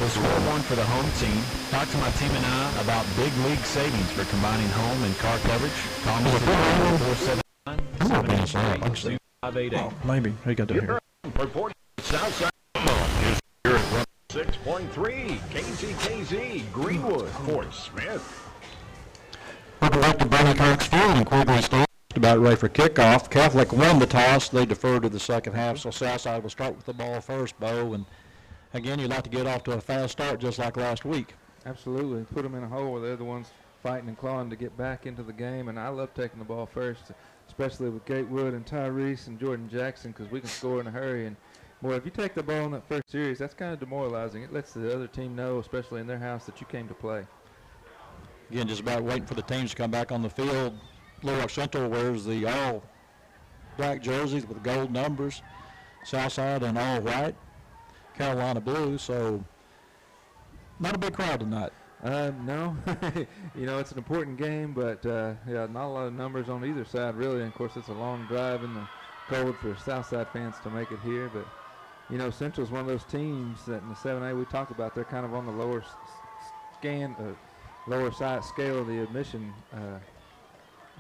We'll score one for the home team. Talk to my team and I about big league savings for combining home and car coverage. Call me at 479-783-588. Oh, maybe. He got that here. Reporting Southside is here at 6.3 KZKZ Greenwood, Fort Smith. Welcome back to Bernie Cox Field in Quigley State. About ready for kickoff. Catholic won the toss. They deferred to the second half, so Southside will start with the ball first, Bo. And again, you'd like to get off to a fast start just like last week. Absolutely. Put them in a hole where they're the ones fighting and clawing to get back into the game. And I love taking the ball first, especially with Gatewood and Tyrese and Jordan Jackson, because we can score in a hurry. And, boy, if you take the ball in that first series, that's kind of demoralizing. It lets the other team know, especially in their house, that you came to play. Again, just about waiting for the teams to come back on the field. Little Rock Central wears the all black jerseys with gold numbers. Southside in all white, Carolina blue. So not a big crowd tonight. No. You know, it's an important game, but, yeah, not a lot of numbers on either side, really. And, of course, it's a long drive in the cold for Southside fans to make it here. But, you know, Central's one of those teams that in the 7A we talk about, they're kind of on the lower side scale of the admission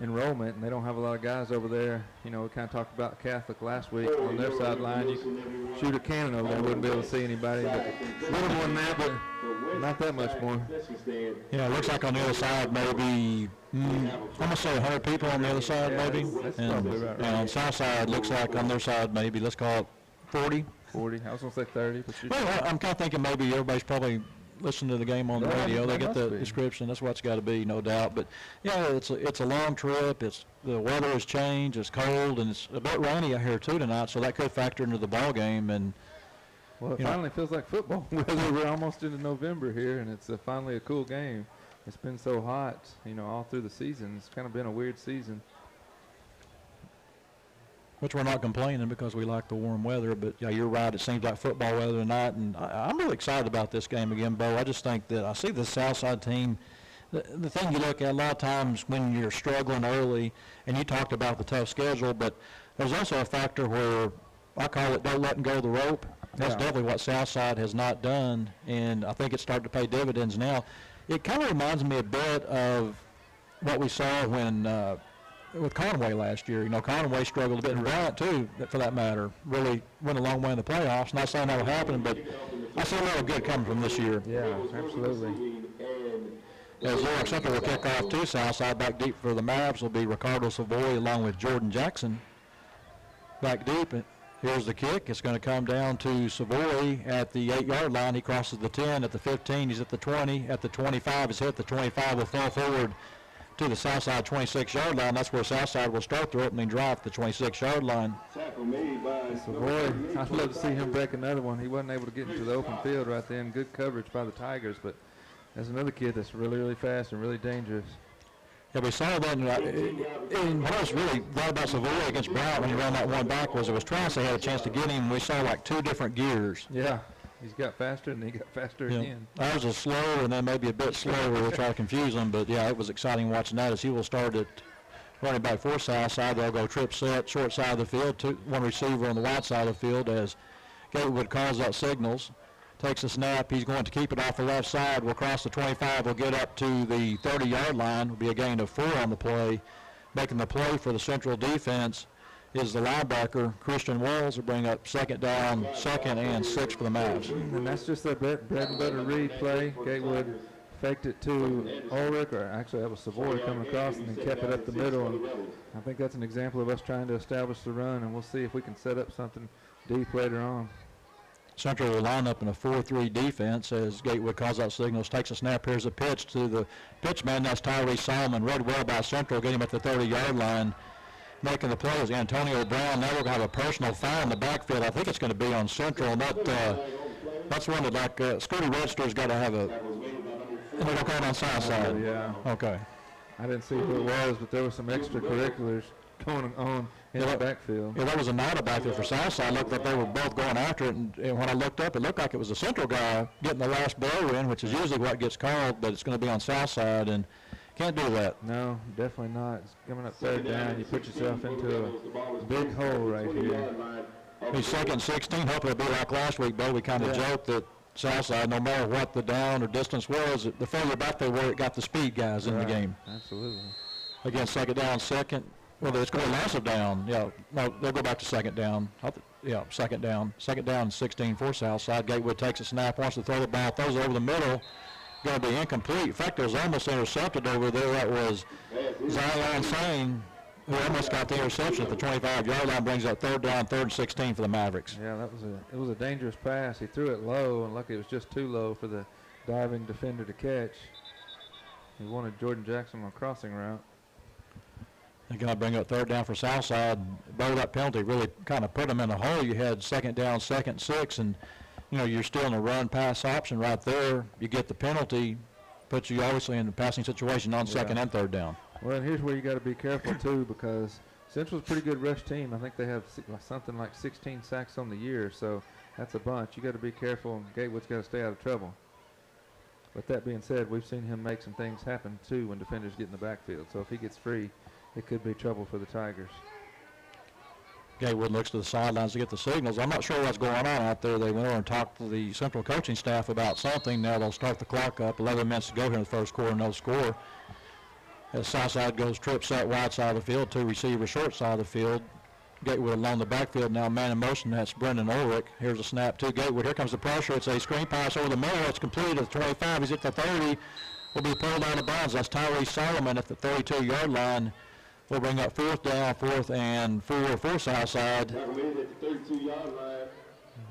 enrollment, and they don't have a lot of guys over there. You know, we kind of talked about Catholic last week. On their sideline, you can shoot a cannon over there, wouldn't be able to see anybody. But a little more than that, but not that much more. Yeah, it looks like on the other side maybe, I'm going to say 100 people on the other side, Yeah, maybe. that's And, probably about right. and on south side, looks like on their side maybe, let's call it 40. 40. I was going to say 30. But Well, I'm kind of thinking maybe everybody's probably listening to the game on the Yeah, radio. They they get must the be. description. That's what it's got to be, no doubt. But yeah, it's a long trip. The weather has changed. It's cold and it's a bit rainy out here too tonight, so that could factor into the ball game. And well, it you know, finally feels like football weather. We're almost into November here, and it's finally a cool game. It's been so hot, you know, all through the season. It's kind of been a weird season. which we're not complaining because we like the warm weather. But yeah, you're right. It seems like football weather tonight, and I'm really excited about this game again, Bo. I just think that I see the Southside team. The thing you look at a lot of times when you're struggling early, and you talked about the tough schedule, but there's also a factor where I call it don't let them go the rope. That's definitely what Southside has not done, and I think it's starting to pay dividends now. It kind of reminds me a bit of what we saw when with Conway last year. You know, Conway struggled a bit, and Bryant too, for that matter, really went a long way in the playoffs. Not saying that will happen, but I see a lot of good coming from this year. Yeah, absolutely. As Lawrence Central will kick off too, Southside back deep for the Mavs will be Ricardo Savoy along with Jordan Jackson back deep. And here's the kick. It's going to come down to Savoy at the 8-yard line. He crosses the 10 at the 15. He's at the 20. At the 25, he's hit the 25. Will fall forward to the Southside 26-yard line. That's where Southside will start their opening drive at the 26-yard line. Savoy, I'd love to see him break another one. He wasn't able to get into the open field right then. Good coverage by the Tigers, but there's another kid that's really, really fast and really dangerous. Yeah, we saw that. And what was really glad about Savoy against Bryant when he ran that one back was it was Travis had a chance to get him. We saw like two different gears. Yeah, he's got faster and he got faster again. Ours was slower and then maybe a bit slower. We'll try to confuse him, but yeah, it was exciting watching that as he will start at running back for Southside. They'll go trip set, short side of the field, one receiver on the wide side of the field as Gatewood calls out signals. Takes a snap. He's going to keep it off the left side. Will cross the 25. Will get up to the 30-yard line. Will be a gain of 4 on the play. Making the play for the Central defense is the linebacker, Christian Wells, will bring up second down, 2nd and 6 for the Mavs. And that's just a bread and butter read play. Gatewood faked it to Ulrich, or actually that was Savoy coming across, and then kept it up the middle. And I think that's an example of us trying to establish the run, and we'll see if we can set up something deep later on. Central will line up in a 4-3 defense as Gatewood calls out signals, takes a snap. Here's a pitch to the pitch man. That's Tyrese Solomon. Read well by Central, getting him at the 30-yard line. Making the play is Antonio Brown. Now we're going to have a personal foul in the backfield. I think it's going to be on Central. And that's one that, like, Scooty Register's got to have a – and they're going to call it on Southside. Yeah. Okay. I didn't see who it was, but there were some extracurriculars going on in the backfield. Yeah, there was a Nada back there for Southside. Looked like they were both going after it, and when I looked up, it looked like it was a Central guy getting the last blow in, which is usually what gets called, but it's going to be on Southside, and can't do that. No, definitely not. It's coming up third down. You put yourself into a big hole right here. He's 2nd and 16. Hopefully it'll be like last week, Bo. We kind of joked that Southside, no matter what the down or distance was, the further back they were, it got the speed guys in the game. Absolutely. Again, second down, second. Whether it's going to massive down, no, they'll go back to second down. Second down. Second down and 16 for Southside. Gatewood takes a snap, wants to throw the ball, throws it over the middle. Going to be incomplete. In fact, it was almost intercepted over there. That was Zion Sane, who almost got the interception at the 25-yard line, brings up third down, 3rd and 16 for the Mavericks. Yeah, it was a dangerous pass. He threw it low, and lucky it was just too low for the diving defender to catch. He wanted Jordan Jackson on a crossing route. They're going to bring up third down for Southside. Bo, that penalty really kind of put them in a hole. You had second down, 2nd and 6, and you're still in a run-pass option right there. You get the penalty, puts you obviously in the passing situation on second and third down. Well, and here's where you got to be careful too, because Central's a pretty good rush team. I think they have something like 16 sacks on the year, so that's a bunch. You got to be careful, and Gatewood's got to stay out of trouble. But that being said, we've seen him make some things happen too when defenders get in the backfield. So if he gets free, it could be trouble for the Tigers. Gatewood looks to the sidelines to get the signals. I'm not sure what's going on out there. They went over and talked to the Central coaching staff about something. Now they'll start the clock up. 11 minutes to go here in the first quarter, no score. As Southside goes trip set wide side of the field, 2 receivers short side of the field. Gatewood along the backfield now, man in motion. That's Brendan Ulrich. Here's a snap to Gatewood. Here comes the pressure. It's a screen pass over the middle. It's completed at the 25. He's at the 30. Will be pulled out of bounds. That's Tyree Solomon at the 32-yard line. We'll bring up 4th down, 4th and 4 for Southside.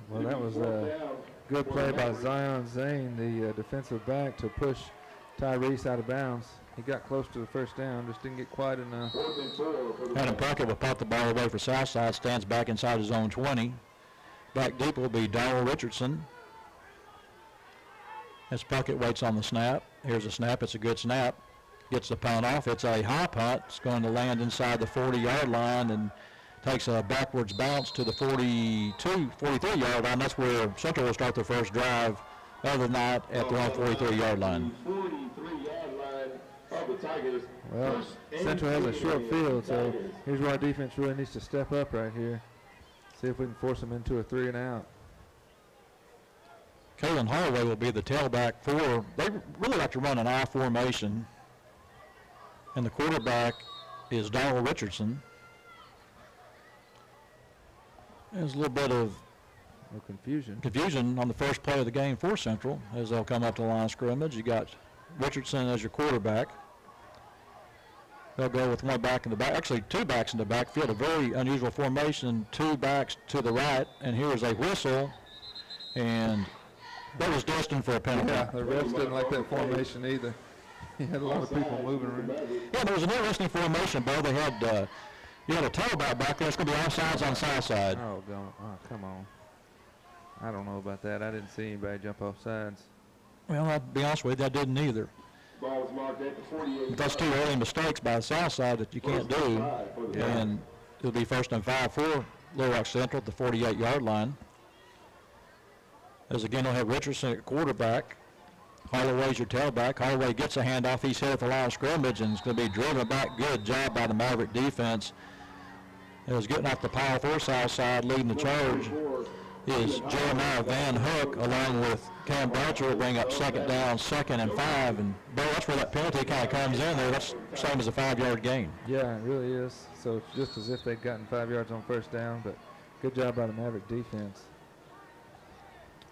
Well, that was a good play by Zion Zane, the defensive back, to push Tyrese out of bounds. He got close to the first down, just didn't get quite enough. Adam Puckett will pop the ball away for Southside, stands back inside his own 20. Back deep will be Darrell Richardson. As Puckett waits on the snap. Here's a snap. It's a good snap. Gets the punt off. It's a high punt. It's going to land inside the 40-yard line and takes a backwards bounce to the 43-yard line. That's where Central will start their first drive. Other than that, at the 43-yard line. Well, Central has a short field, so here's where our defense really needs to step up right here. See if we can force them into a 3 and out. Kalen Holloway will be the tailback for. They really like to run an I formation. And the quarterback is Darrell Richardson. There's a little bit of confusion on the first play of the game for Central as they'll come up to the line of scrimmage. You got Richardson as your quarterback. They'll go with one back in the back, actually 2 backs in the backfield, a very unusual formation, 2 backs to the right, and here's a whistle, and that was destined for a penalty. Yeah, the refs didn't like that formation either. He had a lot of people moving around. Yeah, there was an interesting formation, Bo. They had, you had a tailback back there. It's going to be offsides on Southside. Oh, come on. I don't know about that. I didn't see anybody jump off sides. Well, I'll be honest with you, I didn't either. But that's 2 early mistakes by the Southside that you can't do. And it'll be 1st and 5 for Little Rock Central at the 48-yard line. As again, they'll have Richardson at quarterback. Holloway's your tailback. Holloway gets a handoff. He's hit at the line of scrimmage, and it's going to be driven back. Good job by the Maverick defense. It was getting off the power for Southside, leading the charge is Jeremiah Van Hook, along with Cam Belcher, will bring up 2nd down, 2nd and 5. And, Bo, that's where that penalty kind of comes in there. That's the same as a 5-yard gain. Yeah, it really is. So it's just as if they'd gotten 5 yards on 1st down, but good job by the Maverick defense.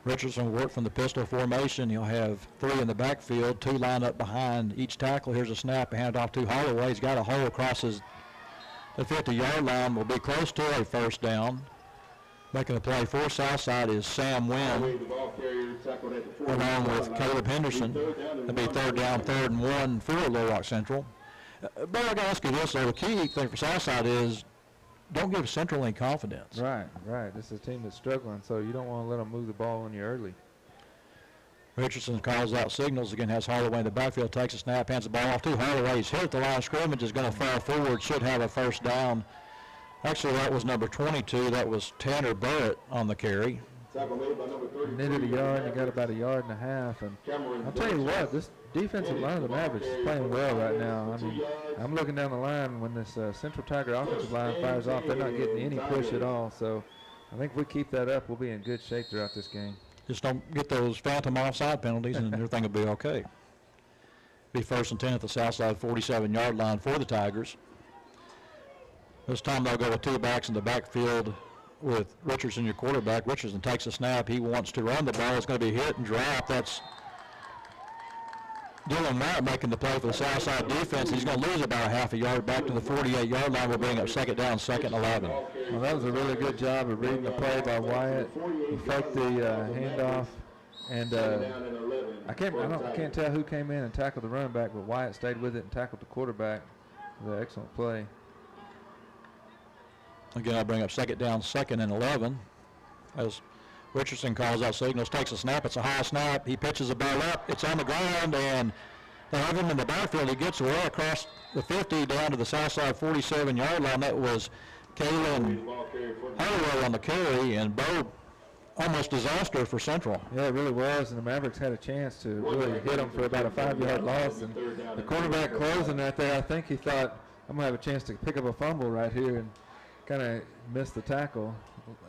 Richardson will work from the pistol formation. He'll have 3 in the backfield, 2 lined up behind each tackle. Here's a snap, hand off to Holloway. He's got a hole across the 50-yard line. Will be close to a 1st down. Making the play for Southside is Sam Wynn, along with Caleb Henderson. It'll be 3rd down, 3rd and 1 for Little Rock Central. But I got to ask you this, though. The key thing for Southside is don't give Central any confidence. Right. This is a team that's struggling, so you don't want to let them move the ball on you early. Richardson calls out signals. Again, has Holloway in the backfield, takes a snap, hands the ball off to Holloway. He's hit at the line of scrimmage, is going to fall forward, should have a 1st down. Actually, that was number 22. That was Tanner Barrett on the carry. Needed a yard, and he got about 1.5 yards. And I'll tell you what, this defensive line of the Mavericks is playing well right now. I mean, I'm looking down the line when this Central Tiger offensive line fires off. They're not getting any push at all. So I think if we keep that up, we'll be in good shape throughout this game. Just don't get those phantom offside penalties, and everything will be okay. Be 1st and 10 at the Southside 47-yard line for the Tigers. This time they'll go with 2 backs in the backfield with Richardson, your quarterback. Richardson takes a snap. He wants to run the ball. It's going to be hit and dropped. That's Dylan Matt making the play for the Southside defense. He's going to lose about a half a yard back to the 48-yard line. We'll bring up 2nd down, 2nd and 11. Well, that was a really good job of reading the play by Wyatt. He faked the handoff, and I can't tell who came in and tackled the running back, but Wyatt stayed with it and tackled the quarterback. It was an excellent play. Again, I'll bring up 2nd down, 2nd and 11. As Richardson calls out signals, takes a snap. It's a high snap. He pitches the ball up. It's on the ground, and they have him in the backfield. He gets away across the 50 down to the Southside 47-yard line. That was Kalen Holloway on the carry, and Bo, almost disaster for Central. Yeah, it really was, and the Mavericks had a chance to really hit him for about a 5-yard loss. And the quarterback closing right there, I think he thought, I'm going to have a chance to pick up a fumble right here, and kind of missed the tackle,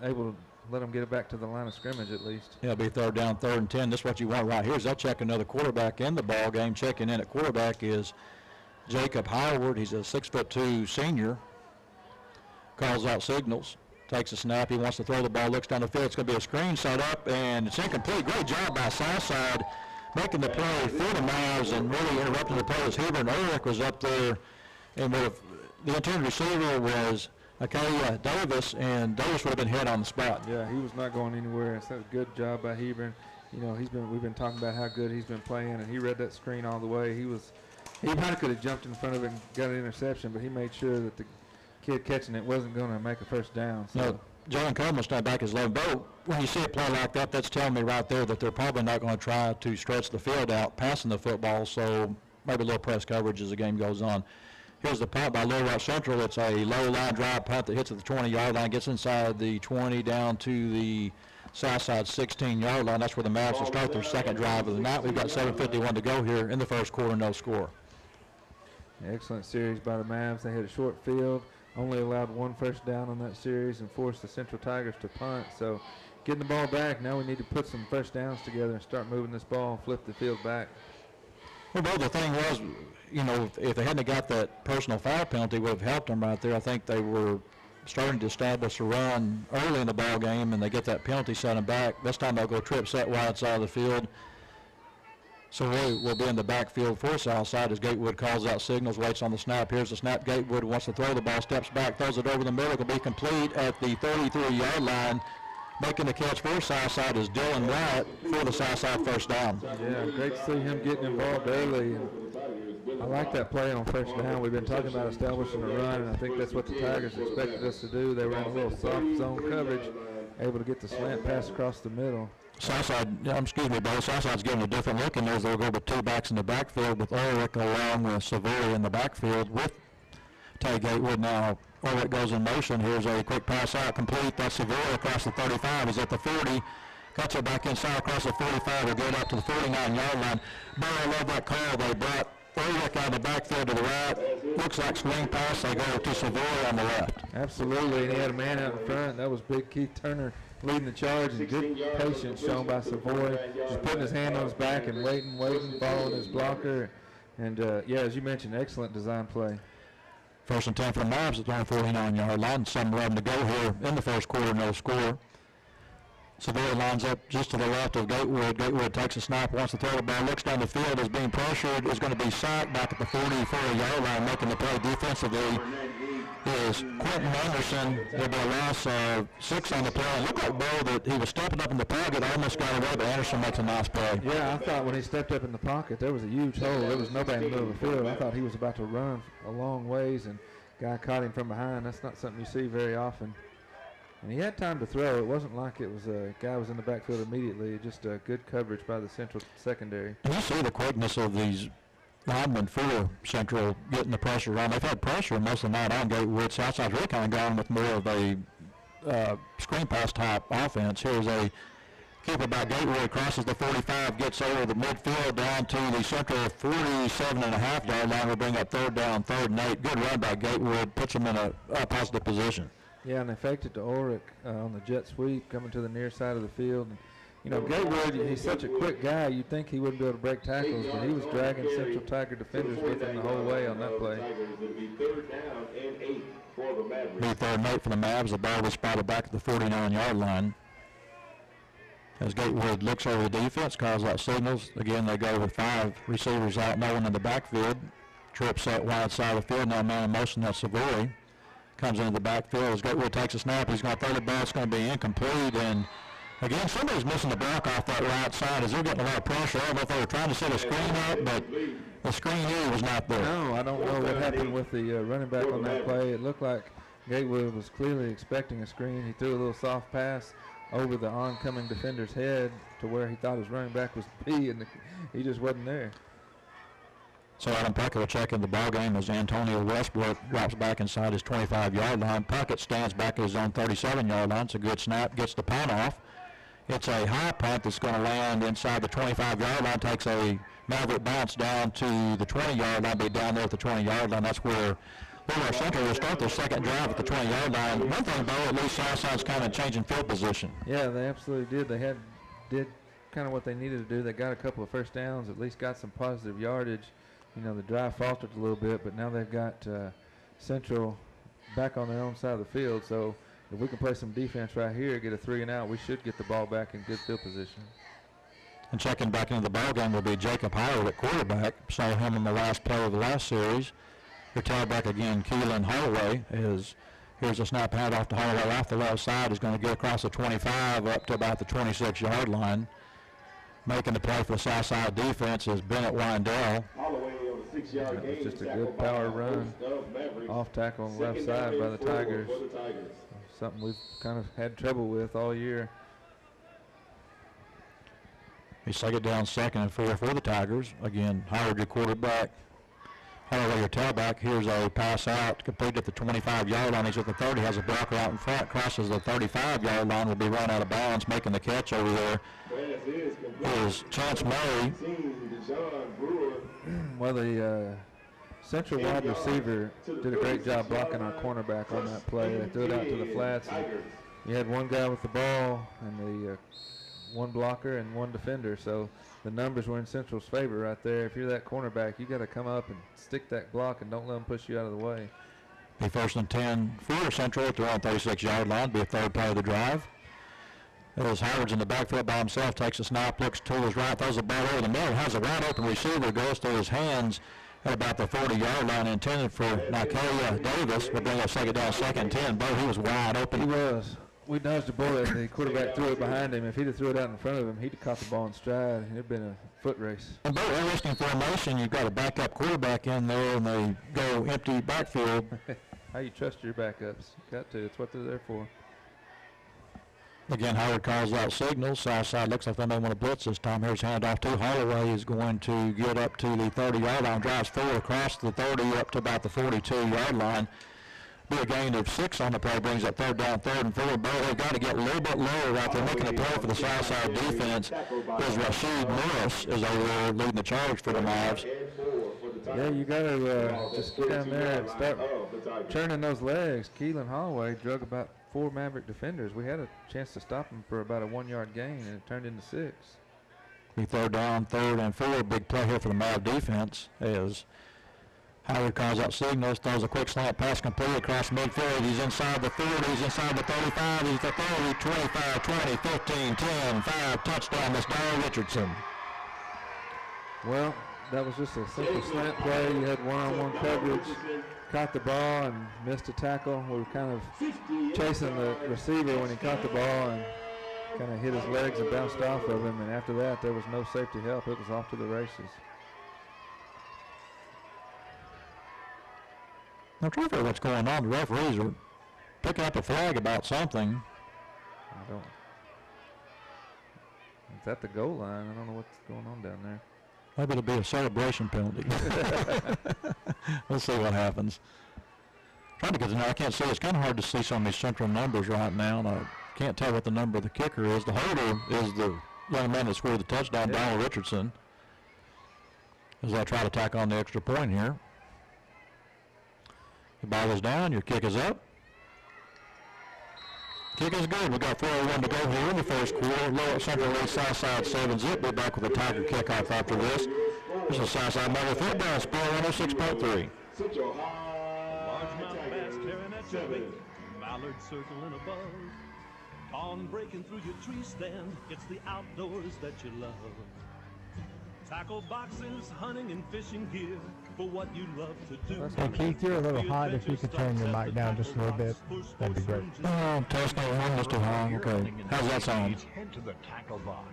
able to let him get it back to the line of scrimmage at least. Yeah, it'll be 3rd down, 3rd and 10. This is what you want right here is they'll check another quarterback in the ball game. Checking in at quarterback is Jacob Howard. He's a 6'2" senior. Calls out signals. Takes a snap. He wants to throw the ball. Looks down the field. It's going to be a screen set up, and it's incomplete. Great job by Southside making the play for the Mavs and really interrupting the play as Huber and Ulrich was up there. And the intended receiver was Akaya Davis, and Davis would have been hit on the spot. Yeah, he was not going anywhere. It's a good job by Hebron. You know, we've been talking about how good he's been playing, and he read that screen all the way. He probably could have jumped in front of it and got an interception, but he made sure that the kid catching it wasn't going to make a 1st down. So. No, Jalen Coleman stand back as 11. But when you see a play like that, that's telling me right there that they're probably not going to try to stretch the field out passing the football, so maybe a little press coverage as the game goes on. Here's the punt by Little Rock Central. It's a low line drive punt that hits at the 20-yard line, gets inside the 20 down to the Southside 16-yard line. That's where the Mavs will start their 2nd drive of the night. We've got 7:51 to go here in the 1st quarter, no score. Excellent series by the Mavs. They had a short field, only allowed 1 1st down on that series and forced the Central Tigers to punt. So getting the ball back, now we need to put some 1st downs together and start moving this ball and flip the field back. Well, Bo, the thing was, you know, if they hadn't got that personal foul penalty, it would have helped them right there. I think they were starting to establish a run early in the ball game, and they get that penalty, set them back. This time they'll go trip set wide side of the field. So we'll be in the backfield for Southside as Gatewood calls out signals, waits on the snap. Here's the snap. Gatewood wants to throw the ball, steps back, throws it over the middle. It'll be complete at the 33-yard line. Making the catch for Southside is Dylan Wright for the Southside 1st down. Yeah, great to see him getting involved early. And I like that play on 1st down. We've been talking about establishing a run, and I think that's what the Tigers expected us to do. They were in a little soft zone coverage, able to get the slant pass across the middle. Southside, Southside's getting a different look in there as they'll go with 2 backs in the backfield with Ulrich along with Savoy in the backfield with Tay Gatewood now. Ulrich goes in motion. Here's a quick pass out complete. That's Savoy across the 35. He's at the 40. Cuts it back inside across the 45. Will get up to the 49-yard line. But I love that call. They brought Ulrich out of the backfield to the right. Looks like swing pass. They go to Savoy on the left. Absolutely, and he had a man out in front. That was big Keith Turner leading the charge, and good patience shown by Savoy. Just putting his hand on his back and waiting, following his blocker. And, yeah, as you mentioned, excellent design play. 1st and 10 for the Mavs at the 49-yard line. 7:11 to go here in the 1st quarter, no score. Savoy lines up just to the left of Gatewood. Gatewood takes a snap, wants to throw the ball, looks down the field, is being pressured, is going to be sacked back at the 44-yard line, making the play defensively is Quentin Anderson. There'll be a loss of 6 on the play. It looked like Bo that he was stepping up in the pocket, almost got away, but Anderson makes a nice play. Yeah, I thought when he stepped up in the pocket, there was a huge hole. There was nobody in the middle of the field. I thought he was about to run a long ways, and guy caught him from behind. That's not something you see very often. And he had time to throw. It wasn't like it was a guy was in the backfield immediately. Just good coverage by the Central secondary. You see the quickness of these linemen for Central getting the pressure on. They've had pressure most of the night on Gatewood. Southside's really kind of gone with more of a screen pass type offense. Here's a keeper by Gatewood, crosses the 45, gets over the midfield down to the Central 47.5-yard line. We'll bring up 3rd down, 3rd and 8. Good run by Gatewood, puts them in a positive position. Yeah, and they faked it to Ulrich on the jet sweep, coming to the near side of the field. And you know, Gatewood, he's such a quick guy, you'd think he wouldn't be able to break tackles, but he was dragging Central Tiger defenders with him the whole way on that play. Be 3rd and 8 for the Mavs. The ball was spotted back at the 49-yard line. As Gatewood looks over the defense, calls out signals. Again, they go with 5 receivers out, no one in the backfield. Trip set wide side of the field, now man in motion, that's Savoy. Comes into the backfield as Gatewood takes a snap. He's going to throw the ball. It's going to be incomplete. And again, somebody's missing the block off that right side as they're getting a lot of pressure. I don't know if they were trying to set a screen up, but the screen here was not there. No, I don't know what happened with the running back on that play. It looked like Gatewood was clearly expecting a screen. He threw a little soft pass over the oncoming defender's head to where he thought his running back was B, and he just wasn't there. So Adam Puckett will check in the ball game as Antonio Westbrook drops back inside his 25-yard line. Puckett stands back at his own 37-yard line. It's a good snap, gets the punt off. It's a high punt that's going to land inside the 25-yard line, takes a Maverick bounce down to the 20-yard line, be down there at the 20-yard line. That's where Little Central will start their second drive at the 20-yard line. One thing, though, at least Southside's kind of changing field position. Yeah, they absolutely did. They did kind of what they needed to do. They got a couple of first downs, at least got some positive yardage. You know, the drive faltered a little bit, but now they've got Central back on their own side of the field. So if we can play some defense right here, get a 3 and out, we should get the ball back in good field position. And checking back into the ball game will be Jacob Howard at quarterback. Saw him in the last play of the last series. Your tailback again, Keelan Holloway, here's a snap handoff to Holloway off the left side. He's going to get across the 25 up to about the 26-yard line. Making the play for the Southside defense is Bennett Windell. That was just a good power run off tackle on the left side by the Tigers. Something we've kind of had trouble with all year. He's second down, 2nd and 4 for the Tigers. Again, Howard, your quarterback. Holloway, your tailback. Here's a pass out, complete at the 25-yard line. He's at the 30, has a blocker out in front, crosses the 35-yard line, will be run out of bounds. Making the catch over there is Chance Murray. Well, the Central wide receiver did a great job blocking our cornerback on that play. They threw it out to the flats. And you had one guy with the ball and the one blocker and one defender. So the numbers were in Central's favor right there. If you're that cornerback, you got to come up and stick that block and don't let them push you out of the way. Be 1st and 10 for Central at their own 36-yard line. Be a 3rd play of the drive. As Howard's in the backfield by himself, takes a snap, looks to his right, throws the ball over the middle, has a wide open receiver, goes to his hands at about the 40-yard line, intended for Nicalia Davis, but bring up 2nd down, 2nd and 10. Bo, he was wide open. He was. We dodged a bullet, and the quarterback threw it behind him. If he'd have threw it out in front of him, he'd have caught the ball in stride. It'd been a foot race. And Bo, interesting formation. You've got a backup quarterback in there, and they go empty backfield. How you trust your backups? You got to. It's what they're there for. Again, Howard calls out signals. Southside looks like they may want to blitz this time. Here's handoff to Holloway. Is going to get up to the 30-yard line. Drives forward across the 30 up to about the 42-yard line. Be a gain of 6 on the play. Brings up 3rd down, 3rd and 4. But they've got to get a little bit lower right there. Making a play for the Southside defense is Rashid Morris is over there leading the charge for the Mavs. Yeah, you got to just get down there and start churning those legs. Keelan Holloway drug about 4 Maverick defenders. We had a chance to stop him for about a 1-yard gain, and it turned into 6. Be 3rd down, 3rd and 4. Big play here for the Mav defense as Howard calls out signals, throws a quick slant pass complete across midfield. He's inside the 40, he's inside the 35, he's the 30, 25, 20, 15, 10, 5, touchdown, Miss Darrell Richardson. Well, that was just a simple slant play. You had one-on-one coverage, caught the ball and missed a tackle. We were kind of chasing the receiver when he caught the ball and kind of hit his legs and bounced off of him. And after that, there was no safety help. It was off to the races. I'm trying to figure out what's going on. The referees are picking up a flag about something. I don't. It's at the goal line. I don't know what's going on down there. Maybe it'll be a celebration penalty. We'll see what happens. Trying to get to know. I can't see. It's kind of hard to see some of these Central numbers right now, and I can't tell what the number of the kicker is. The holder is the young man that scored the touchdown, Donald Richardson. As I try to tack on the extra point here. The ball is down. Your kick is up. Kick is good. We've got 4:01 to go here in the first quarter. Lower Central lead Southside 7-zip. We're back with a Tiger kickoff after this. This is Southside Mother Football, Sport 106.3. Largemouth bass tearing at your bait, mallard circling above. Dawn breaking through your tree stand, it's the outdoors that you love. Tackle boxes, hunting and fishing gear, for what you love to do. Hey Keith, you're a little hot. If you could turn your mic down just a little bit, that'd be great. Oh, testing one, Mr. Hall. Okay. How's that sound? Head to the tackle box.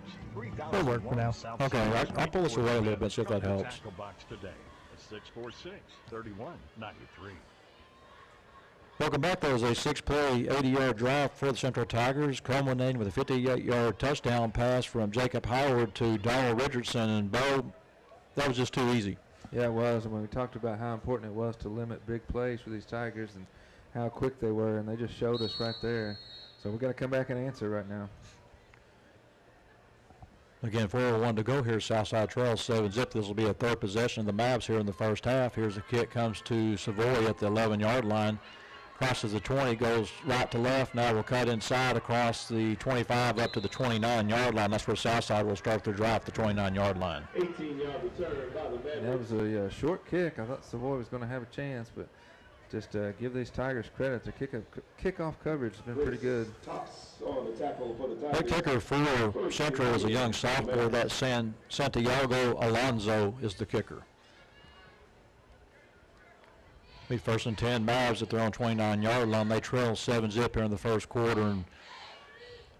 It'll work for now. Okay, I'll pull this away a little bit, see if that helps. Tackle box today at 646-3193. Welcome back. That was a 6-play, 80-yard drive for the Central Tigers, culminating with a 58-yard touchdown pass from Jacob Howard to Donald Richardson. And, Bo, that was just too easy. Yeah, it was. And when we talked about how important it was to limit big plays for these Tigers and how quick they were, and they just showed us right there. So we got to come back and answer right now. Again, 4:01 to go here. Southside trails 7-zip. This will be a third possession of the Mavs here in the first half. Here's the kick, comes to Savoy at the 11-yard line. Crosses the 20, goes right to left. Now we'll cut inside across the 25 up to the 29-yard line. That's where Southside will start their drive, the 29-yard line. 18-yard return by the Mavericks. That was a short kick. I thought Savoy was going to have a chance, but just give these Tigers credit. Their kickoff coverage has been pretty good. Tops on the tackle for the Tigers. Big kicker for Central is a young sophomore. That Santiago Alonso is the kicker. Be first and 10 Mavs at their own 29-yard line. They trail 7-zip here in the first quarter. And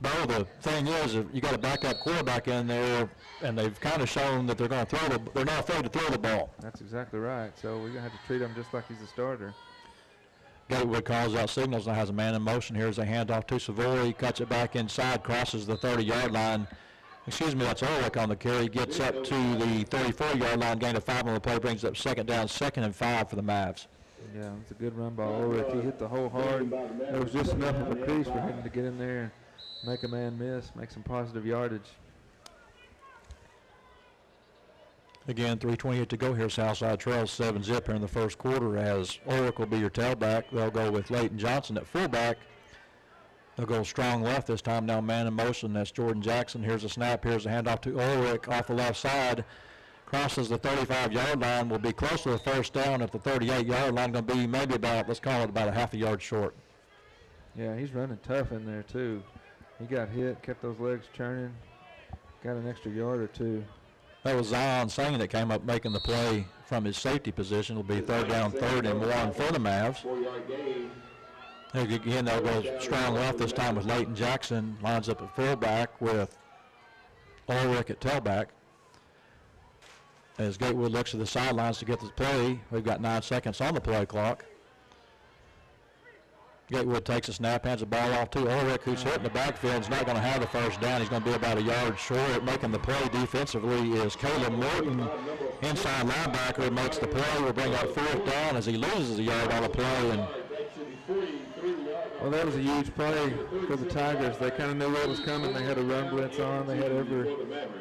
Bo, the thing is, if you got a backup quarterback in there, and they've kind of shown that they're going to throw they're not afraid to throw the ball. That's exactly right. So we're going to have to treat him just like he's a starter. Gatewood calls out signals, now has a man in motion here as they hand off to Savoy. He cuts it back inside, crosses the 30-yard line. Excuse me, that's Ulrich on the carry. Gets up to the 34-yard line, gain of 5 on the play, brings up second down, 2nd and 5 for the Mavs. Yeah, it's a good run by Ulrich. He hit the hole hard. There was just enough of a crease for him to get in there and make a man miss, make some positive yardage. Again, 3:28 to go here. Southside trails 7-zip here in the first quarter as Ulrich will be your tailback. They'll go with Leighton Johnson at fullback. They'll go strong left this time, now man in motion. That's Jordan Jackson. Here's a snap. Here's a handoff to Ulrich off the left side. Crosses the 35-yard line, will be close to the first down at the 38-yard line. Going to be maybe about, let's call it about a half a yard short. Yeah, he's running tough in there too. He got hit, kept those legs churning, got an extra yard or two. That was Zion Singh that came up making the play from his safety position. It'll be third down, 3rd and 1 for the Mavs. Again, they'll go strong left this time with Leighton Jackson. Lines up at fullback with Ulrich at tailback. As Gatewood looks to the sidelines to get the play, we've got 9 seconds on the play clock. Gatewood takes a snap, hands the ball off to Ulrich, who's hit in the backfield. He's not going to have the first down. He's going to be about a yard short. Making the play defensively is Caleb Morton, inside linebacker, makes the play. Will bring up 4th down as he loses a yard on the play. And well, that was a huge play for the Tigers. They kind of knew what was coming. They had a run blitz on. They had every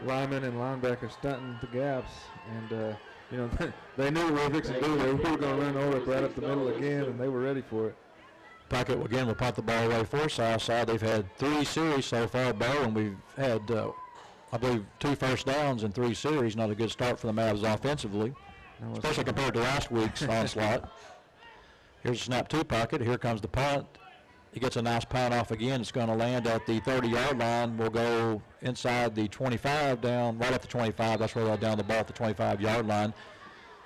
lineman and linebacker stunting the gaps. And, you know, they knew what they were fixing to do. They were going to run Ulrich right up the middle again, and they were ready for it. Puckett again will punt the ball away for Southside. They've had 3 series so far, Bo, and we've had, I believe, 2 first downs in 3 series. Not a good start for the Mavs offensively, especially compared to last week's onslaught. Here's a snap to Puckett. Here comes the punt. He gets a nice punt off again. It's going to land at the 30-yard line. We'll go inside the 25 down, right at the 25. That's where they'll down the ball at the 25-yard line.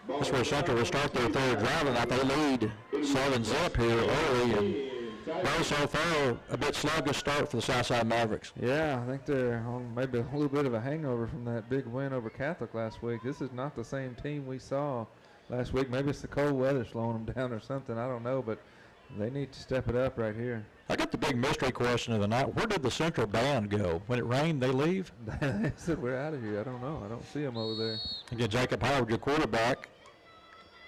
That's where Central will start their third drive, and they lead 7-zip here early. And well, so far, a bit sluggish start for the Southside Mavericks. Yeah, I think they're on maybe a little bit of a hangover from that big win over Catholic last week. This is not the same team we saw last week. Maybe it's the cold weather slowing them down or something. I don't know, but they need to step it up right here. I got the big mystery question of the night. Where did the Central band go? When it rained, they leave? They said, we're out of here. I don't know. I don't see them over there. Again, Jacob Howard, your quarterback.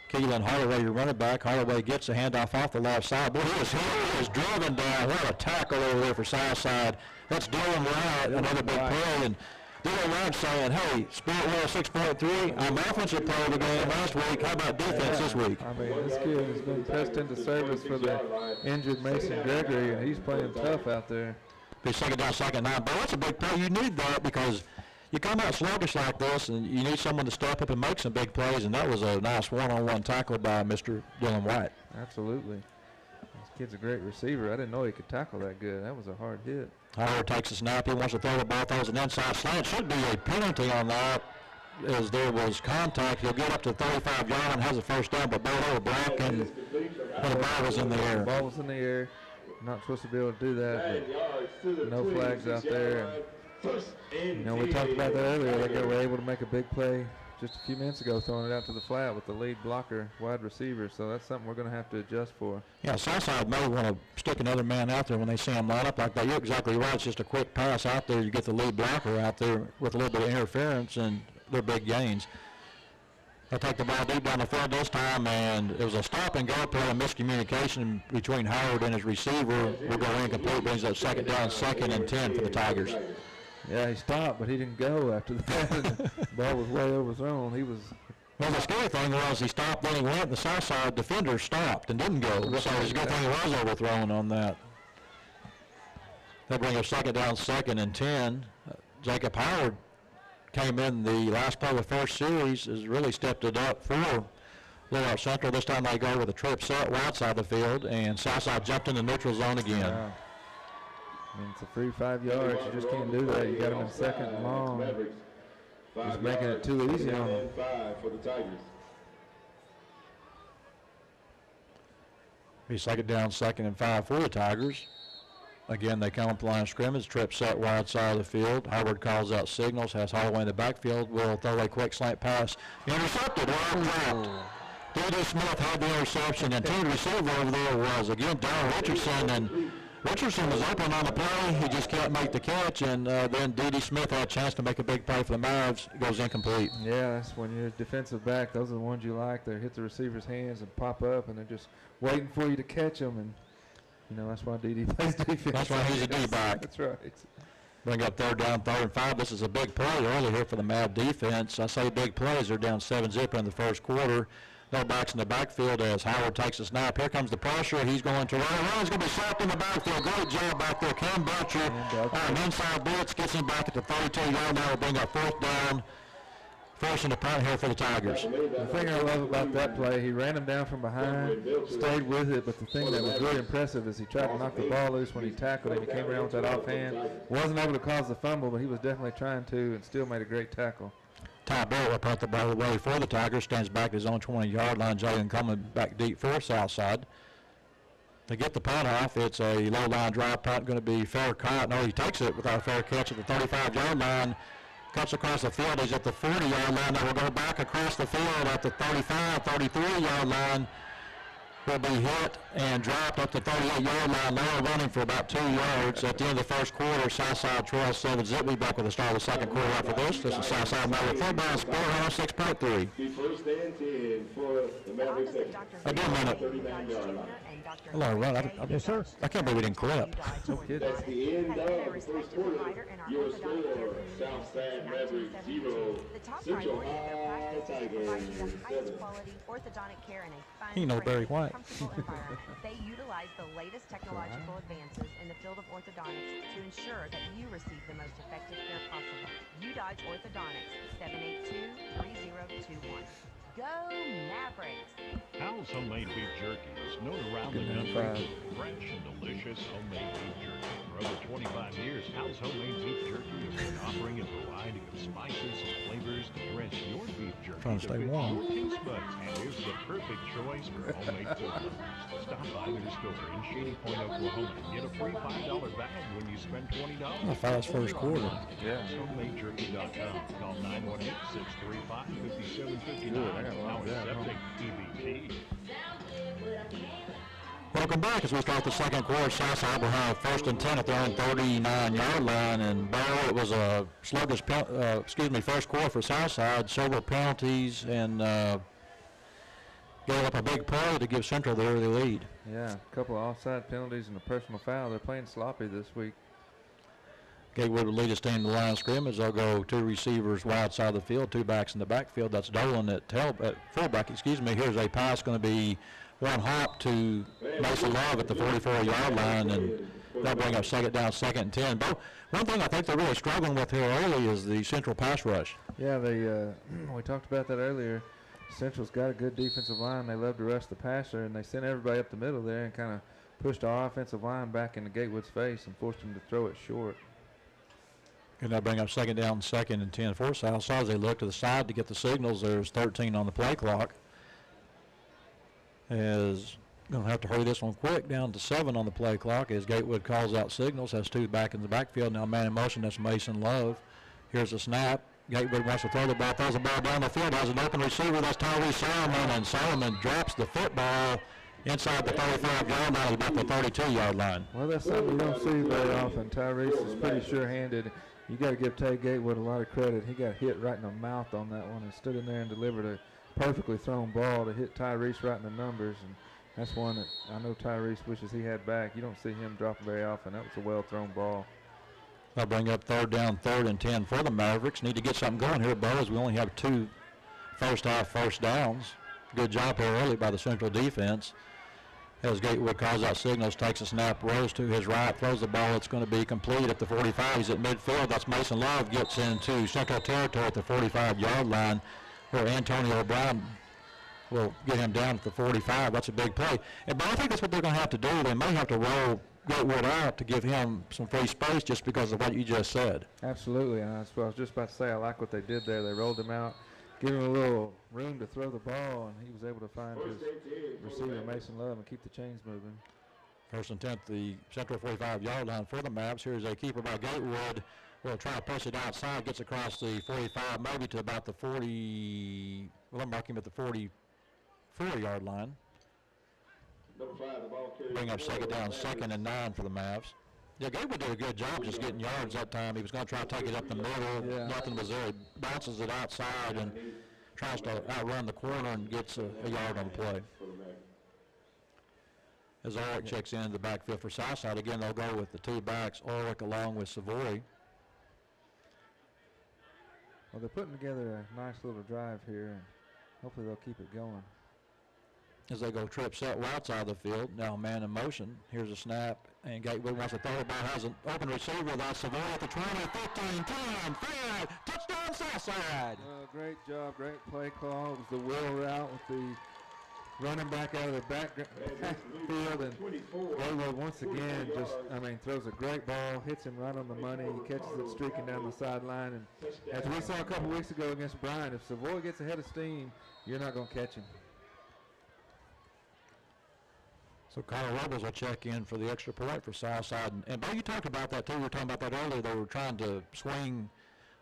Keelan Holloway, your running back. Holloway gets a handoff off the left side. Boy, he is driven down. What a tackle over there for Southside. That's Dylan Wright, another big play. And Dylan White saying, hey, Spirit 106.3, I'm offensive player of the game last week. How about defense this week? I mean, this kid has been pressed into service for the injured Mason Gregory, and he's playing tough out there. Be second down, second 9. But that's a big play. You need that because you come out sluggish like this, and you need someone to step up and make some big plays, and that was a nice one-on-one tackle by Mr. Dylan White. Absolutely. This kid's a great receiver. I didn't know he could tackle that good. That was a hard hit. Howard takes a snap. He wants to throw the ball, throws an inside slant. Should be a penalty on that as there was contact. He'll get up to 35-yard and has a first down, but Bo blocking when the ball was in the air. The ball was in the air. Not supposed to be able to do that, but no flags out there. And, you know, we talked about that earlier. They were able to make a big play just a few minutes ago, throwing it out to the flat with the lead blocker, wide receiver. So that's something we're going to have to adjust for. Yeah, Southside may want to stick another man out there when they see him line up like that. You're exactly right. It's just a quick pass out there. You get the lead blocker out there with a little bit of interference, and they're big gains. They'll take the ball deep down the field this time, and it was a stop and go play, a miscommunication between Howard and his receiver. Will go incomplete, brings up second down, second and 10 for the Tigers. Yeah, he stopped, but he didn't go after that. The ball was way overthrown. He was. Well, the scary thing was he stopped, then he went, and the Southside defender stopped and didn't go. So it's a good thing he was overthrown on that. They'll bring up second down, second and 10. Jacob Howard came in the last play of the first series, has really stepped it up for Little Rock Central. This time they go with a trip set wide side of the field, and Southside jumped in the neutral zone again. Wow. I mean, it's a free 5 yards. You just can't do that. You got him in second and long. Just making it too easy on them. Be second down, second and 5 for the Tigers. Again, they come up the line of scrimmage, trip set wide side of the field. Howard calls out signals, has Holloway in the backfield. Will throw a quick slant pass. Intercepted, well dropped. D.D. Smith had the interception, and team receiver over there was, again, Darrell Richardson. And Richardson was open on the play. He just can't make the catch, and then D.D. Smith had a chance to make a big play for the Mavs. It goes incomplete. Yeah, that's when you're a defensive back. Those are the ones you like. They hit the receiver's hands and pop up, and they're just waiting for you to catch them. And you know, that's why D.D. plays defense. That's why he's a D-back. That's right. Bring up third down, third and 5. This is a big play early here for the Mav defense. I say big plays. They're down 7-0 in the first quarter. No backs in the backfield as Howard takes a snap. Here comes the pressure. He's going to run. He's going to be sacked in the backfield. Great job back there. Cam Butcher on an inside blitz gets him back at the 32-yard line. Will bring up fourth down. Forcing the punt here for the Tigers. The thing I love about that play, he ran him down from behind, stayed with it, but the thing that was really impressive is he tried to knock the ball loose when he tackled him. He came around with that offhand. Wasn't able to cause the fumble, but he was definitely trying to and still made a great tackle. Ty Barrett will punt the ball away for the Tigers. Stands back at his own 20-yard line. Jalen coming back deep for Southside. To get the punt off, it's a low-line drive punt, going to be fair caught. No, he takes it without a fair catch at the 35-yard line. Cuts across the field. He's at the 40-yard line. Now will go back across the field at the 35, 33-yard line. Will be hit and dropped up the 38-yard line. Now running for about 2 yards. At the end of the first quarter, Southside trails 7-0. We'll be back with the start of the second quarter after this. This is Southside Maverick football, Sport 106.3. First and 10 for the Mavericks. I'll do a minute. Hello, Ron. Yes, sir. I can't believe we didn't clip. No kidding. That's the end of the first quarter. Your score, Southside Mavericks 0, Central High Tigers 7. He knows Barry White. They utilize the latest technological advances in the field of orthodontics to ensure that you receive the most effective care possible. UDodge Orthodontics, 782-3021. Go Mavericks! Hal's Homemade Beef Jerky is known around the country for fresh and delicious homemade beef jerky. For over 25 years, Hal's Homemade Beef Jerky has been offering a variety of spices and flavors to dress your beef jerky Trying to stay fit warm. your taste buds and is the perfect choice for homemade food lovers. Stop by their store in Shady Point, Oklahoma and get a free $5 bag when you spend $20. A fast first quarter. Yeah. HalsHomemadeJerky.com. Call 918-635-5759. Now accepting EBT. Welcome back as we start the second quarter. Southside will have first and 10 at their own 39-yard line. And Barrow, it was a sluggish, first quarter for Southside. Several penalties and gave up a big play to give Central the early lead. Yeah, a couple of offside penalties and a personal foul. They're playing sloppy this week. Gatewood will lead his team to the line of scrimmage. They'll go 2 receivers wide side of the field, 2 backs in the backfield. That's Dolan at fullback. Here's a pass going to be one hop to Mason Love at the 44-yard line, and that'll bring up second down, 2nd and 10. But one thing I think they're really struggling with here early is the central pass rush. Yeah, we talked about that earlier. Central's got a good defensive line. They love to rush the passer, and they sent everybody up the middle there and kind of pushed our offensive line back into Gatewood's face and forced him to throw it short. And that'll bring up second down, 2nd and 10 for Southside. As they look to the side to get the signals, there's 13 on the play clock. Is going to have to hurry this one quick, down to 7 on the play clock as Gatewood calls out signals, has 2 back in the backfield. Now man in motion, that's Mason Love. Here's a snap. Gatewood wants to throw the ball, throws the ball down the field, has an open receiver, that's Tyree Solomon, and Solomon drops the football inside the 35-yard line, about the 32-yard line. Well, that's something you don't see very often. Tyrese is pretty sure-handed. You got to give Tay Gatewood a lot of credit. He got hit right in the mouth on that one and stood in there and delivered a perfectly thrown ball to hit Tyrese right in the numbers, and that's one that I know Tyrese wishes he had back. You don't see him dropping very often. That was a well-thrown ball. I'll bring up 3rd down, 3rd and 10 for the Mavericks. Need to get something going here, Bo, as we only have 2 first-half first downs. Good job here early by the Central defense. As Gatewood calls out signals, takes a snap, rolls to his right, throws the ball. It's going to be complete at the 45. He's at midfield. That's Mason Love, gets into Central territory at the 45-yard line, where Antonio Brown will get him down at the 45. That's a big play. But I think that's what they're going to have to do. They may have to roll Gatewood out to give him some free space just because of what you just said. Absolutely, and that's what I was just about to say. I like what they did there. They rolled him out, give him a little room to throw the ball, and he was able to find his receiver, Mason Love, and keep the chains moving. 1st and 10, the Central 45-yard line for the Mavs. Here's a keeper by Gatewood. Will try to push it outside, gets across the 45, maybe to about the 40. Well, I'm marking him at the 44-yard line. Bring up second down, 2nd and 9 for the Mavs. Yeah, Gatewood did a good job just getting yards that time. He was going to try to take it up the middle. Yeah. Nothing was there. He bounces it outside and tries to outrun the corner and gets a yard on the play. As Ulrich checks in the backfield for Southside, again, they'll go with the 2 backs, Ulrich along with Savoy. Well, they're putting together a nice little drive here, and hopefully they'll keep it going. As they go trip set wide side of the field, now man in motion. Here's a snap, and Gatewood wants to throw it. Ball has an open receiver. That's Savoy at the 20, 15, 10, 5, touchdown Southside. Great job, great play call. It was the wheel route with the running back out of the backfield, and Gatewood once again throws a great ball, hits him right on the money. He catches it streaking down the sideline, and as we saw a couple weeks ago against Bryan, if Savoy gets ahead of steam, you're not going to catch him. So Kyle Rebels will check in for the extra point for Southside. And Bo, you talked about that too. We were talking about that earlier. They were trying to swing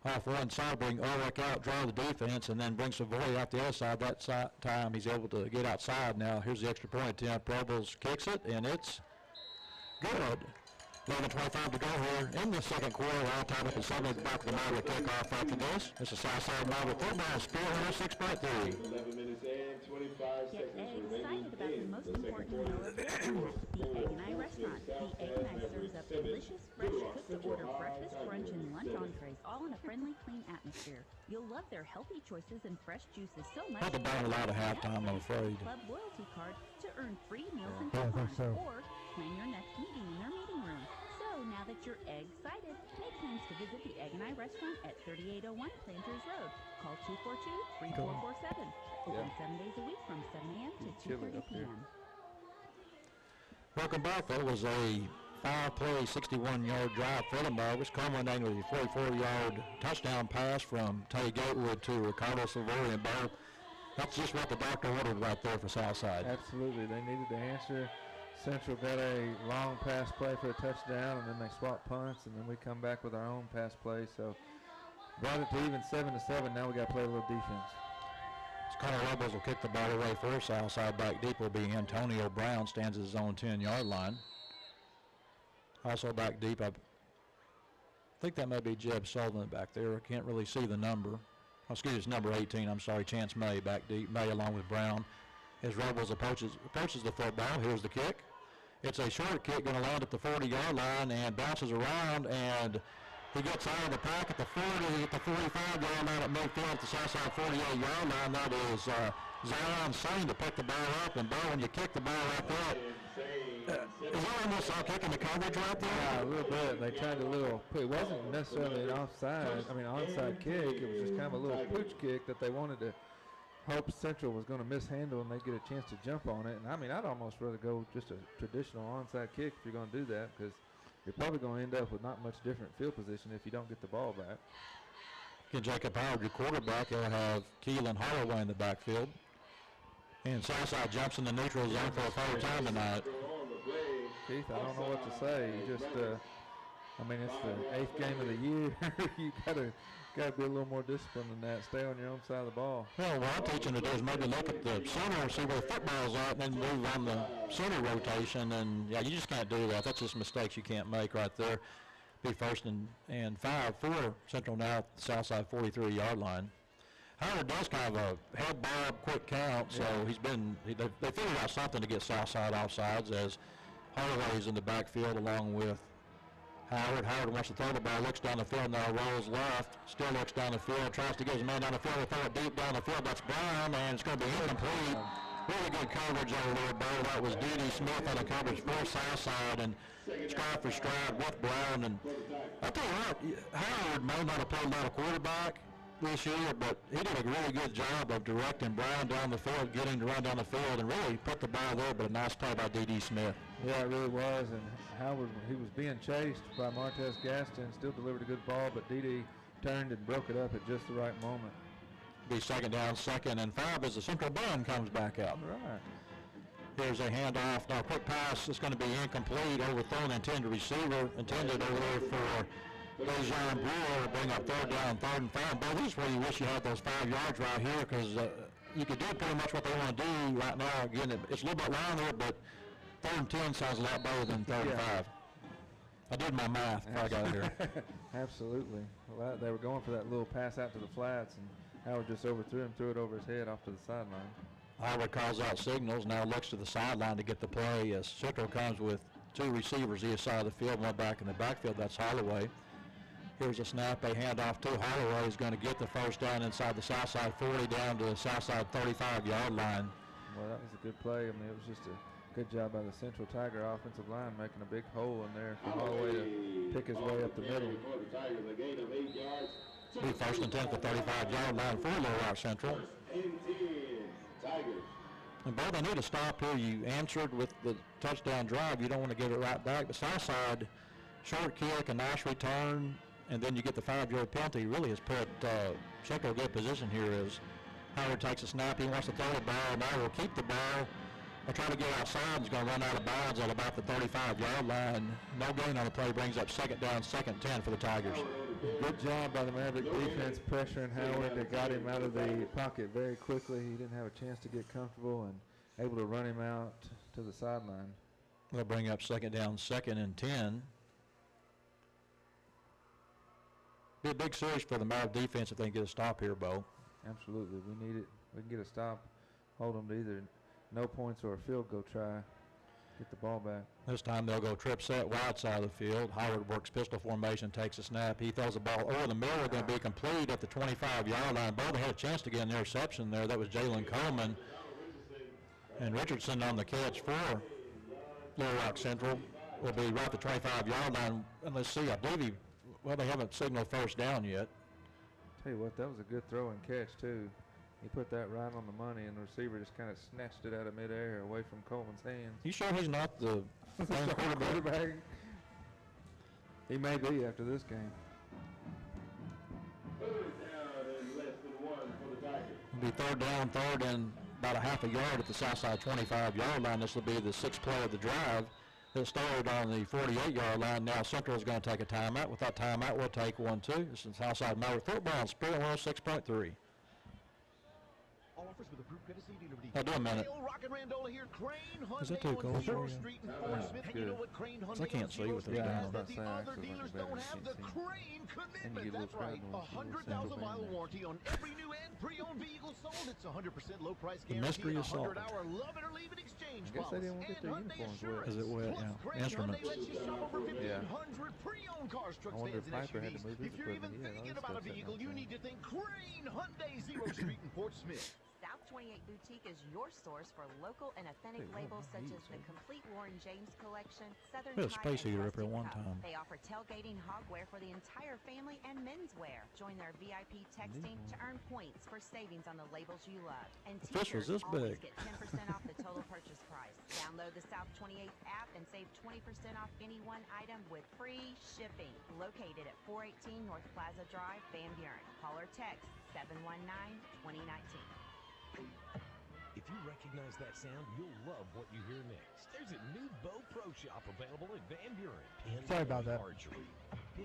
off one side, bring Ulrich out, draw the defense, and then bring Savoy out the other side. That time he's able to get outside. Now here's the extra point attempt. Rebels kicks it, and it's good. 11:25 to go here in the second quarter. All time at the 7th, back to the Maverick kickoff after this. This is Southside Maverick football, Spear 106.3. 11 minutes and 25 seconds remaining Get excited about the most important meal of your life, the Egg and I restaurant. The Egg and I serves up delicious, fresh, cooked-to-order breakfast, brunch, and lunch entrees, all in a friendly, clean atmosphere. You'll love their healthy choices and fresh juices so much. Not the ball allowed a halftime, I'm afraid. Club loyalty card to earn free meals and I think coupons, so. or plan your next meeting in their meeting room. So now that you're egg-cited, make plans to visit the Egg and I restaurant at 3801 Planters Road. Call 242-3447. Open 7 days a week from 7 a.m. to 2:30 p.m. Welcome back. That was a 5-play, 61-yard drive for the Mavericks, culminating with a 44-yard touchdown pass from Tay Gatewood to Ricardo Savoy. And Bo, that's just what the doctor ordered right there for Southside. Absolutely. They needed to answer. Central got a long pass play for a touchdown, and then they swap punts, and then we come back with our own pass play. So brought it to even 7-7. Now we got to play a little defense. Connor Rebels will kick the ball away for Southside. Back deep will be Antonio Brown, stands at his own 10-yard line. Also back deep, I think that may be Jeb Sullivan back there. I can't really see the number. Oh, excuse me, it's number 18. I'm sorry, Chance May back deep. May along with Brown. As Rebels approaches the football, here's the kick. It's a short kick, going to land at the 40-yard line and bounces around, and He gets out of the pack at the 40, at the 45-yard line at midfield at the Southside 48-yard line. That is Zion Sane to pick the ball up. And, Bo, when you kick the ball like that, is that almost kicking the coverage right there? Yeah, a little bit. They tried a little, it wasn't necessarily an onside kick. It was just kind of a little pooch kick that they wanted to hope Central was going to mishandle and they get a chance to jump on it. And, I mean, I'd almost rather go just a traditional onside kick if you're going to do that, because you're probably going to end up with not much different field position if you don't get the ball back. Again, Jacob Howard, your quarterback. He'll have Keelan Holloway in the backfield. And Southside jumps in the neutral zone for a third time tonight. Keith, I don't know what to say. You just, I mean, it's the 8th game of the year. You gotta be a little more disciplined than that. Stay on your own side of the ball. Well, what I'm teaching to do is maybe look at the center and see where the football's at, and then move on the center rotation. And yeah, you just can't do that. That's just mistakes you can't make right there. Be first and 5 for Central now at the Southside 43-yard line. Howard does kind of a head bob, quick count, so they figured out something to get Southside offsides as Holloway's in the backfield along with Howard. Howard wants to throw the ball, looks down the field now, rolls left, still looks down the field, tries to get his man down the field and throw it deep down the field. That's Brown, and it's going to be incomplete. Really good coverage over there, Bo. That was D.D. Smith on the coverage for Southside, and stride for stride with Brown. And I'll tell you what, Howard may not have played a lot of quarterback this year, but he did a really good job of directing Brown down the field, getting to run down the field, and really put the ball there, but a nice play by D.D. Smith. Yeah, it really was, and Howard, he was being chased by Martez Gaston, still delivered a good ball, but D.D. turned and broke it up at just the right moment. Be second down, 2nd and 5 as the Central Bund comes back out. Right. Here's a handoff. Now, quick pass is going to be incomplete, overthrown, intended receiver, intended over there for Dejan Brewer, bring up 3rd down, 3rd and 5. But this is where you wish you had those 5 yards right here, because you could do pretty much what they want to do right now. Again, it's a little bit long there, but 3rd and 10 sounds a lot better than 3rd and 5. I did my math before I got here. Absolutely. Well, they were going for that little pass out to the flats, and Howard just overthrew him, threw it over his head off to the sideline. Howard calls out signals, now looks to the sideline to get the play as Central comes with 2 receivers either side of the field, 1 back in the backfield. That's Holloway. Here's a snap. They hand off to Holloway. He's going to get the first down inside the Southside 40 down to the Southside 35-yard line. Well, that was a good play. I mean, it was just a good job by the Central Tiger offensive line, making a big hole in there for Holloway to pick his way up the middle. Be first and 10 at the 35-yard line for Little Rock Central. And Bo, they need to stop here. You answered with the touchdown drive. You don't want to give it right back. But Southside, short kick, a nice return, and then you get the 5-yard penalty. Really has put Central in good position here as Howard takes a snap. He wants to throw the ball. Now he'll keep the ball. They'll try to get outside. He's going to run out of bounds at about the 35-yard line. No gain on the play brings up 2nd down, 2nd 10 for the Tigers. Good job by the Maverick defense pressuring Howard. They got him out of the pocket very quickly. He didn't have a chance to get comfortable and able to run him out to the sideline. They'll bring up 2nd down, 2nd and 10. Be a big series for the Maverick defense if they can get a stop here, Bo. Absolutely. We need it. We can get a stop, hold them to either no points or a field goal try. Get the ball back. This time they'll go trip set wide side of the field. Howard works pistol formation, takes a snap. He throws the ball over the middle. Going to be complete at the 25-yard line. Bo, they had a chance to get an interception there. That was Jalen Coleman. And Richardson on the catch for Little Rock Central will be right at the 25-yard line. And let's see, I believe they haven't signaled first down yet. Tell you what, that was a good throw and catch too. He put that right on the money, and the receiver just kind of snatched it out of midair away from Coleman's hands. You sure he's not the quarterback? He may be after this game. It'll be 3rd down, 3rd and about a half a yard at the Southside 25-yard line. This will be the 6th play of the drive. It started on the 48-yard line. Now Central is going to take a timeout. With that timeout, we'll take 1-2. This is Southside Maverick football on Spirit 106.3. All offers with approved credit. See dealer I'll do a minute. Is that too cold for you? Good. I can't see with it down. That the other dealers don't have the Crane commitment. That's right. 100,000-mile warranty on every new and pre-owned vehicle sold. It's 100% low price guarantee. The mystery is solved. 100-hour love it or leave it exchange. I guess they didn't want to get their uniforms wet. Is it wet? Yeah. Instruments. Yeah. I wonder if Piper had to move his If you're even thinking about a vehicle, you need to think Crane Hyundai Zero Street in Portsmouth. South 28 Boutique is your source for local and authentic labels such as the complete Warren James collection, Southern We had a Tide, space and heater up here Rustic one Cup. time. They offer tailgating hogwear for the entire family and menswear. Join their VIP texting to earn points for savings on the labels you love. And The fish was this always big. get 10% off the total purchase price. Download the South 28 app and save 20% off any one item with free shipping. Located at 418 North Plaza Drive, Van Buren. Call or text 719-2019. If you recognize that sound, you'll love what you hear next. There's a new Bow Pro Shop available at Van Buren. Sorry about that. Archery.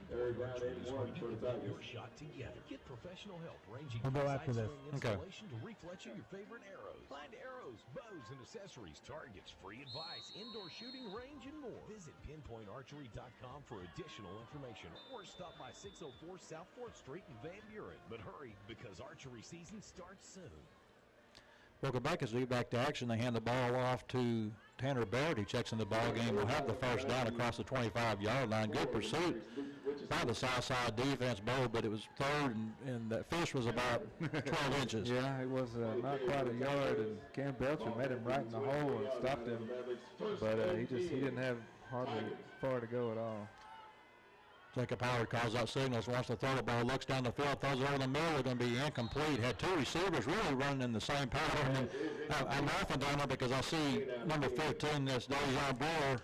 Third down Archery and is where one you for can the put Tigers. your shot together. Get professional help ranging We'll from go after sight this. string Okay. installation to refletching your favorite arrows. Find arrows, bows, and accessories, targets, free advice, indoor shooting range, and more. Visit pinpointarchery.com for additional information or stop by 604 South 4th Street in Van Buren. But hurry, because archery season starts soon. Welcome back as we get back to action. They hand the ball off to Tanner Barrett. He checks in the ball game. Will have the first down across the 25-yard line. Good pursuit by the Southside defense, Bo, but it was third, and that fish was about 12 inches. Yeah, it was not quite a yard, and Cam Belcher met him right in the hole and stopped him, but he didn't have hardly far to go at all. Jacob Howard calls out signals, wants to throw the ball, looks down the field, throws it over the middle, going to be incomplete. Had two receivers really running in the same pattern. And I'm laughing down there because I see number 15, this Dejan Brewer.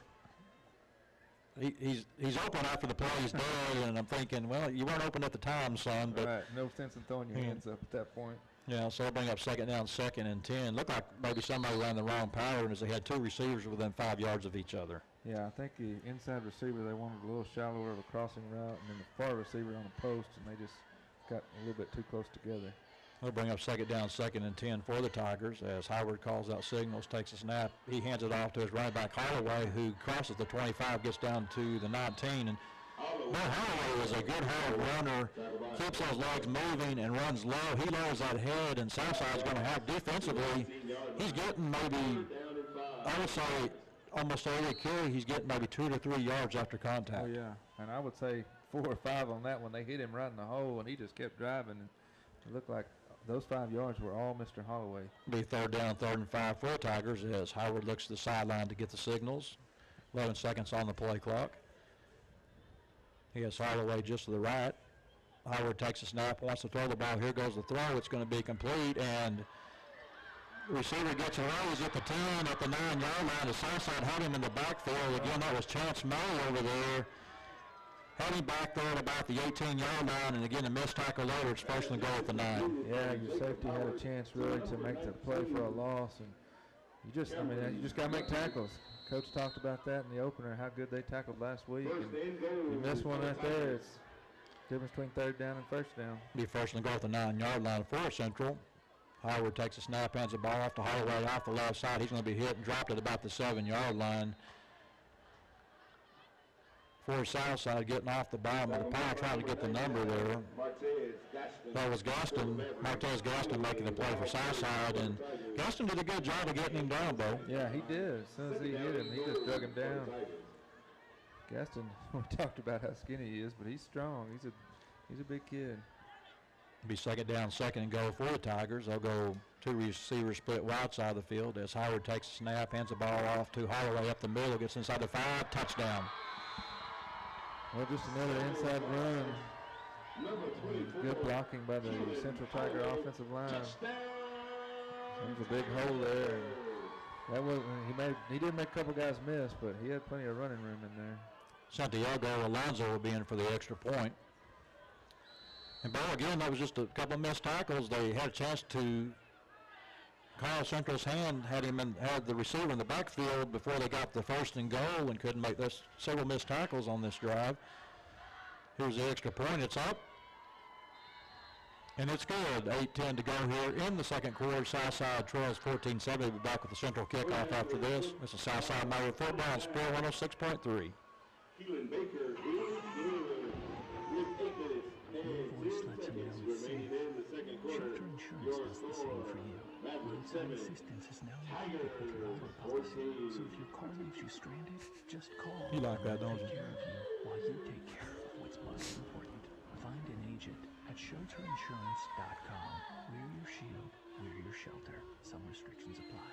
He's open after the play's dead, and I'm thinking, well, you weren't open at the time, son. But Right, no sense in throwing your hands up at that point. yeah, so they'll bring up second down, 2nd and 10. Looked like maybe somebody ran the wrong pattern as they had two receivers within 5 yards of each other. Yeah, I think the inside receiver, they wanted a little shallower of a crossing route, and then the far receiver on the post, and they just got a little bit too close together. They'll bring up second down, 2nd and 10 for the Tigers as Howard calls out signals, takes a snap. He hands it off to his running back, Holloway, who crosses the 25, gets down to the 19. And Bill Holloway is a good hard runner, keeps those legs moving and runs low. He lowers that head, and Southside's going to have defensively. He's getting maybe, I would say, almost every carry, he's getting maybe 2 to 3 yards after contact. Oh, yeah, and I would say 4 or 5 on that one. They hit him right in the hole, and he just kept driving. And it looked like those 5 yards were all Mr. Holloway. Be third down, 3rd and 5 for the Tigers as Howard looks to the sideline to get the signals. 11 seconds on the play clock. He has Holloway just to the right. Howard takes a snap, wants to throw the ball. Here goes the throw. It's going to be complete, and the receiver gets away. He's at the 10, at the 9-yard line. The Southside had him in the backfield. Again, that was Chance May over there. Had him back there at about the 18-yard line, and again, a missed tackle later. It's first and goal at the 9. Yeah, your safety had a chance really to make the play for a loss, and you just got to make tackles. Coach talked about that in the opener, how good they tackled last week, and you miss one right there, it's the difference between 3rd down and 1st down. Be first and goal at the 9-yard line for Central. Howard takes a snap, hands the ball off to Holloway off the left side. He's going to be hit and dropped at about the 7-yard line. For Southside, getting off the bottom of the pile, trying to get the number there. That was Martez Gaston making the play for Southside, and Gaston did a good job of getting him down, Bo. Yeah, he did. As soon as he hit him, he just drug him down. Gaston, we talked about how skinny he is, but he's strong. He's a big kid. Be second down, 2nd and goal for the Tigers. They'll go 2 receivers split wide side of the field as Howard takes a snap, hands the ball off to Holloway up the middle, gets inside the 5, touchdown. Well, just another inside run. Good blocking by the Central Tiger offensive line. There's a big hole there. And that was he did make a couple guys miss, but he had plenty of running room in there. Santiago Alonso will be in for the extra point. And Bo, again, that was just a couple of missed tackles. They had a chance to. Kyle Central's hand had the receiver in the backfield before they got the 1st and goal and couldn't make this. Several missed tackles on this drive. Here's the extra point. It's up. And it's good. 8:10 to go here in the second quarter. Southside trails 14-7. We'll be back with the central kickoff after this. This is Southside Maverick football on Sport 106.3. Keelan Baker is good with 8 minutes and 3 seconds remaining in the second quarter. Shelter Insurance does the same for you. Roadside assistance is now included with your auto policy. So if your car leaves you stranded, just call. You like that, don't you? Take care of you while you take care of what's most important. Find an agent at shelterinsurance.com. We're your shield, we're your shelter. Some restrictions apply.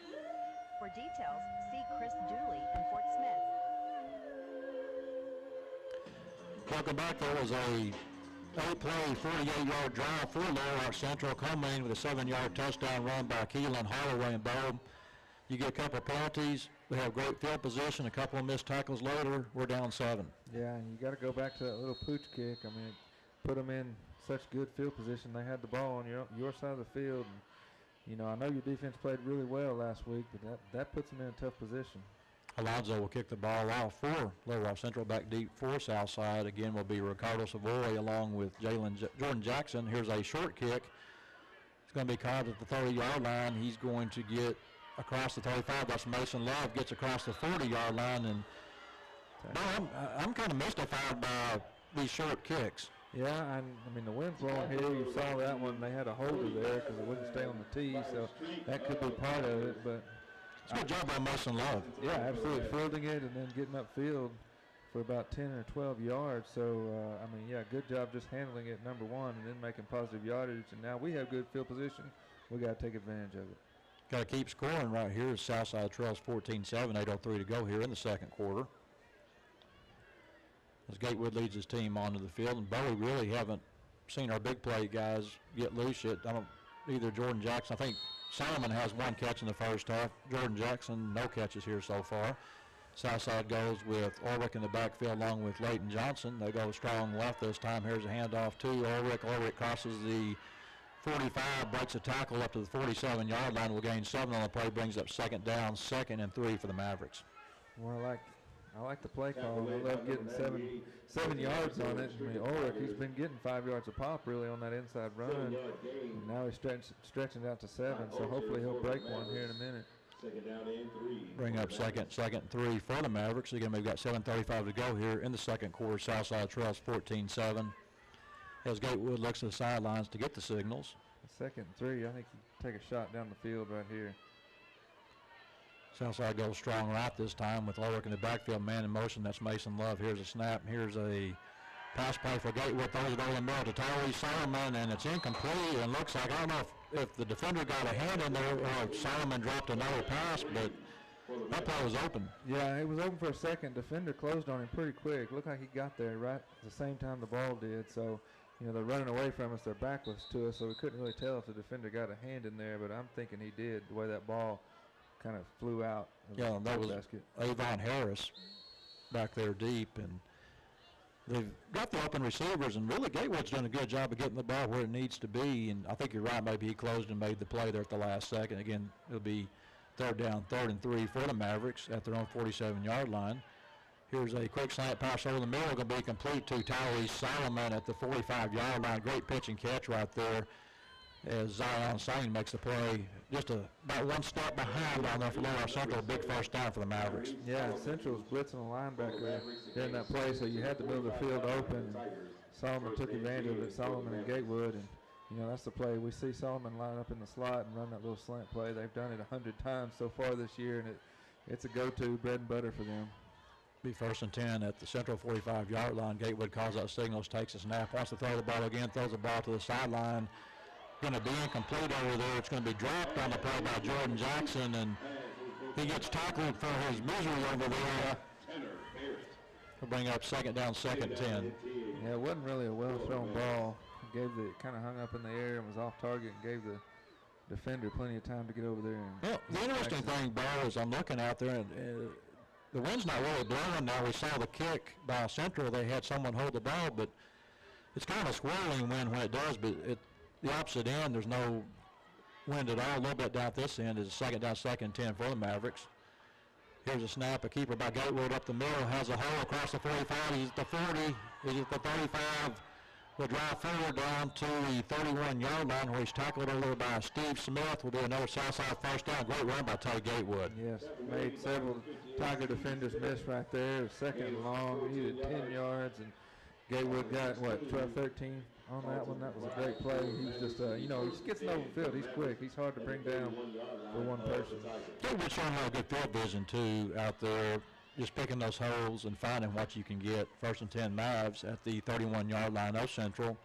For details, see Chris Dooley in Fort Smith. Welcome back. There was a 8-play, 48-yard drive for Lower Rock Central, culminating with a 7-yard touchdown run by Keelan Holloway and Bo. You get a couple penalties. We have great field position. A couple of missed tackles later. We're down 7. Yeah, and you got to go back to that little pooch kick. I mean, put them in such good field position. They had the ball on your side of the field. And, you know, I know your defense played really well last week, but that puts them in a tough position. Alonzo will kick the ball off for Lower Rock Central. Back deep for Southside. Again will be Ricardo Savoy along with Jordan Jackson. Here's a short kick. It's going to be caught at the 30-yard line. He's going to get across the 35. That's Mason Love. Gets across the 40-yard line. And I'm kind of mystified by these short kicks. Yeah, I mean, the wind's blowing here. You saw that one. They had a holder there because it wouldn't stay on the tee, so that could be part of it. But it's a good job by Mason Love. Yeah, absolutely. Fielding it and then getting upfield for about 10 or 12 yards. So, I mean, yeah, good job just handling it, number one, and then making positive yardage. And now we have good field position. We got to take advantage of it. Got to keep scoring right here. Southside trails 14-7, 8:03 to go here in the second quarter. As Gatewood leads his team onto the field, and Bo, we really haven't seen our big play guys get loose yet. Either Jordan Jackson, I think Solomon has one catch in the first half. Jordan Jackson, no catches here so far. Southside goes with Ulrich in the backfield along with Leighton Johnson. They go strong left this time. Here's a handoff to Ulrich. Ulrich crosses the 45, breaks a tackle up to the 47-yard line. Will gain 7 on the play, brings up second down, 2nd and 3 for the Mavericks. Well, I like the play call. I love getting seven yards on it. I mean, Ulrich, he's been getting 5 yards a pop really on that inside run. And now he's stretching it out to 7, so hopefully he'll break one here in a minute. Second down and 3. Bring up second and 3 for the Mavericks. Again, we've got 7:35 to go here in the second quarter. Southside trails 14-7. As Gatewood looks to the sidelines to get the signals. 2nd and 3, I think you take a shot down the field right here. Southside goes strong right this time with Ulrich in the backfield, man in motion. That's Mason Love. Here's a snap. Here's a pass play for Gatewood. Throws it over the middle to Tyree Solomon, and it's incomplete. And looks like, I don't know if the defender got a hand in there or if Solomon dropped another pass, but that play was open. Yeah, it was open for a second. Defender closed on him pretty quick. Looked like he got there right at the same time the ball did. So, you know, they're running away from us. They're backwards to us, so we couldn't really tell if the defender got a hand in there, but I'm thinking he did, the way that ball kind of flew out. Yeah, that was basket. Avon Harris back there deep, and they've got the open receivers, and really Gatewood's done a good job of getting the ball where it needs to be, and I think you're right, maybe he closed and made the play there at the last second. Again, it'll be 3rd down, 3rd and 3 for the Mavericks at their own 47-yard line. Here's a quick slant pass over the middle, going to be complete to Tyree Solomon at the 45-yard line. Great pitch and catch right there as Zion Sane makes the play just about one step behind on there for Lower Central. Big first down for the Mavericks. Yeah, Central's blitzing a linebacker in that play, so you had to move the field open. Solomon took advantage of it, Solomon and Gatewood, and you know, that's the play. We see Solomon line up in the slot and run that little slant play. They've done it 100 times so far this year, and it's a go-to bread and butter for them. Be 1st and 10 at the Central 45-yard line. Gatewood calls out signals, takes a snap, wants to throw the ball again, throws the ball to the sideline. Going to be incomplete over there. It's going to be dropped on the play by Jordan Jackson, and he gets tackled for his misery over there. We'll bring up 2nd down, 2nd 10. Yeah, it wasn't really a well-thrown ball. Kind of hung up in the air and was off target and gave the defender plenty of time to get over there. Well, the interesting thing, Bo, is I'm looking out there, and the wind's not really blowing now. We saw the kick by Central. They had someone hold the ball, but it's kind of a swirling wind when it does, but the opposite end, there's no wind at all. A little bit down at this end is a 2nd down, 2nd 10 for the Mavericks. Here's a snap, a keeper by Gatewood up the middle, has a hole across the 45. He's at the 40, he's at the 35. Will drive forward down to the 31-yard line where he's tackled over by Steve Smith. Will be another Southside first down. Great run by Tay Gatewood. Yes, made several Tiger defenders miss right there. Second and long, needed 10 yards, and Gatewood got, 12, 13 on that one. That was a great play. He was just, he just gets an open field. He's quick. He's hard to bring down for one person. Gatewood showing a good field vision, too, out there. Just picking those holes and finding what you can get. First and 10 Mavs at the 31-yard line of Central.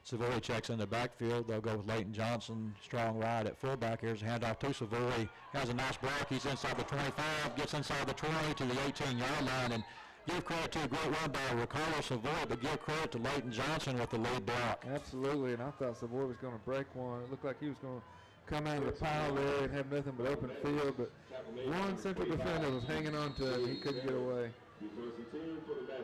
Savoy checks in the backfield. They'll go with Leighton Johnson, strong ride at fullback. Here's a handoff to Savoy. Has a nice block. He's inside the 25, gets inside the 20 to the 18-yard line. And give credit to a great run by Ricardo Savoy, but give credit to Leighton Johnson with the lead block. Absolutely, and I thought Savoy was going to break one. It looked like he was going to come out of the pile there and have nothing but open field, but one Central defender was hanging on to him. He couldn't get away.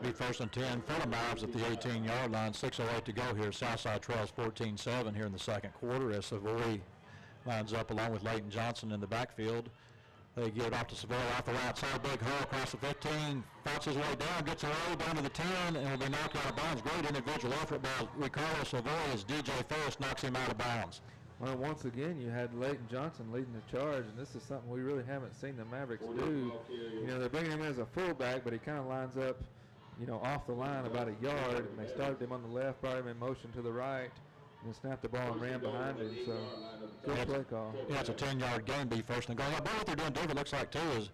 Be first and 10 for the Mavs at the 18-yard line. 6:08 to go here. Southside trails 14-7 here in the second quarter as Savoy lines up along with Leighton Johnson in the backfield. They give it off to Savoy off the right side. Big hole across the 15. Fights his way down, gets away down to the 10, and will be knocked out of bounds. Great individual effort by Ricardo Savoy as DJ Ferris knocks him out of bounds. Well, once again, you had Leighton Johnson leading the charge, and this is something we really haven't seen the Mavericks do. They're bringing him in as a fullback, but he kind of lines up, off the line about a yard, and they started him on the left, brought him in motion to the right, and then snapped the ball and ran behind him. So, good play call. Yeah, it's a 10-yard gain, be first and goal. Now, what they're doing different, looks like, too, is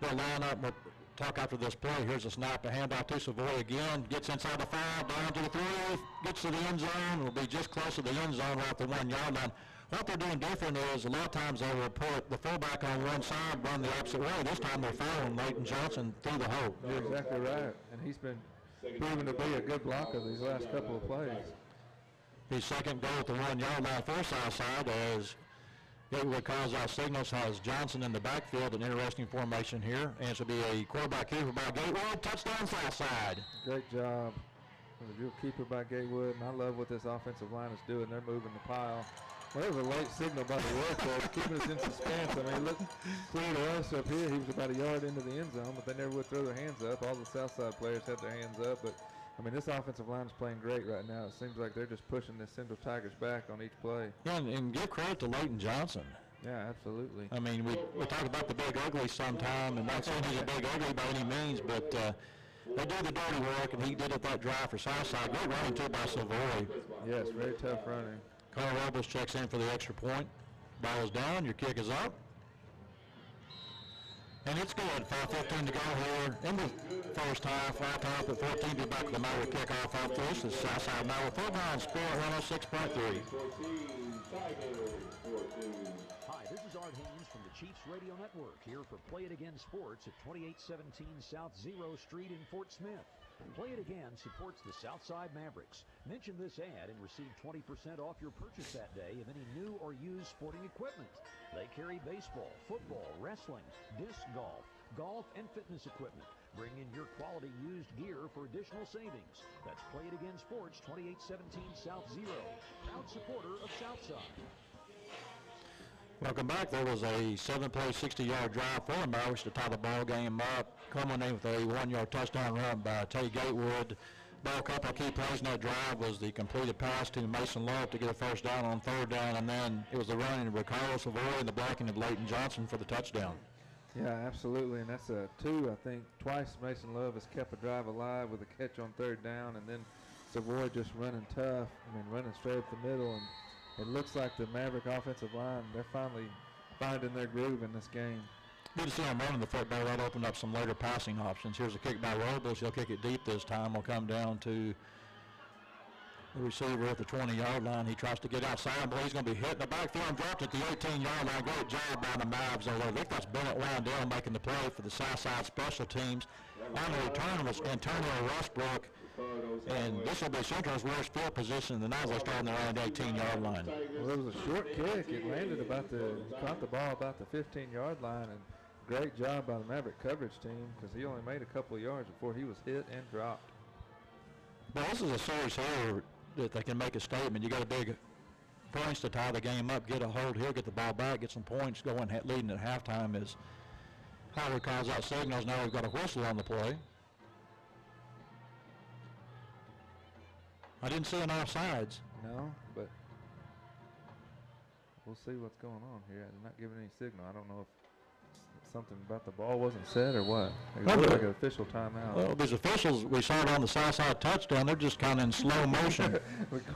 they'll line up. We'll talk after this play. Here's a snap, a handoff to Savoy again. Gets inside the 5, down to the 3, gets to the end zone. Will be just close to the end zone right at the 1-yard line. What they're doing different is a lot of times they will put the fullback on one side, run the opposite way. This time they're following Leighton Johnson through the hole. You're exactly right, and he's been proven to be a good blocker these last couple of plays. His second goal at the 1-yard line for Southside as Gatewood calls out signals, has Johnson in the backfield, an interesting formation here, and it will be a quarterback keeper by Gatewood. Touchdown Southside. Great job. A good keeper by Gatewood, and I love what this offensive line is doing. They're moving the pile. Well, that was a late signal by the ref coach, keeping us in suspense. I mean, it looked clear to us up here. He was about a yard into the end zone, but they never would throw their hands up. All the Southside players had their hands up, but I mean, this offensive line is playing great right now. It seems like they're just pushing the Central Tigers back on each play. Yeah, and give credit to Leighton Johnson. Yeah, absolutely. I mean, we talk about the big ugly sometime, and not saying he's a big ugly by any means, but they do the dirty work, and he did it that drive for Southside. Great running, too, by Savoy. Yes, very tough running. Carl Robles checks in for the extra point. Ball is down. Your kick is up. And it's good. 5:15 to go here in the first half. Right half at 14. Be back with the Maverick kickoff off this. This is Southside Maverick Football Sport 106.3. Hi, this is Art Haynes from the Chiefs Radio Network here for Play It Again Sports at 2817 South Zero Street in Fort Smith. Play It Again supports the Southside Mavericks. Mention this ad and receive 20% off your purchase that day of any new or used sporting equipment. They carry baseball, football, wrestling, disc golf, golf, and fitness equipment. Bring in your quality used gear for additional savings. That's Play It Again Sports, 2817 South Zero. Proud supporter of Southside. Welcome back. There was a 7-play, 60-yard drive for the Mavericks to tie the ball game up, culminating with a 1-yard touchdown run by Tay Gatewood. Ball couple of key plays in that drive was the completed pass to Mason Love to get a first down on third down, and then it was the running of Ricardo Savoy and the blocking of Leighton Johnson for the touchdown. Yeah, absolutely, and that's a two. I think twice Mason Love has kept a drive alive with a catch on third down, and then Savoy just running tough. I mean, running straight up the middle, and it looks like the Maverick offensive line, they're finally finding their groove in this game. Good to see him running the football. That opened up some later passing options. Here's a kick by Robles. He'll kick it deep this time. Will come down to the receiver at the 20-yard line. He tries to get outside, but he's going to be hit in the backfield and dropped at the 18-yard line. Great job by the Mavs over there. I think that's Bennett Wandell making the play for the Southside special teams. On the return was Antonio Westbrook, and this will be Central's worst field position the night. They're starting around the 18-yard line. Well, it was a short kick. It landed caught the ball about the 15-yard line, and great job by the Maverick coverage team because he only made a couple of yards before he was hit and dropped. Well, this is a series here that they can make a statement. You got a big points to tie the game up, get a hold here, get the ball back, get some points going, leading at halftime is Howard calls out signals. Now we've got a whistle on the play. I didn't see an offsides. No, but we'll see what's going on here. They're not giving any signal. I don't know if something about the ball wasn't set or what. It looks like an official timeout. Well, these officials, we saw it on the Southside touchdown. They're just kind of in slow motion.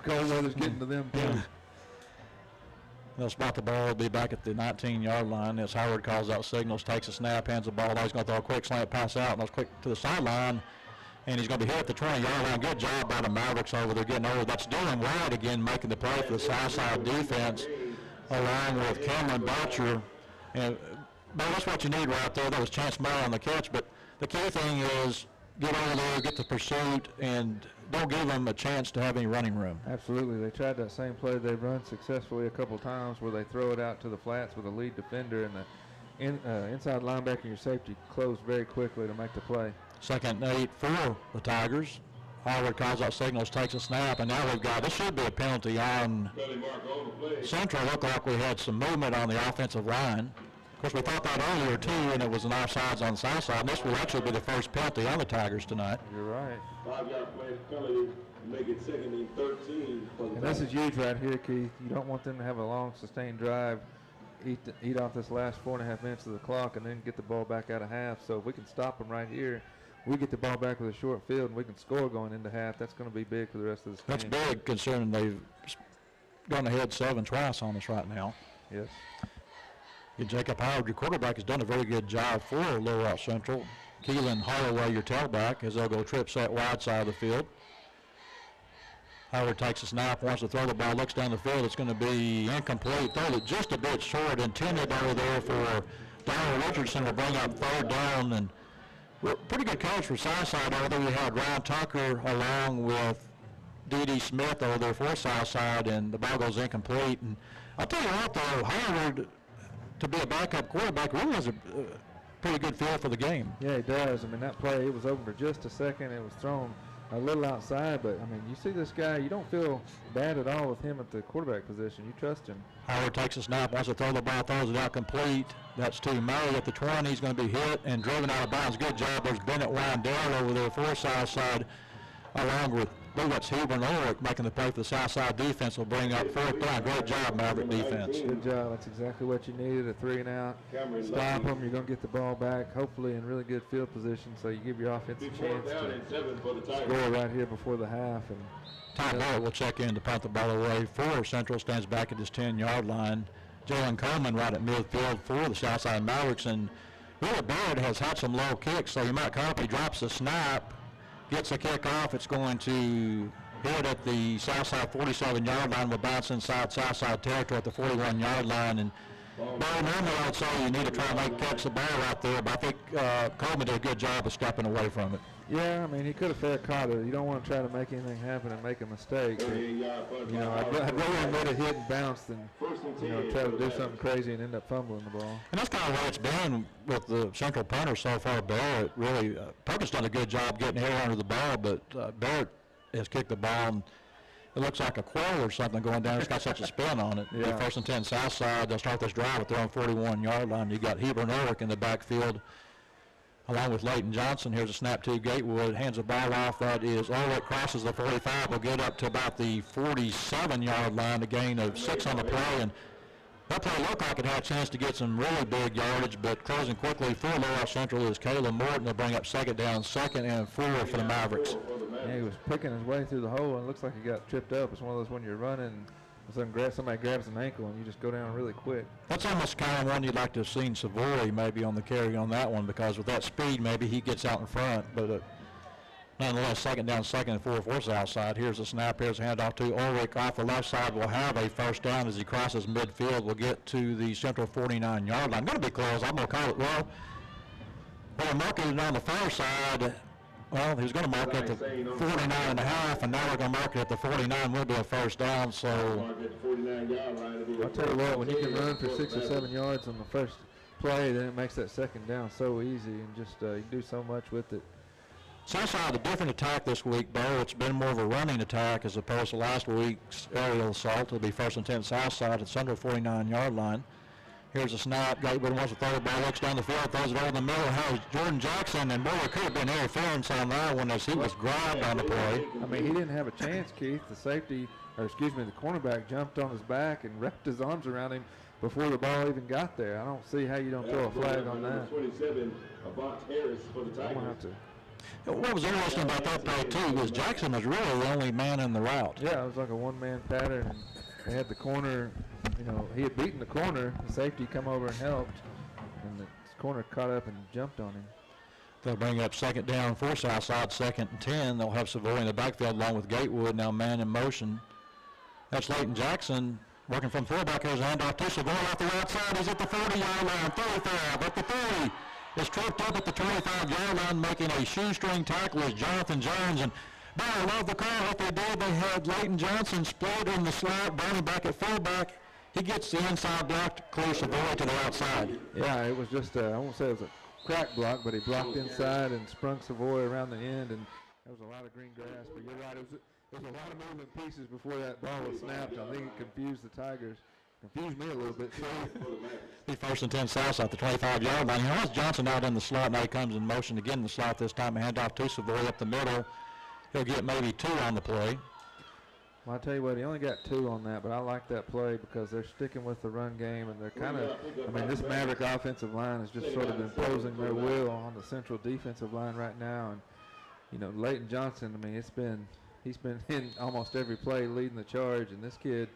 Cold weather's getting to them, too. Yeah. They'll spot the ball. Will be back at the 19-yard line as Howard calls out signals, takes a snap, hands the ball. Now he's going to throw a quick slant pass out, and goes quick to the sideline. And he's going to be hit at the 20-yard line. Good job by the Mavericks over there getting over. That's Dylan White again making the play for the Southside defense, along with Cameron Boucher. And well, that's what you need right there. That was Chance Murray on the catch. But the key thing is get over there, get the pursuit, and don't give them a chance to have any running room. Absolutely. They tried that same play they've run successfully a couple times where they throw it out to the flats with a lead defender, and the inside linebacker and your safety close very quickly to make the play. 2nd and 8 for the Tigers. Howard calls out signals, takes a snap, and now we've got, this should be a penalty on Central. Looked like we had some movement on the offensive line. Of course, we thought that earlier, too, and it was an offsides on the south side. And this will actually be the first penalty on the Tigers tonight. You're right. 5-yard penalty, make it 2nd and 13. And this is huge right here, Keith. You don't want them to have a long, sustained drive, eat off this last 4.5 minutes of the clock, and then get the ball back out of half. So if we can stop them right here, we get the ball back with a short field, and we can score going into half. That's going to be big for the rest of this game. That's big, considering they've gone ahead 7 twice on us right now. Yes. Jacob Howard, your quarterback, has done a very good job for Little Rock Central. Keelan Holloway, your tailback, as they'll go trip set wide side of the field. Howard takes a snap, wants to throw the ball, looks down the field. It's going to be incomplete. Throws it just a bit short, intended over there for Donald Richardson to bring up 3rd down. And pretty good catch for Southside over there. We had Ryan Tucker along with D.D. Smith over there for Southside, and the ball goes incomplete. And I'll tell you what, though, Howard, to be a backup quarterback, really has a pretty good feel for the game. Yeah, he does. I mean, that play, it was open for just a second. It was thrown a little outside, but, I mean, you see this guy, you don't feel bad at all with him at the quarterback position. You trust him. Howard takes a snap, wants to throw the ball, throws it out complete. That's to Murray at the 20. He's going to be hit and driven out of bounds. Good job. There's Bennett Windell over there for Southside, along with, I believe that's Huber and Ulrich making the play for the Southside defense. Will bring up 4th down. Great job, Maverick defense. Good job. That's exactly what you needed, a 3 and out. Stop them. You're going to get the ball back, hopefully in really good field position, so you give your offense a chance to score right here before the half. And Tom Barrett will check in to punt the ball away for Central. Stands back at his 10-yard line. Jalen Coleman right at midfield for the Southside Mavericks. And really, Barrett has had some low kicks, so you might call if he drops the snap, gets a kick off. It's going to hit at the Southside 47-yard line. Will bounce inside Southside territory at the 41-yard line. And normally I'd say you need to try and catch the ball out there, but I think Coleman did a good job of stepping away from it. Yeah, I mean, he could have fair caught it. You don't want to try to make anything happen and make a mistake. But, you know, I'd rather let it hit and bounce than, you know, try to do something crazy and end up fumbling the ball. And that's kind of what it's been with the Central punter so far. Barrett really, Purvis done a good job getting air under the ball, but Barrett has kicked the ball, and it looks like a quail or something going down. It's got such a spin on it. Yeah. 1st and 10 Southside. They'll start this drive at their own 41-yard line. You got Heber and Ulrich in the backfield, along with Leighton Johnson. Here's a snap to Gatewood. Hands the ball off. That is Ulrich, crosses the 45. Will get up to about the 47-yard line, a gain of 6 on the play. And that play looked like it had a chance to get some really big yardage, but closing quickly for Lower Central is Caleb Morton. They'll bring up 2nd down, 2nd and 4 for the Mavericks. Yeah, he was picking his way through the hole, and it looks like he got tripped up. It's one of those when you're running, somebody grabs an ankle, and you just go down really quick. That's almost kind of one you'd like to have seen Savoy maybe on the carry on that one, because with that speed, maybe he gets out in front. But nonetheless, 2nd down, 2nd and 4 for Southside. Here's the snap. Here's a handoff to Ulrich off the left side. Will have a 1st down as he crosses midfield. Will get to the Central 49-yard line. Going to be close. I'm going to call it. Well, marking it on the far side. Well, he was going to mark it at the 49.5, and now we're going to mark it at the 49. We'll do a 1st down. So I'll tell you what, when you can run for 6 or 7 yards on the first play, then it makes that 2nd down so easy, and just you do so much with it. Southside, a different attack this week, Bo. It's been more of a running attack as opposed to last week's aerial assault. It'll be 1st and 10 Southside at Central 49-yard line. Here's a snap. Gatewood wants to throw the ball, looks down the field, throws it over the middle. Has Jordan Jackson, and boy, there could have been interference on that one as he was grabbed on the play. I mean, he didn't have a chance, Keith. The safety, or excuse me, the cornerback jumped on his back and wrapped his arms around him before the ball even got there. I don't see how you don't throw a flag on that. 27, Avant Harris for the Tigers. I'm gonna have to. What was interesting about that play, too, was Jackson was really the only man in the route. Yeah, it was like a one-man pattern, and they had the corner, you know, he had beaten the corner. The safety come over and helped, and the corner caught up and jumped on him. They'll bring up second down for Southside, 2nd and 10. They'll have Savoy in the backfield along with Gatewood, now man in motion. That's Leighton Jackson working from fullback. Here's a handoff to Savoy off the right side. He's at the 40-yard line, 35, at the 30. Is tripped up at the 25-yard line, making a shoestring tackle is Jonathan Jones. And boy, I love the call. What they did, they had Leighton Johnson split in the slot, Bernie back at fullback. He gets the inside block to clear Savoy to the outside. Yeah, it was just, I won't say it was a crack block, but he blocked inside and sprung Savoy around the end, and there was a lot of green grass. But you're right, there was a lot of moving pieces before that ball was snapped. I think it confused the Tigers. Confused me a little bit. Be 1st and 10 Southside at the 25-yard line. He has Johnson out in the slot. Now he comes in motion again in the slot this time. A handoff to Savoy up the middle. He'll get maybe 2 on the play. Well, I tell you what, he only got 2 on that, but I like that play because they're sticking with the run game, and they're kind of, I mean, this Maverick offensive line is just sort of imposing their will on the central defensive line right now. And, you know, Leighton Johnson, I mean, he's been in almost every play leading the charge, and this kid,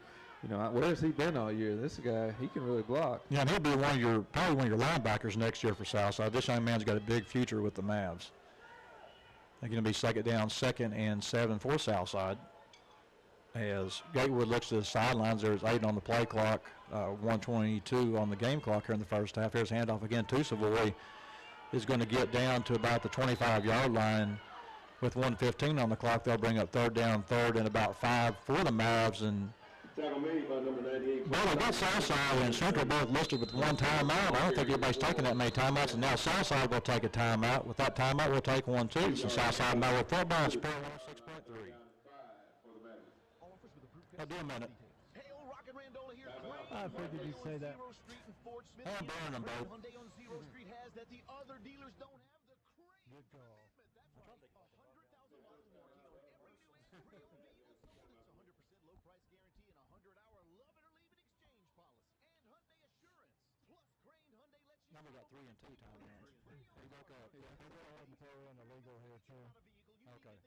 you know, where's he been all year? This guy, he can really block. Yeah, and he'll be probably one of your linebackers next year for Southside. This young man's got a big future with the Mavs. They're going to be 2nd down, 2nd and 7 for Southside. As Gatewood looks to the sidelines, there's 8 on the play clock, 1:22 on the game clock here in the first half. Here's handoff again to Savoy. Is going to get down to about the 25-yard line with 1:15 on the clock. They'll bring up 3rd down, 3rd and about 5 for the Mavs. And Tackle made by number 98. well, they got Southside and Central both listed with 1 timeout. I don't think anybody's taking that many timeouts, and now Southside will take a timeout. With that timeout, we'll take one too. So Southside Maverick football, Spirit 106.3. I'll do a minute. I figured you'd say that. I'm burning them both. Good call. Now we got 3 and 2 timeouts. He woke up. Go ahead and throw in the legal here, too. Okay.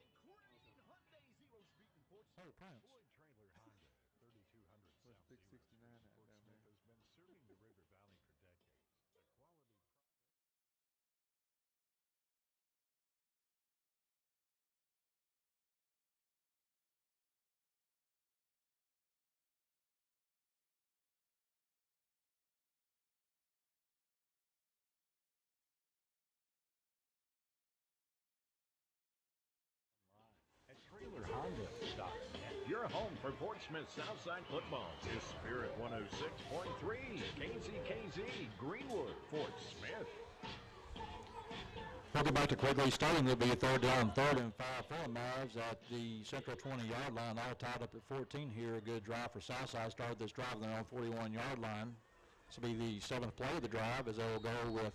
Oh, Prince. Trailer Honda, 3200 South Big 69 Fort down there. Smith has been serving the River Valley for decades. A quality At TrailerHonda.net, your home for Portsmouth Southside football is Spirit 106.3, KZKZ, Greenwood, Fort Smith. Welcome back to Quigley Stadium. There'll be a 3rd down, 3rd and 5 for the Mavs at the central 20-yard line, all tied up at 14 here. A good drive for Southside. Started this drive on their own 41-yard line. This will be the 7th play of the drive as they will go with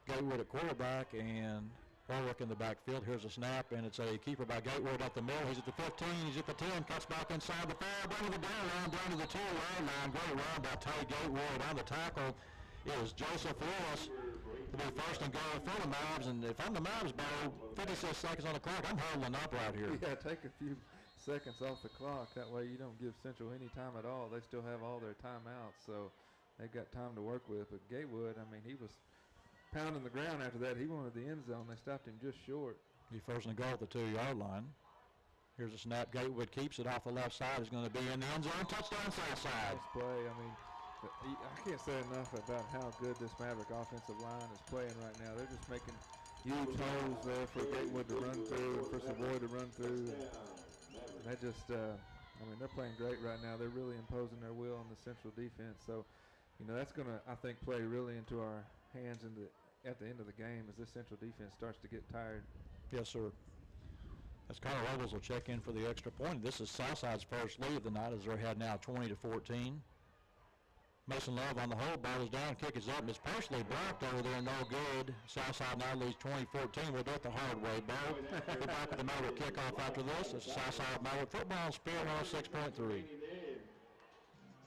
Gatewood at quarterback and Warwick in the backfield. Here's a snap, and it's a keeper by Gatewood up the middle. He's at the 15, he's at the 10, cuts back inside the 5, down to the down to the 2-yard line. Great run by Tay Gatewood. On the tackle is Joseph Lewis to be 1st and goal for the Mavs. And if I'm the Mavs, Bo, 56 seconds on the clock, I'm holding up right here. Yeah, take a few seconds off the clock. That way you don't give Central any time at all. They still have all their timeouts, so they've got time to work with. But Gatewood, I mean, he was pounding the ground after that. He wanted the end zone. They stopped him just short. Be 1st and goal at the 2-yard line. Here's a snap. Gatewood keeps it off the left side. Is going to be in the end zone. Touchdown Southside. Nice play. I mean, I can't say enough about how good this Maverick offensive line is playing right now. They're just making huge holes there for Gatewood to run through and for Savoy to run through. They just, I mean, they're playing great right now. They're really imposing their will on the Central defense. So, you know, that's going to, I think, play really into our hands at the end of the game as this Central defense starts to get tired. Yes, sir. As Carl Ruggles will check in for the extra point. This is Southside's first lead of the night as they're ahead now 20-14. Mason Love on the hold, ball is down, kick is up, and it's partially blocked over there, no good. Southside now leads 2014. We'll do it the hard way, Bo. We're back with the Maverick kickoff after this. It's Southside Maverick Football, Spirit 106.3.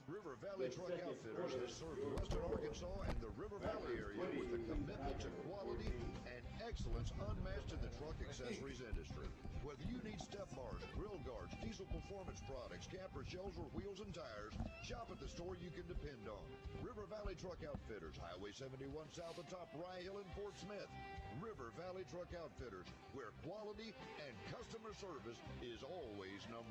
River Valley Truck Outfitters has served western Arkansas and the River Valley area with a commitment to quality and excellence unmatched in the truck accessories industry. Whether you need step bars, grill guards, diesel performance products, camper shells, or wheels and tires, shop at the store you can depend on. River Valley Truck Outfitters, Highway 71 south atop Rye Hill in Fort Smith. River Valley Truck Outfitters, where quality and customer service is always #1.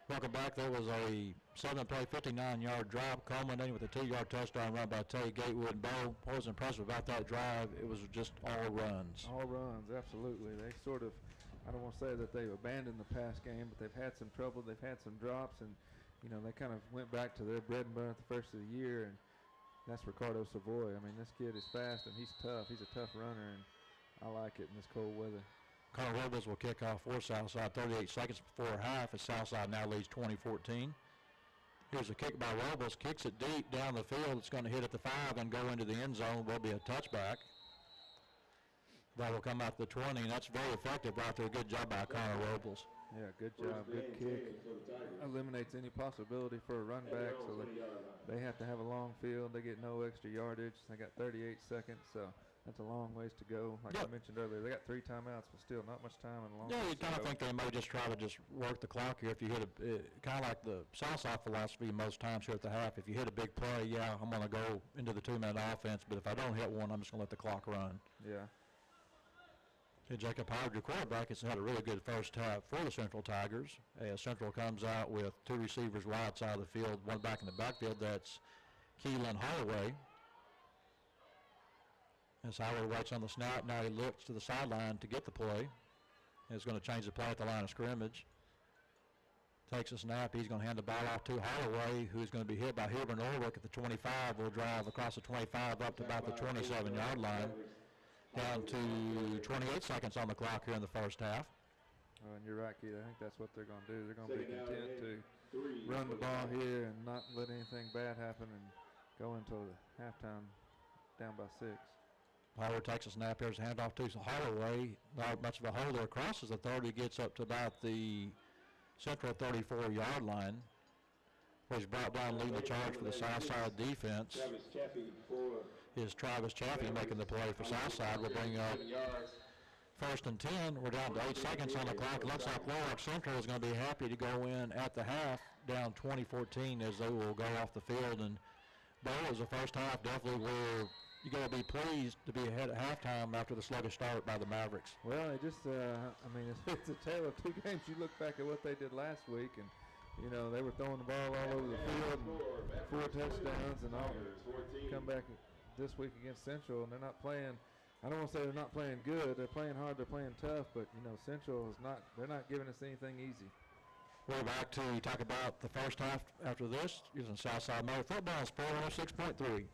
Welcome back. There was a 7-play, 59-yard drive culminating with a 2-yard touchdown run by Tay Gatewood and Bo. What was impressive about that drive, it was just all runs. All runs, absolutely. They sort of, I don't want to say that they've abandoned the pass game, but they've had some trouble. They've had some drops, and, you know, they kind of went back to their bread and butter at the first of the year, and that's Ricardo Savoy. I mean, this kid is fast, and he's tough. He's a tough runner, and I like it in this cold weather. Connor Robles will kick off for Southside. 38 seconds before half as Southside now leads 2014. Here's a kick by Robles. Kicks it deep down the field. It's going to hit at the 5 and go into the end zone. Will be a touchback. Ball will come out to the 20, and that's very effective right there. Good job by Connor Robles. Yeah, good job. Good kick. Eliminates any possibility for a run back, so they have to have a long field. They get no extra yardage. They got 38 seconds, so that's a long ways to go. Like I mentioned earlier, they got 3 timeouts, but still not much time and long. Yeah, you kind of think they may just try to just work the clock here. If you hit kind of like the Southside philosophy most times here at the half, if you hit a big play, yeah, I'm going to go into the 2-minute offense, but if I don't hit one, I'm just going to let the clock run. Yeah. Jacob Howard, your quarterback, has had a really good first half for the Central Tigers. Central comes out with 2 receivers wide side of the field, 1 back in the backfield. That's Keelan Holloway. As Howard waits on the snap, now he looks to the sideline to get the play. He's going to change the play at the line of scrimmage. Takes a snap. He's going to hand the ball off to Holloway, who's going to be hit by Hilburn Ulrich at the 25. Will drive across the 25 up to about the 27-yard line. Down to 28 seconds on the clock here in the first half. And you're right, Keith. I think that's what they're going to do. They're going to be content to run the ball here and not let anything bad happen and go until the halftime down by 6. Howard takes a snap. Here's a handoff to Holloway. Not much of a hole there. Crosses the 30, gets up to about the Central 34-yard line, where he's brought down leading the charge for the Southside defense. Is Travis Chaffee making the play for Southside. Will bring up 1st and 10. We're down to 8 seconds on the clock. Looks like Warwick Central is going to be happy to go in at the half, down 2014, as they will go off the field. And Bo, as the first half, definitely where you got to be pleased to be ahead at halftime after the sluggish start by the Mavericks. Well, it just, I mean, it's a tale of 2 games. You look back at what they did last week, and you know, they were throwing the ball all over the field, and 4 touchdowns, and all. Come back this week against Central, and they're not playing. I don't want to say they're not playing good. They're playing hard. They're playing tough. But you know, Central is not. They're not giving us anything easy. We're back to talk about the first half after this using Southside Maverick Football, Sport 106.3.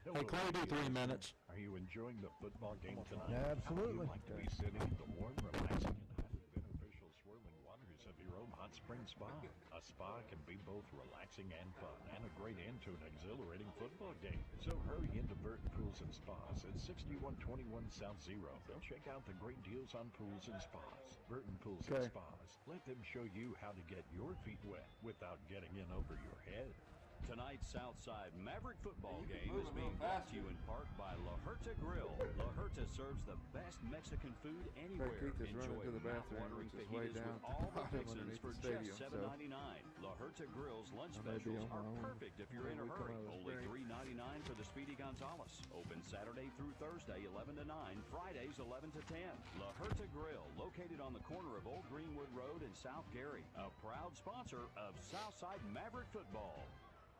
Hey, Clay, do 3 minutes. Are you enjoying the football game tonight? Yeah, absolutely. How would you like to be sitting in the warm, relaxing, and highly beneficial swirling waters of your own hot spring spa? A spa can be both relaxing and fun, and a great end to an exhilarating football game. So hurry into Burton Pools and Spas at 6121 South Zero. They'll check out the great deals on pools and spas. Burton Pools and Spas. Let them show you how to get your feet wet without getting in over your head. Tonight's Southside Maverick football game is being brought to you in part by La Huerta Grill. La Huerta serves the best Mexican food anywhere. Enjoy mouth-watering fajitas with all the fixings for just $7.99. La Huerta Grill's lunch specials are perfect if you're in a hurry. Only $3.99 for the Speedy Gonzales. Open Saturday through Thursday, 11 to 9. Fridays, 11 to 10. La Huerta Grill, located on the corner of Old Greenwood Road and South Gary. A proud sponsor of Southside Maverick football.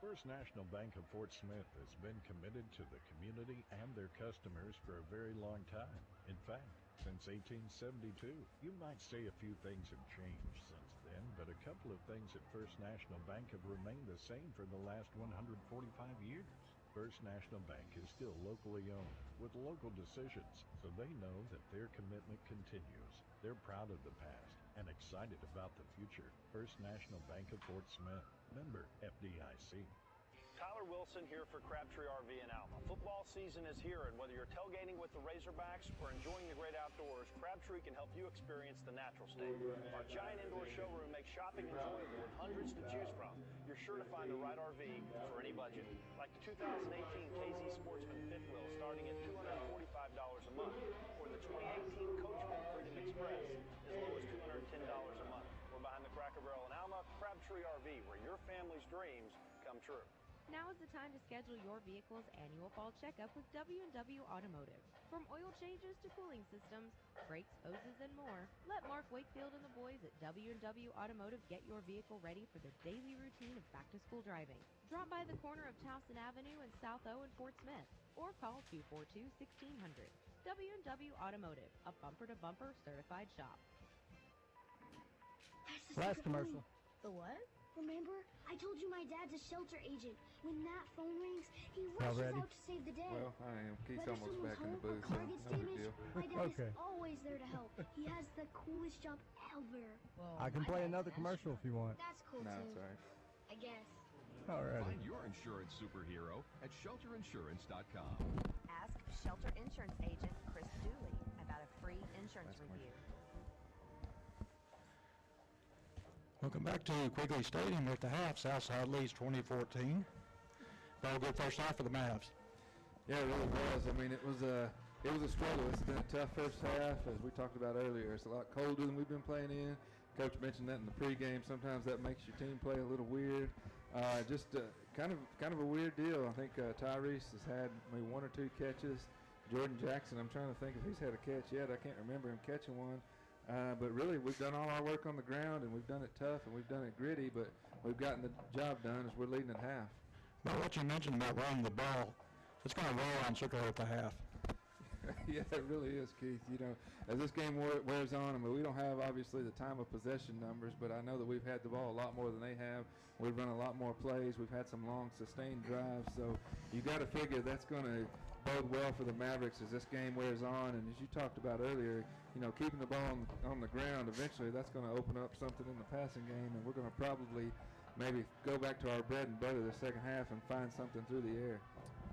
First National Bank of Fort Smith has been committed to the community and their customers for a very long time. In fact, since 1872. You might say a few things have changed since then, but a couple of things at First National Bank have remained the same for the last 145 years. First National Bank is still locally owned, with local decisions, so they know that their commitment continues. They're proud of the past, and excited about the future. First National Bank of Fort Smith, member FDIC. Tyler Wilson here for Crabtree RV in Alma. Football season is here, and whether you're tailgating with the Razorbacks or enjoying the great outdoors, Crabtree can help you experience the natural state. Our giant indoor showroom makes shopping enjoyable with hundreds to choose from. You're sure to find the right RV for any budget. Like the 2018 KZ Sportsman fifth wheel starting at $245 a month, or the 2018 Coachman Freedom Express as low as $210 a month. We're behind the Cracker Barrel in Alma, Crabtree RV, where your family's dreams come true. Now is the time to schedule your vehicle's annual fall checkup with W&W Automotive. From oil changes to cooling systems, brakes, hoses, and more, let Mark Wakefield and the boys at W&W Automotive get your vehicle ready for the daily routine of back-to-school driving. Drop by the corner of Towson Avenue and South O in Fort Smith, or call 242-1600. W&W Automotive, a bumper-to-bumper certified shop. Last commercial. The what? Remember, I told you my dad's a shelter agent. When that phone rings, he rushes out to save the day. Well, I am. Keith's Whether almost back in the booth, car so gets no big damaged, deal. my dad is always there to help. He has the coolest job ever. Well, I can play another commercial if you want. That's cool No, too. it's all right. I guess. Alrighty. Find your insurance superhero at shelterinsurance.com. Ask Shelter Insurance Agent Chris Dooley about a free insurance review. Welcome back to Quigley Stadium. We're at the half. Southside leads 2014. Ball good first half for the Mavs. Yeah, it really was. I mean, it was a struggle. It's been a tough first half, as we talked about earlier. It's a lot colder than we've been playing in. Coach mentioned that in the pregame. Sometimes that makes your team play a little weird. Just kind of a weird deal. I think Tyrese has had maybe one or two catches. Jordan Jackson, I'm trying to think if he's had a catch yet. I can't remember him catching one. But really, we've done all our work on the ground, and we've done it tough, and we've done it gritty, but we've gotten the job done as we're leading at half. But what you mentioned about running the ball, it's going to roll on circular at the half. Yeah, it really is, Keith. You know, as this game wears on, I mean, we don't have, obviously, the time of possession numbers, but I know that we've had the ball a lot more than they have. We've run a lot more plays. We've had some long, sustained drives. So you got to figure that's going to bode well for the Mavericks as this game wears on. And as you talked about earlier, you know, keeping the ball on the ground, eventually that's going to open up something in the passing game, and we're going to probably maybe go back to our bread and butter the second half and find something through the air.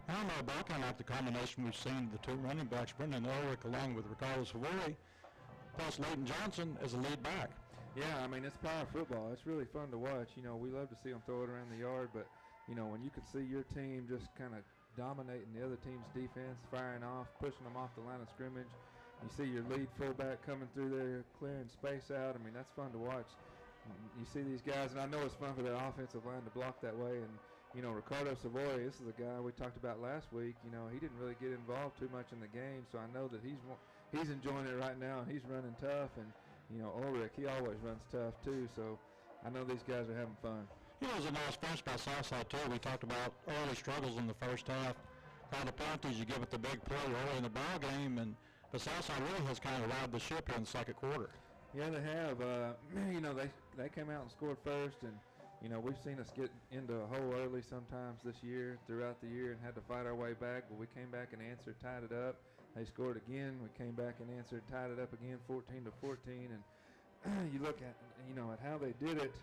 I don't know about kind of like the combination we've seen the two running backs, Brendan Ulrich along with Ricardo Savoy, plus Leighton Johnson as a lead back. Yeah, I mean, it's power football. It's really fun to watch. You know, we love to see them throw it around the yard, but, you know, when you can see your team just kind of dominating the other team's defense, firing off, pushing them off the line of scrimmage, you see your lead fullback coming through there, clearing space out. I mean, that's fun to watch. You see these guys, and I know it's fun for the offensive line to block that way. And, you know, Ricardo Savoy, this is a guy we talked about last week. You know, he didn't really get involved too much in the game, so I know that he's enjoying it right now, and he's running tough. And, you know, Ulrich, he always runs tough too, so I know these guys are having fun. You know, it was a nice finish by Southside, too. We talked about early struggles in the first half, all the penalties you give at the big play early in the ball game, but Southside really has kind of arrived the ship here in the second quarter. Yeah, they have. You know, they came out and scored first, and, you know, we've seen us get into a hole early sometimes this year, throughout the year, and had to fight our way back, but we came back and answered, tied it up. They scored again. We came back and answered, tied it up again, 14-14, and you look at, you know, at how they did it.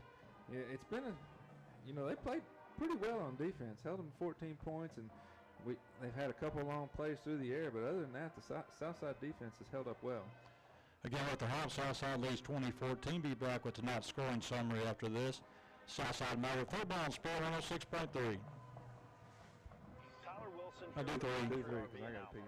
It's been you know, they played pretty well on defense, held them 14 points, and they've had a couple long plays through the air, but other than that, the Southside defense has held up well. Again, at the half, Southside leads 2014. Be back with the night scoring summary after this. Southside Maverick football on Sport 106.3. Tyler Wilson. I do three.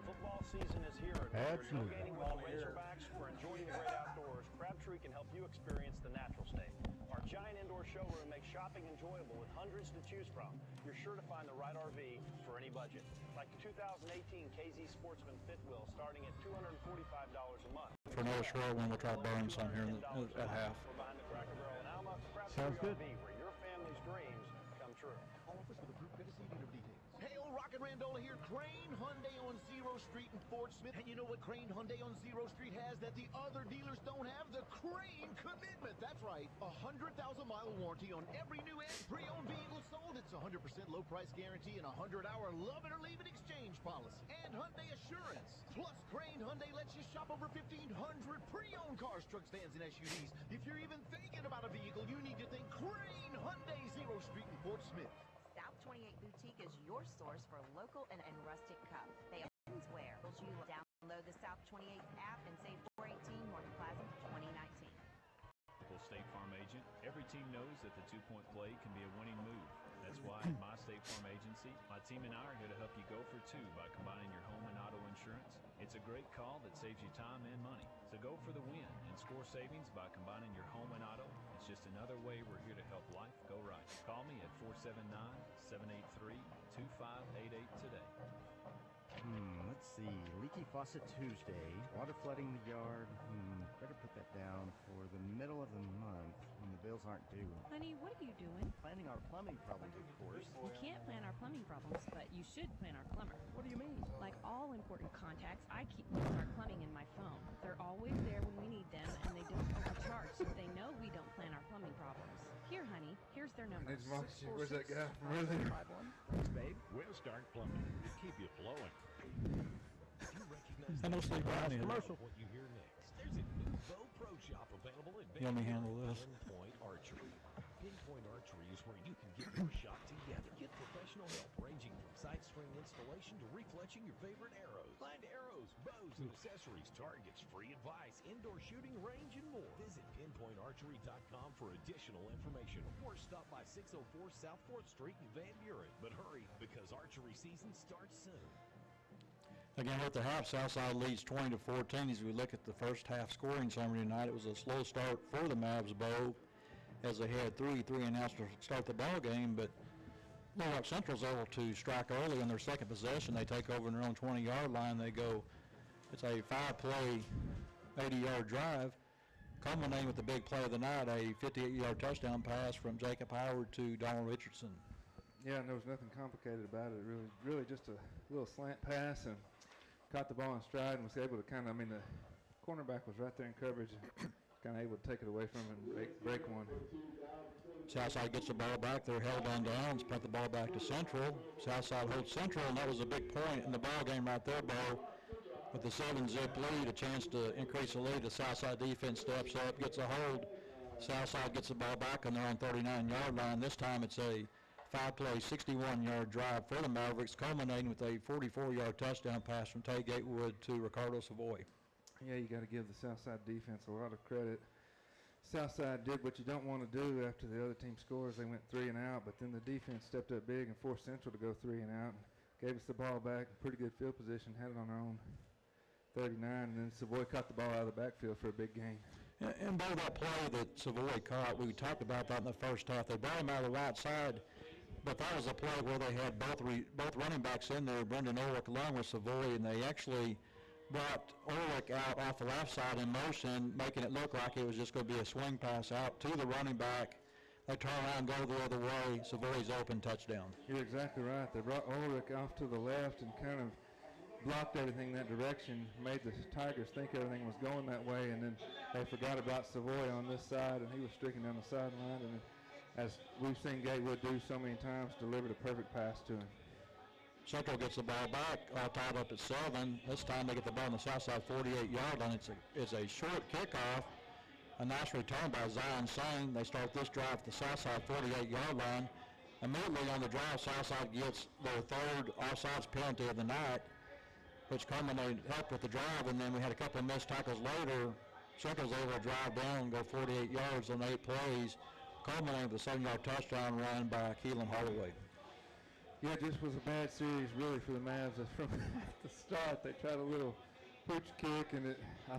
Football season is here. Absolutely. Tailgating with the Razorbacks or enjoying the great outdoors, Crabtree can help you experience the natural state. Our giant indoor showroom makes shopping enjoyable with hundreds to choose from. You're sure to find the right RV for any budget. Like the 2018 KZ Sportsman fifth wheel starting at $245 a month. For another short one, we'll try to burn some here at half. We're behind the Cracker Barrel in Alma. Sounds good. RV, where your family's dreams come true. Office with approved courtesy dealer details. Hey, old Rocket Randola here. Crane Hyundai on Zero Street in Fort Smith. And you know what Crane Hyundai on Zero Street has that the other dealers don't have? The Crane Commitment. That's right. 100,000-mile warranty on every new and pre-owned vehicle sold. It's 100% low price guarantee and a 100-hour love it or leave it exchange policy. And Hyundai Assurance. Plus, Crane Hyundai lets you shop over 1,500 pre-owned cars, trucks, vans, and SUVs. If you're even thinking about a vehicle, you need to think Crane Hyundai, Zero Street in Fort Smith. South 28 Boutique is your source for local and rustic cups. They are menswear. You download the South 28 app and save 418 North Plaza 2019. State Farm agent, every team knows that the two-point play can be a winning move. That's why at my State Farm agency, my team and I are here to help you go for two by combining your home and auto insurance. It's a great call that saves you time and money. So go for the win and score savings by combining your home and auto. It's just another way we're here to help life go right. Call me at 479-783-2588 today. Let's see. Leaky faucet Tuesday. Water flooding the yard. Better put that down for the middle of the month when the bills aren't due. Honey, what are you doing? Planning our plumbing problems, of course. You can't plan our plumbing problems, but you should plan our plumber. What do you mean? Like all important contacts, I keep Smart Plumbing in my phone. They're always there when we need them, and they don't overcharge, so they know we don't plan our plumbing problems. Here, honey, here's their number. Where's that guy from earlier? Thanks, babe. Westart Plumbing. Keep you flowing. I know Steve Brown is. Commercial. What you hear next? There's a new Bow Pro Shop available at Let me handle this. Pinpoint Archery. Pinpoint Archery is where you can get your shot together. Get professional help ranging from sight string installation to refletching your favorite arrows. Find arrows, bows, and accessories, targets, free advice, indoor shooting range, and more. Visit pinpointarchery.com for additional information or stop by 604 South 4th Street in Van Buren. But hurry, because archery season starts soon. Again, at the half, Southside leads 20-14. As we look at the first half scoring summary tonight, it was a slow start for the Mavs, Bo, as they had 3-and-outs to start the ball game. But Little Rock Central's able to strike early on their second possession. They take over in their own 20-yard line. They go, it's a 5-play, 80-yard drive, culminating with the big play of the night, a 58-yard touchdown pass from Jacob Howard to Donald Richardson. Yeah, and there was nothing complicated about it. Really just a little slant pass, and caught the ball in stride and was able to kind of, the cornerback was right there in coverage, kind of able to take it away from him and break one. Southside gets the ball back. They're held on downs, punt the ball back to Central. Southside holds Central, and that was a big point in the ball game right there, Bo. With the 7-zip lead, a chance to increase the lead. The Southside defense steps up, gets a hold. Southside gets the ball back on their own 39-yard line. This time it's a 5-play, 61-yard drive for the Mavericks, culminating with a 44-yard touchdown pass from Tay Gatewood to Ricardo Savoy. Yeah, you got to give the Southside defense a lot of credit. Southside did what you don't want to do after the other team scores. They went 3-and-out, but then the defense stepped up big and forced Central to go 3-and-out. Gave us the ball back, pretty good field position, had it on our own 39, and then Savoy caught the ball out of the backfield for a big gain. And by that play that Savoy caught, we talked about that in the first half. They brought him out of the right side, but that was a play where they had both running backs in there, Brendan Ulrich along with Savoy, and they actually brought Ulrich out off the left side in motion, making it look like it was just going to be a swing pass out to the running back. They turn around and go the other way. Savoy's open, touchdown. You're exactly right. They brought Ulrich off to the left and kind of blocked everything that direction, made the Tigers think everything was going that way, and then they forgot about Savoy on this side, and he was streaking down the sideline, and as we've seen Gatewood do so many times, delivered a perfect pass to him. Central gets the ball back, all tied up at 7. This time they get the ball on the Southside 48-yard line. It's a short kickoff, a nice return by Zion Sane. They start this drive at the Southside 48-yard line. Immediately on the drive, Southside gets their third offsides penalty of the night, which helped with the drive, and then we had a couple of missed tackles later. Central's able to drive down and go 48 yards on 8 plays, culminating with a 7-yard touchdown run by Keelan Holloway. Yeah, it just was a bad series really for the Mavs. From the start, they tried a little pooch kick, and I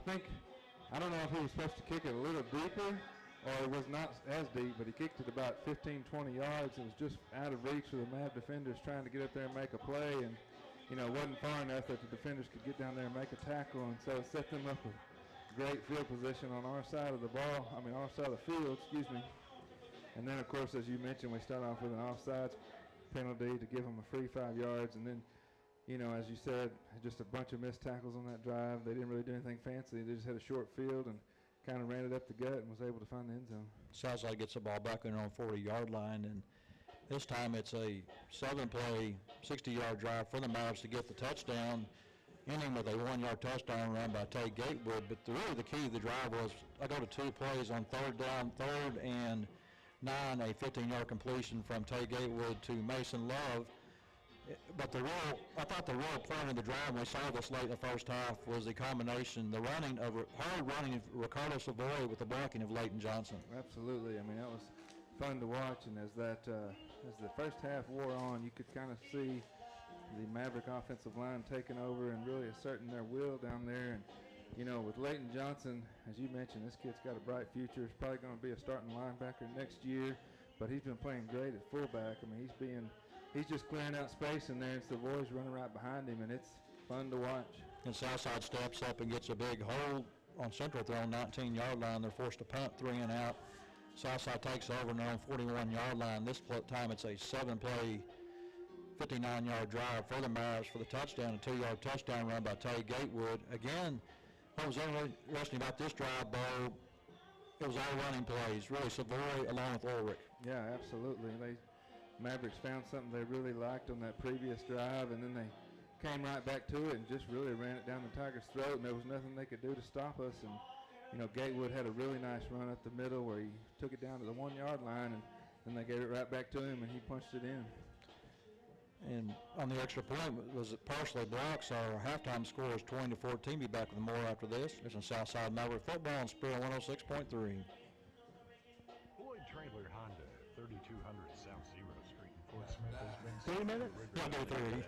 don't know if he was supposed to kick it a little deeper or it was not as deep, but he kicked it about 15, 20 yards. It was just out of reach for the Mav defenders trying to get up there and make a play, and it wasn't far enough that the defenders could get down there and make a tackle, and so it set them up with great field position on our side of the ball, our side of the field, And then, of course, as you mentioned, we start off with an offsides penalty to give them a free 5 yards, and then, as you said, just a bunch of missed tackles on that drive. They didn't really do anything fancy. They just had a short field and kind of ran it up the gut and was able to find the end zone. Southside gets the ball back on their own 40-yard line, and this time it's a 7-play, 60-yard drive for the Mavs to get the touchdown. ending with a 1-yard touchdown run by Tay Gatewood. But really the key to the drive was I go to 2 plays on third and 9, a 15-yard completion from Tay Gatewood to Mason Love. But I thought the real point of the drive, when we saw this late in the first half, was the combination, the hard running of Ricardo Savoy with the blocking of Leighton Johnson. Absolutely. I mean, that was fun to watch, and as the first half wore on, you could kind of see the Maverick offensive line taking over and really asserting their will down there. And you know, with Leighton Johnson, as you mentioned, this kid's got a bright future. He's probably going to be a starting linebacker next year, but he's been playing great at fullback. I mean, he's just clearing out space in there, and Savoy's running right behind him, and it's fun to watch. And Southside steps up and gets a big hold on Central. They're on 19-yard line. They're forced to punt 3 and out. Southside takes over and they're on 41-yard line. This time it's a 7-play, 59-yard drive for the Mavericks for the touchdown, a 2-yard touchdown run by Tay Gatewood. Again, what was interesting about this drive, Bo, it was all running plays. Really, Savoy along with Ulrich. Yeah, absolutely. Mavericks found something they really liked on that previous drive, and then they came right back to it and just really ran it down the Tigers' throat, and there was nothing they could do to stop us. And you know, Gatewood had a really nice run up the middle where he took it down to the 1-yard line, and then they gave it right back to him, and he punched it in. And on the extra point was it partially blocked, so our halftime score is 20-14. Be back with more after this. It's on Southside Maverick Football on Spirit 106.3. Floyd Trailer Honda, 3200 South Zero Street in Fort Smith has been 3 minutes? Yeah, go 3.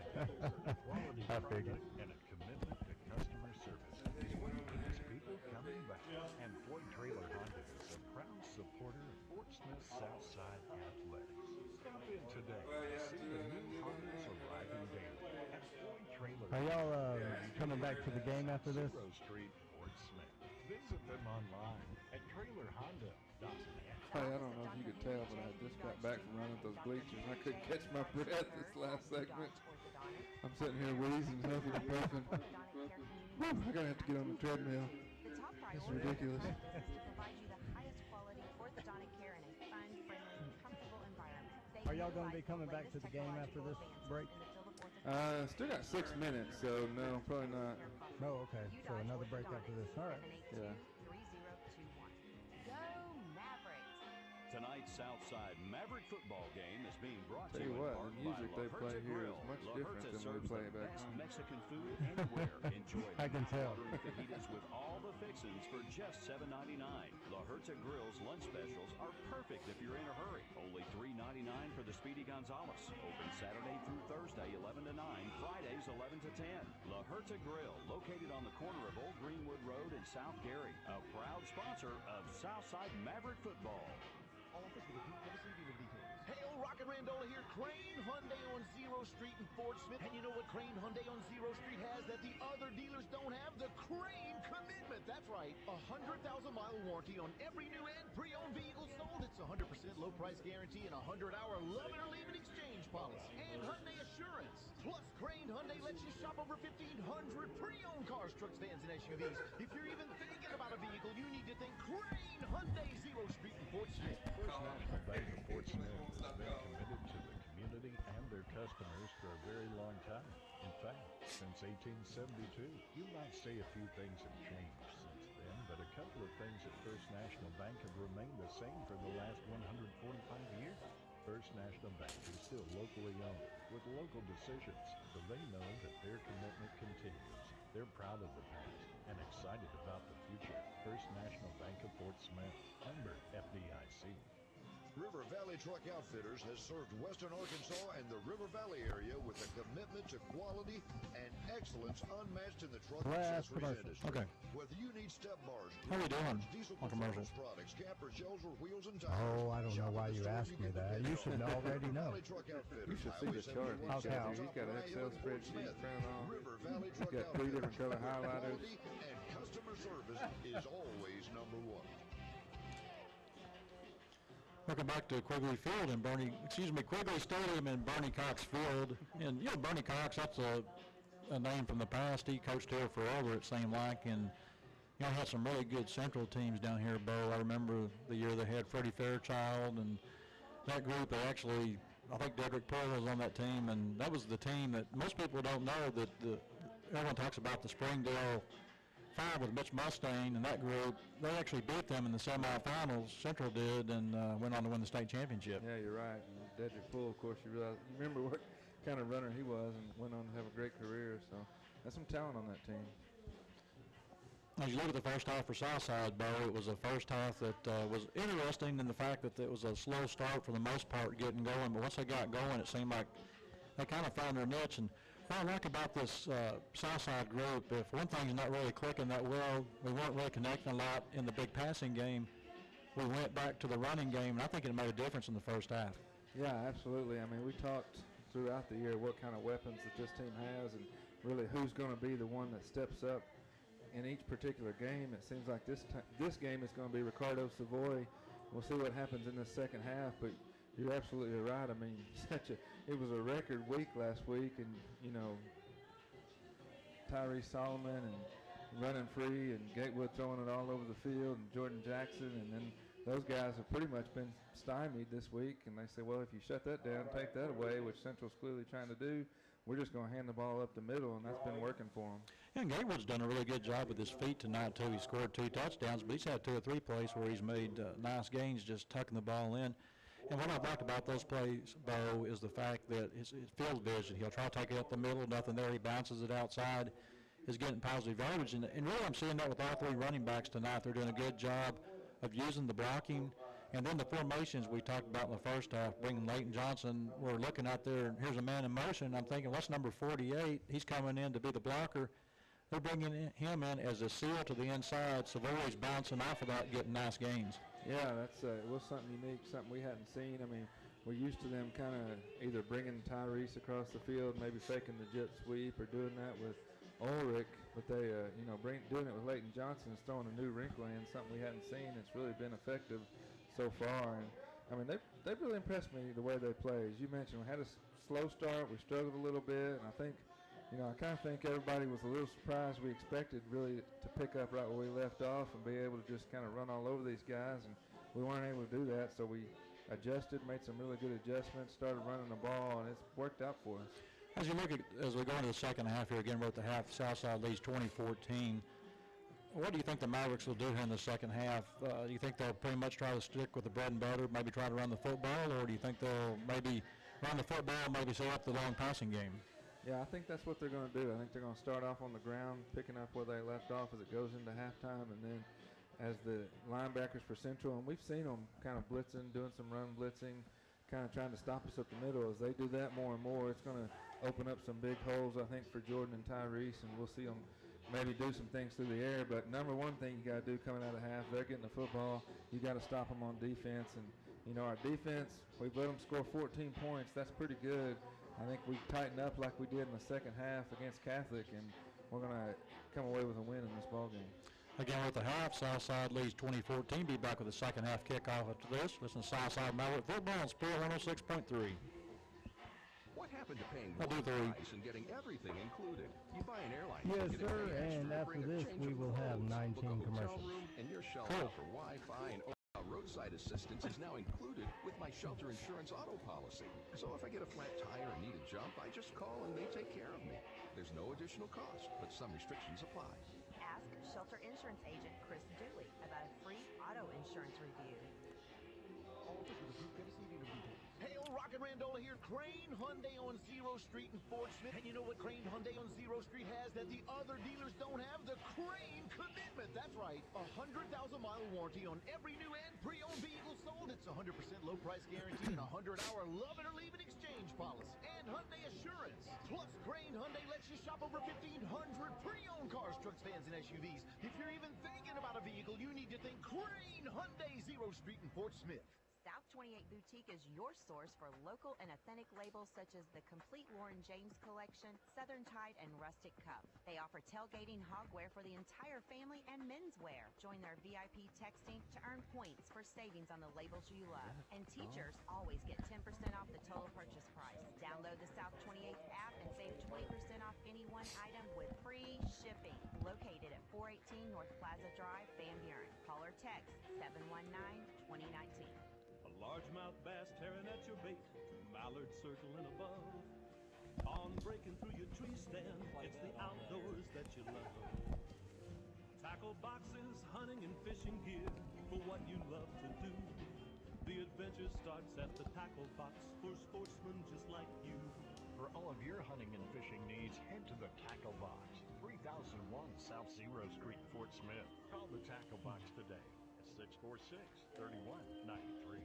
quality I figured. and a commitment to customer service is what keeps people coming back. And Floyd Trailer Honda is a proud supporter of Fort Smith Southside Athletics. Stop in today to see the new Hondas arriving daily at Floyd Trailer. Are y'all coming back to the game after this? Zero Street, Fort Smith. Visit them online at trailerhonda.net. Hey, I don't know if you could tell, but I just got back from running those bleachers. I couldn't catch my breath this last segment. I'm sitting here wheezing, huffing and puffing. Whew, I'm going to have to get on the treadmill. It's ridiculous. Are y'all going to be coming back to the game after this break? Still got 6 minutes, so no, probably not. Oh, okay. So another break after this. All right. Yeah. Tonight's Southside Maverick football game is being brought to Tell you you in what, part the music by they La play Herta here Grill. is much La different Herta than we serves play the back best home. Mexican food anywhere. Enjoy I can tell. fajitas with all the fixings for just $7.99. La Herta Grill's lunch specials are perfect if you're in a hurry. Only $3.99 for the Speedy Gonzales. Open Saturday through Thursday, 11 to 9. Fridays, 11 to 10. La Herta Grill, located on the corner of Old Greenwood Road in South Gary. A proud sponsor of Southside Maverick football. Hail, Rocket Randola here, Crane Hyundai on Zero Street in Fort Smith. And you know what Crane Hyundai on Zero Street has that the other dealers don't have? The Crane Commitment. That's right, a 100,000-mile warranty on every new and pre-owned vehicle sold. It's a 100% low price guarantee and a 100-hour love it or leave it exchange policy. And Hyundai Assurance. Plus, Crane Hyundai lets you shop over 1,500 pre-owned cars, trucks, vans, and SUVs. If you're even thinking about a vehicle, you need to think Crane Hyundai Zero Street in Fort Smith. First National Bank of Fort Smith has been committed to the community and their customers for a very long time. In fact, since 1872. You might say a few things have changed since then, but a couple of things at First National Bank have remained the same for the last 145 years. First National Bank is still locally owned with local decisions, so they know that their commitment continues. They're proud of the past and excited about the future. First National Bank of Fort Smith, member FDIC. River Valley Truck Outfitters has served Western Arkansas and the River Valley area with a commitment to quality and excellence unmatched in the truck accessories industry. Okay. Whether you need step bars, how are we doing diesel on commercials? products, camper shells, or wheels and tires. Oh, I don't know why you asked me that. You should already know. You should see the chart. He's got an Excel spreadsheet printed on. He's got 3 different color highlighters. And customer service is always number one. Welcome back to Quigley Field and Quigley Stadium in Bernie Cox Field. And you know, Bernie Cox, that's a name from the past. He coached here forever, it seemed like, and you know, had some really good Central teams down here, Bo. I remember the year they had Freddie Fairchild and that group. They actually, I think Dedrick Pearl was on that team, and that was the team that most people don't know that everyone talks about the Springdale 5 with Mitch Mustaine and that group. They actually beat them in the semifinals. Central did, and went on to win the state championship. Yeah, you're right. And Dedrick Poole, of course, you remember what kind of runner he was, and went on to have a great career. So that's some talent on that team. As you look at the first half for Southside, Bo, it was a first half that was interesting in the fact that it was a slow start for the most part getting going, but once they got going, it seemed like they kind of found their niche. And what I like about this Southside group, if one thing's not really clicking that well, we weren't really connecting a lot in the big passing game. We went back to the running game, and I think it made a difference in the first half. Yeah, absolutely. I mean, we talked throughout the year what kind of weapons that this team has and really who's going to be the one that steps up in each particular game. It seems like this game is going to be Ricardo Savoy. We'll see what happens in the second half, but you're absolutely right. I mean, it was a record week last week, and you know, Tyree Solomon and running free, and Gatewood throwing it all over the field, and Jordan Jackson, and then those guys have pretty much been stymied this week. And they say, well, if you shut that down, take that away, which Central's clearly trying to do, we're just going to hand the ball up the middle, and that's been working for him. Yeah, and Gatewood's done a really good job with his feet tonight, too. He scored 2 touchdowns, but he's had 2 or 3 plays where he's made nice gains just tucking the ball in. And what I've liked about those plays, Bo, is the fact that his field vision, he'll try to take it up the middle, nothing there, he bounces it outside, is getting positive yardage. And really I'm seeing that with all 3 running backs tonight. They're doing a good job of using the blocking. And then the formations we talked about in the first half, bringing Leighton Johnson, we're looking out there, and here's a man in motion. I'm thinking, what's number 48? He's coming in to be the blocker. They're bringing him in as a seal to the inside. Savoy's bouncing off of that, getting nice gains. Yeah, it was something unique, something we hadn't seen. I mean, we're used to them kind of either bringing Tyrese across the field, maybe faking the jet sweep, or doing that with Ulrich, but they, doing it with Leighton Johnson is throwing a new wrinkle in, something we hadn't seen. It's really been effective so far, and I mean they've really impressed me the way they play. As you mentioned, we had a slow start, we struggled a little bit, and I think, I kind of think everybody was a little surprised. We expected really to pick up right where we left off and be able to just kind of run all over these guys, and we weren't able to do that. So we adjusted, made some really good adjustments, started running the ball, and it's worked out for us. As you look at, as we go into the second half here, again, we're at the half, Southside leads 20-14. What do you think the Mavericks will do here in the second half? Do you think they'll pretty much try to stick with the bread and butter, maybe try to run the football, or do you think they'll maybe run the football, maybe set up the long passing game? Yeah, I think that's what they're going to do. I think they're going to start off on the ground, picking up where they left off as it goes into halftime, and then as the linebackers for Central, and we've seen them kind of blitzing, doing some run blitzing, kind of trying to stop us up the middle. As they do that more and more, it's going to open up some big holes, I think, for Jordan and Tyrese, and we'll see them maybe do some things through the air. But number one thing you got to do coming out of half, they're getting the football. You got to stop them on defense, and our defense, we've let them score 14 points. That's pretty good. I think we tightened up like we did in the second half against Catholic, and we're going to come away with a win in this ball game. Again, with the half, Southside leads 20-14. Be back with the second half kickoff after this. Listen to Southside Maverick Football on Spirit 106.3. What happened to paying one price and getting everything included? You buy an airline yes, ticket sir, and after this we will have 19 commercials. And your shelter for Wi-Fi and roadside assistance is now included with my shelter insurance auto policy. So if I get a flat tire and need a jump, I just call and they take care of me. There's no additional cost, but some restrictions apply. Ask Shelter Insurance Agent Chris Dooley about a free auto insurance review. Hey, old Rocket Randola here, Crane Hyundai on Zero Street in Fort Smith. And you know what Crane Hyundai on Zero Street has that the other dealers don't have? The Crane Commitment. That's right, 100,000-mile warranty on every new and pre-owned vehicle sold. It's 100% low price guarantee and a 100-hour love it or leave it exchange policy. And Hyundai Assurance. Plus, Crane Hyundai lets you shop over 1,500 pre-owned cars, trucks, vans, and SUVs. If you're even thinking about a vehicle, you need to think Crane Hyundai Zero Street in Fort Smith. South 28 Boutique is your source for local and authentic labels such as the complete Warren James collection, Southern Tide, and Rustic Cup. They offer tailgating hogwear for the entire family and menswear. Join their VIP texting to earn points for savings on the labels you love. And teachers always get 10% off the total purchase price. Download the South 28 app and save 20% off any one item with free shipping. Located at 418 North Plaza Drive, Van Buren. Call or text 719-2019. A largemouth bass tearing at your bait, mallard circling above, pond breaking through your tree stand. It's the outdoors Tackle boxes, hunting and fishing gear for what you love to do. The adventure starts at the tackle box for sportsmen just like you. For all of your hunting and fishing needs, head to the Tackle Box, 3001 South Zero Street, Fort Smith. Call the Tackle Box today at 646-3193.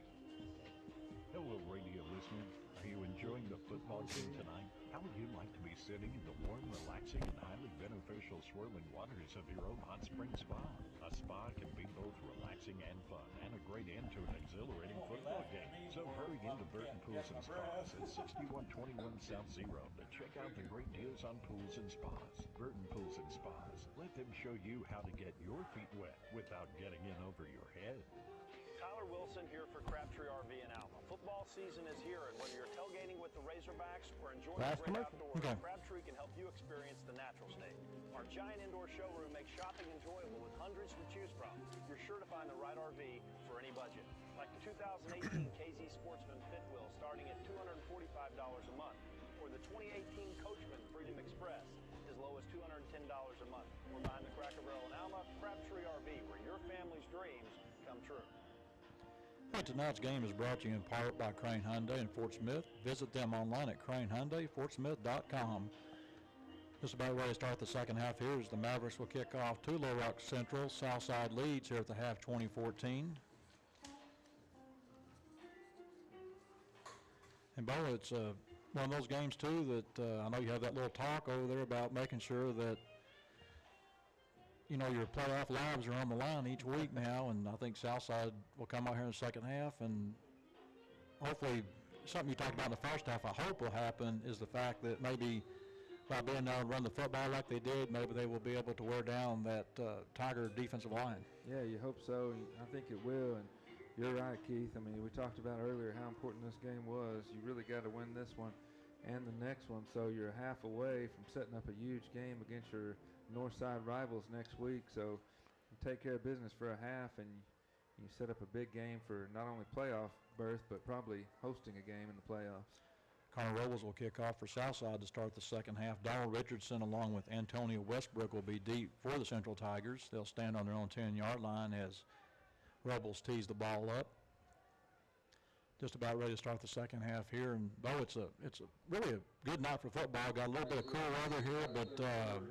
Hello, radio listener. Are you enjoying the football game tonight? How would you like to be sitting in the warm, relaxing, and highly beneficial swirling waters of your own hot spring spa? A spa can be both relaxing and fun, and a great end to an exhilarating football game. So hurry into Burton Pools and Spas at 6121 South Zero to check out the great deals on pools and spas. Burton Pools and Spas. Let them show you how to get your feet wet without getting in over your head. Tyler Wilson here for Crabtree RV in Alma. Football season is here, and whether you're tailgating with the Razorbacks or enjoying the great outdoors, Crabtree can help you experience the natural state. Our giant indoor showroom makes shopping enjoyable with hundreds to choose from. You're sure to find the right RV for any budget. Like the 2018 KZ Sportsman Fifth Wheel starting at $245 a month, or the 2018 Coachman Freedom Express as low as $210 a month. We're behind the Cracker Barrel in Alma, Crabtree RV, where your family's dreams come true. Hey, tonight's game is brought to you in part by Crane Hyundai in Fort Smith. Visit them online at cranehyundaifortsmith.com. Just about ready to start the second half here as the Mavericks will kick off to Little Rock Central. Southside leads here at the half 2014. And Bo, it's one of those games too that I know you have that little talk over there about making sure that you know, your playoff lives are on the line each week now, and I think Southside will come out here in the second half, and hopefully something you talked about in the first half I hope will happen is the fact that maybe by being able to run the football like they did, maybe they will be able to wear down that Tiger defensive line. Yeah, you hope so, and I think it will, and you're right, Keith. I mean, we talked about earlier how important this game was. You really got to win this one and the next one, so you're half away from setting up a huge game against your Northside rivals next week. So you take care of business for a half, and you set up a big game for not only playoff berth, but probably hosting a game in the playoffs. Connor Robles will kick off for Southside to start the second half. Donald Richardson along with Antonio Westbrook will be deep for the Central Tigers. They'll stand on their own 10-yard line as Robles tees the ball up. Just about ready to start the second half here, and Bo, it's really a good night for football. Got a little bit of cool weather here, but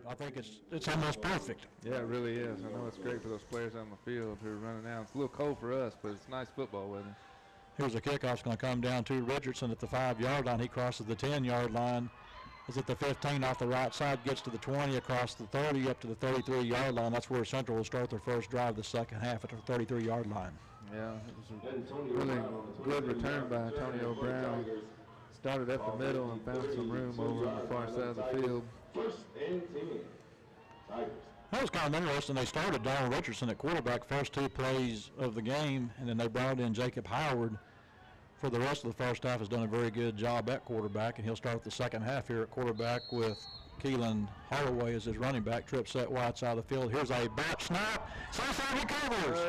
I think it's almost perfect. Yeah, it really is. I know it's great for those players on the field who are running out. It's a little cold for us, but it's nice football weather. Here's a kickoff. Going to come down to Richardson at the 5-yard line. He crosses the 10-yard line. Is at the 15 off the right side, gets to the 20, across the 30, up to the 33-yard line. That's where Central will start their first drive the second half at the 33-yard line. Yeah, it was a really good return by Antonio Brown. Started up the middle and found some room over on the far side of the field. First and 10. Tigers. That was kind of interesting. They started Donald Richardson at quarterback first two plays of the game, and then they brought in Jacob Howard for the rest of the first half. Has done a very good job at quarterback, and he'll start the second half here at quarterback with Keelan Holloway as his running back. Trip set wide side of the field. Here's a back snap. Southside recovers.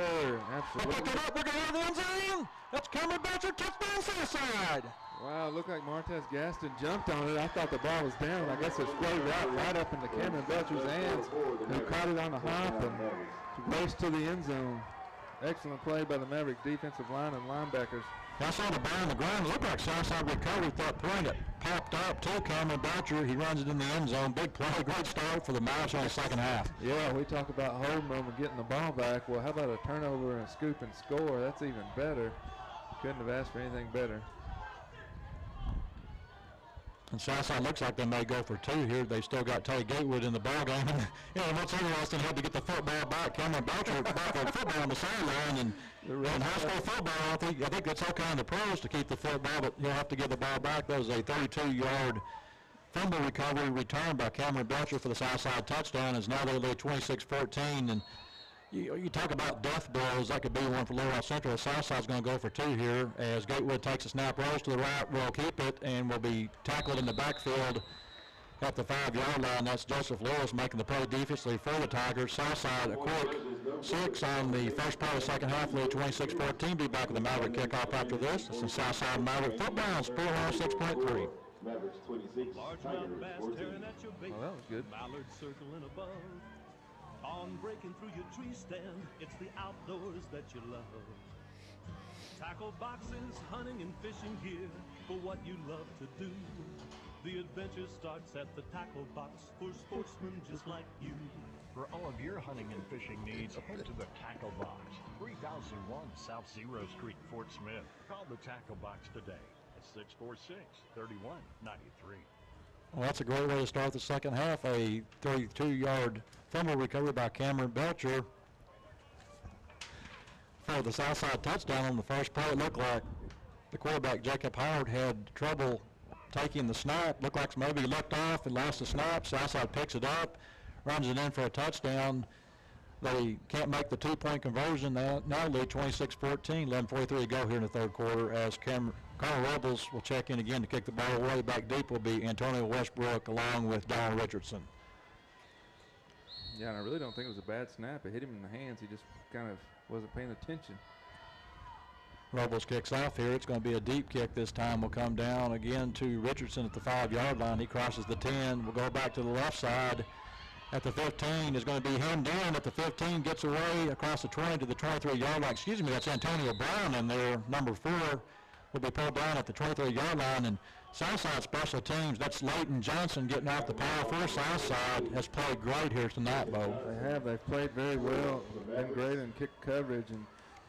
Absolutely. They pick it up. They're going to the end zone. That's Cameron Batcher. Touchdown Southside. Wow, it looked like Martez Gaston jumped on it. I thought the ball was down. I guess it sprayed right up into Cameron Batcher's hands. He caught it on the hop and raced to the end zone. Excellent play by the Maverick defensive line and linebackers. I saw the ball on the ground. It looked like Southside recovered that point. It popped up to Cameron Batcher. He runs it in the end zone. Big play. Great start for the Mavericks in the second half. Yeah, we talk about holding them and getting the ball back. Well, how about a turnover and a scoop and score? That's even better. Couldn't have asked for anything better. And Southside looks like they may go for two here. They've still got Tay Gatewood in the ball game. What's interesting, had to get the football back. Cameron Batcher back on football on the sideline. And in high school football, I think that's okay in the pros to keep the football, but you'll have to give the ball back. That was a 32-yard fumble recovery return by Cameron Batcher for the Southside touchdown. As now they lead 26-14. And you talk about death blows. That could be one for Little Rock Central. Southside's going to go for two here as Gatewood takes a snap, rolls to the right, will keep it, and will be tackled in the backfield at the 5-yard line. That's Joseph Lewis making the play defensively for the Tigers. Southside a quick 6 on the first part of the second half, lead 26-14. Be back with the Maverick kickoff after this. This is Southside Maverick football on Sport 106.3. Mavericks 26, Tigers 14. Well, that was good. Mallard circling above. On breaking through your tree stand, it's the outdoors that you love. Tackle boxes, hunting and fishing gear for what you love to do. The adventure starts at the tackle box for sportsmen just like you. For all of your hunting and fishing needs, head to the Tackle Box, 3001 South Zero Street, Fort Smith. Call the Tackle Box today at 646-3193. Well, that's a great way to start the second half. A 32-yard fumble recovery by Cameron Belcher for the Southside touchdown on the first play. It looked like the quarterback, Jacob Howard, had trouble taking the snap. Looked like maybe he looked off and lost the snap. Southside picks it up, runs it in for a touchdown. They can't make the two-point conversion. Now lead 26-14, 11:43 to go here in the third quarter as Carl Rebels will check in again to kick the ball away. Back deep will be Antonio Westbrook along with Donald Richardson. Yeah, and I really don't think it was a bad snap. It hit him in the hands. He just kind of wasn't paying attention. Rebels kicks off here. It's going to be a deep kick this time. Will come down again to Richardson at the 5-yard line. He crosses the 10. We'll go back to the left side. At the 15 is going to be hemmed in. At the 15, gets away across the 20 to the 23-yard line. Excuse me, that's Antonio Brown in there. Number 4 will be pulled down at the 23-yard line. And Southside special teams, that's Leighton Johnson getting off the power for Southside, has played great here tonight, Bo. They have. They've played very well. Been great in kick coverage. And,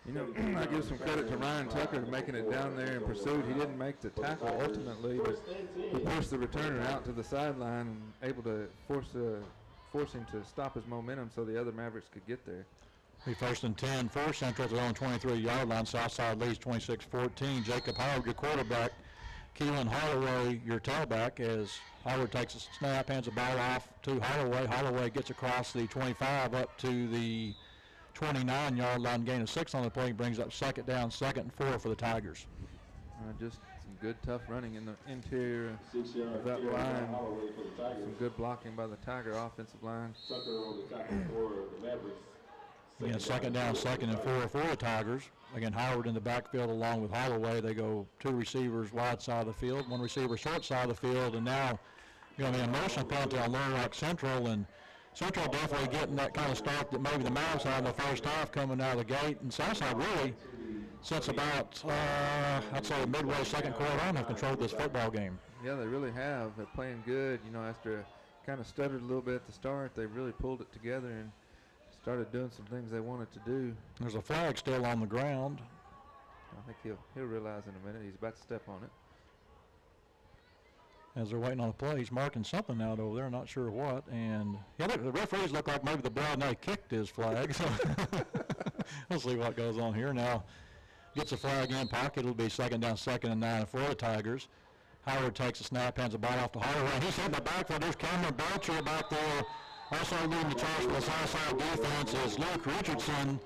you know, I give some credit to Ryan Tucker making it down there in pursuit. He didn't make the tackle ultimately, but he pushed the returner out to the sideline and able to force him to stop his momentum so the other Mavericks could get there. Be first and 10 for Central at their own 23-yard line. Southside leads 26-14. Jacob Howard, your quarterback. Keelan Holloway, your tailback, as Howard takes a snap, hands the ball off to Holloway. Holloway gets across the 25 up to the 29-yard line, gain of 6 on the play, brings up second down, 2nd and 4 for the Tigers. Just some good, tough running in the interior of that line. Some good blocking by the Tiger offensive line. Again, second down, 2nd and 4 for the Tigers. Again, Howard in the backfield along with Holloway. They go 2 receivers wide side of the field, 1 receiver short side of the field, and now going to be a motion penalty on Little Rock Central, and Central definitely getting that kind of start that maybe the Mavericks had in the first half coming out of the gate, and Southside really, since about, I'd say midway second quarter on, have controlled this football game. Yeah, they really have. They're playing good. You know, after kind of stuttered a little bit at the start, they really pulled it together and started doing some things they wanted to do. There's a flag still on the ground. I think he'll realize in a minute. He's about to step on it. As they're waiting on the play, he's marking something out over there, not sure what. And yeah, the referees look like maybe the Broad Knight kicked his flag. So we'll see what goes on here. Now gets a flag in pocket. It'll be second down, 2nd and 9 for the Tigers. Howard takes a snap, hands the ball off to Holloway. He's in the backfield. There's Cameron Belcher back there. Also leading the charge for the Southside defense is Luke Richardson.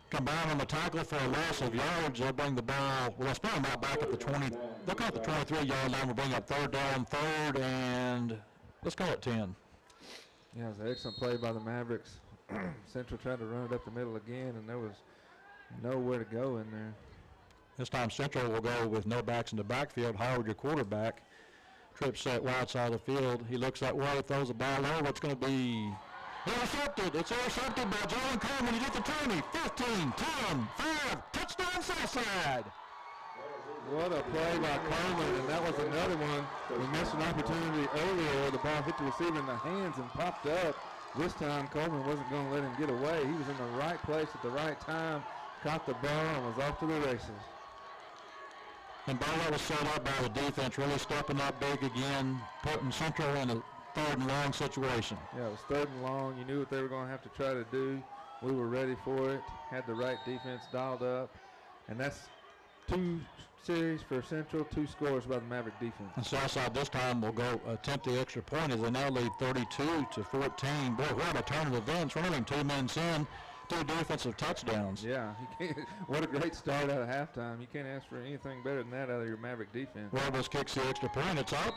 Combined on the tackle for a loss of yards. They'll bring the ball. Well, let's bring them out back at the 20. They'll call it the 23-yard line. We'll bring up 3rd down, 3rd, and let's call it 10. Yeah, it was an excellent play by the Mavericks. Central tried to run it up the middle again, and there was nowhere to go in there. This time Central will go with no backs in the backfield. Howard, your quarterback. Trip set wide side of the field. He looks that way, throws the ball over. It's going to be intercepted. It's intercepted by Jalen Coleman. He's at the 20, 15, 10, 5. Touchdown Southside. What a play by Coleman, and that was another one. We missed an opportunity earlier where the ball hit the receiver in the hands and popped up. This time Coleman wasn't going to let him get away. He was in the right place at the right time, caught the ball, and was off to the races. And ball that was set up by the defense, really stepping up big again, putting Central in a 3rd and long situation. Yeah, it was 3rd and long. You knew what they were going to have to try to do. We were ready for it, had the right defense dialed up, and that's 2 series for Central, 2 scores by the Maverick defense. And Southside this time will go attempt the extra point as they now lead 32-14. Boy, what a turn of events. We're only 2 minutes in. 2 defensive touchdowns. Yeah, what a great start out of halftime. You can't ask for anything better than that out of your Maverick defense. Rebels kicks the extra point. It's up,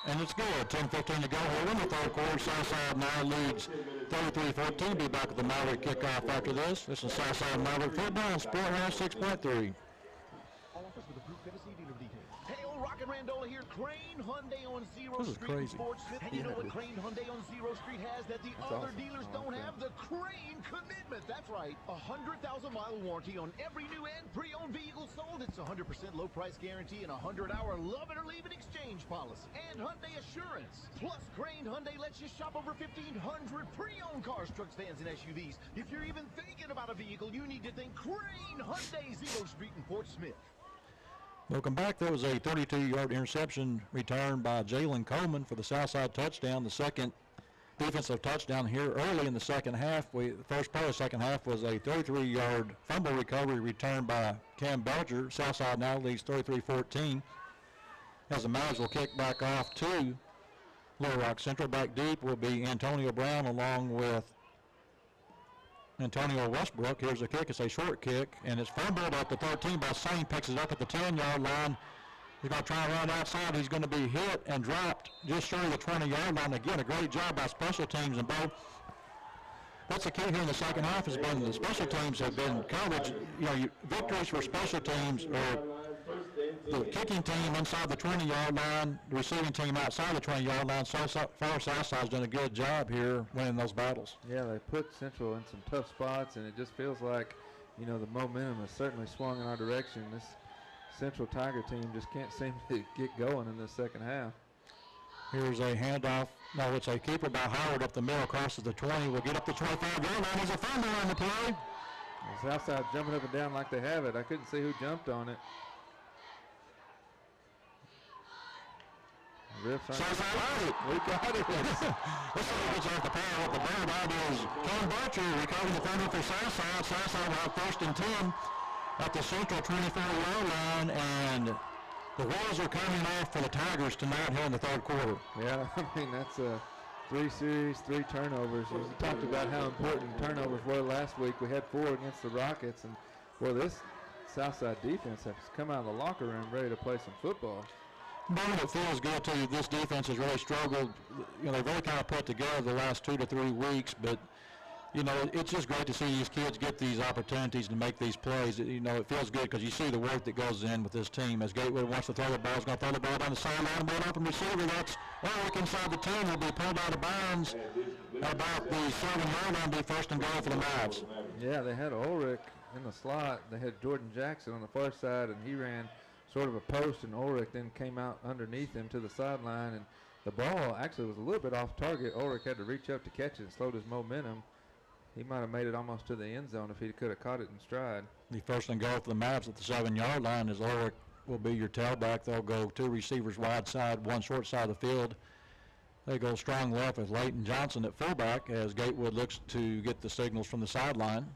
and it's good. 10:15 to go here in the 3rd quarter. Southside now leads 33-14. Be back with the Maverick kickoff after this. This is Southside Maverick football on Sport 6.3. All offers with approved Tennessee dealer details. Hail, rock and Amendola here, Crane Hyundai on Zero This is Street in crazy. Fort Smith. And you know what Crane Hyundai on Zero Street has that the other awesome. dealers don't have? The Crane Commitment. That's right. 100,000-mile warranty on every new and pre-owned vehicle sold. It's 100% low price guarantee and a 100-hour love it or leave it exchange policy. And Hyundai Assurance. Plus, Crane Hyundai lets you shop over 1,500 pre-owned cars, trucks, vans, and SUVs. If you're even thinking about a vehicle, you need to think Crane Hyundai Zero Street in Fort Smith. Welcome back. There was a 32-yard interception returned by Jalen Coleman for the Southside touchdown, the second defensive touchdown here early in the second half. The first part of the second half was a 33-yard fumble recovery returned by Cam Belcher. Southside now leads 33-14. As the Mavs will kick back off to Little Rock Central. Back deep will be Antonio Brown along with Antonio Westbrook. Here's a kick. It's a short kick, and it's fumbled at the 13 by Sane. Picks it up at the 10-yard line. He's going to try and run outside. He's going to be hit and dropped just short of the 20-yard line. Again, a great job by special teams. And both, that's the key here in the second half has been the special teams have been coverage. You know, victories for special teams or the kicking team inside the 20-yard line, the receiving team outside the 20-yard line. So far, Southside's done a good job here winning those battles. Yeah, they put Central in some tough spots, and it just feels like, you know, the momentum has certainly swung in our direction. This Central Tiger team just can't seem to get going in the second half. Here's a handoff. No, it's a keeper by Howard up the middle, crosses the 20. We'll get up the 25-yard line. There's a fumble on the play. Southside jumping up and down like they have it. I couldn't see who jumped on it. Southside, we got it. Let's see who gets off the power with the bird. That is Cam Belcher recovering the fumble for Southside. Southside will have 1st and 10 at the Central 24-yard line, and the wheels are coming off for the Tigers tonight here in the third quarter. Yeah, I mean, that's 3 series, 3 turnovers. We talked about how important turnovers were last week. We had 4 against the Rockets, and, well, this Southside defense has come out of the locker room ready to play some football. But it feels good to you. This defense has really struggled. You know, they've really kind of put together the last 2 to 3 weeks, but you know, it's just great to see these kids get these opportunities to make these plays. You know, it feels good because you see the work that goes in with this team. As Gatewood wants to throw the ball, he's going to throw the ball down the sideline, ball open receiver. That's Ulrich inside the 10. Will be pulled out of bounds about the 7-yard line. Be 1st and goal for the Mavs. Yeah, they had Ulrich in the slot. They had Jordan Jackson on the far side, and he ran sort of a post, and Ulrich then came out underneath him to the sideline, and the ball actually was a little bit off target. Ulrich had to reach up to catch it and slowed his momentum. He might have made it almost to the end zone if he could have caught it in stride. The 1st and goal for the Mavs at the 7-yard line is Ulrich will be your tailback. They'll go 2 receivers wide side, 1 short side of the field. They go strong left with Leighton Johnson at fullback as Gatewood looks to get the signals from the sideline.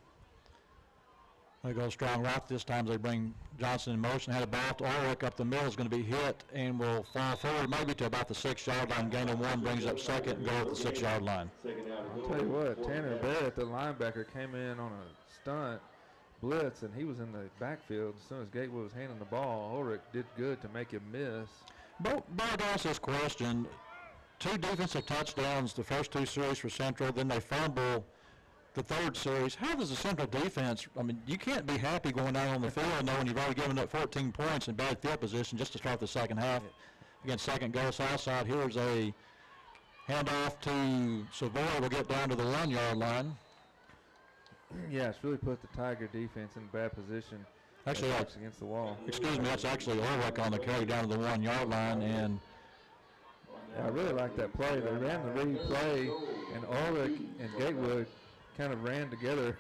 They go strong right this time. They bring Johnson in motion. Had a ball to Ulrich up the middle. Is going to be hit and will fall forward maybe to about the 6-yard line. Gain of 1 brings up 2nd and goal at the 6-yard line. I'll tell you what, Tanner Barrett, the linebacker, came in on a stunt blitz, and he was in the backfield. As soon as Gatewood was handing the ball, Ulrich did good to make him miss. Bo asked this question. 2 defensive touchdowns the first 2 series for Central. Then they fumble the 3rd series. How does the Central defense, I mean, you can't be happy going out on the field knowing you've already given up 14 points in bad field position just to start the second half. Against 2nd goal Southside. Here's a handoff to Savoy. We'll get down to the 1-yard line. Yeah, it's really put the Tiger defense in bad position. Actually, against the wall. Excuse me, that's actually Ulrich on the carry down to the 1-yard line. And I really like that play. They ran the read play, and Ulrich and Gatewood kind of ran together.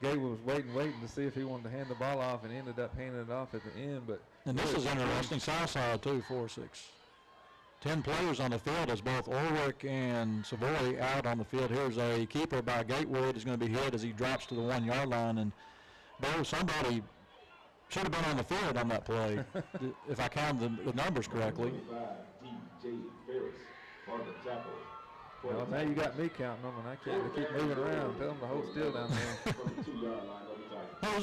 Gatewood was waiting to see if he wanted to hand the ball off, and ended up handing it off at the end. And this is interesting. Southside 2, 4, 6, 10 players on the field as both Ulrich and Savoy out on the field. Here's a keeper by Gatewood. Is going to be hit as he drops to the 1-yard line. And somebody should have been on the field on that play, if I counted the numbers correctly. Well, now you got me counting them, and I can't keep moving around. Tell them to hold still down there.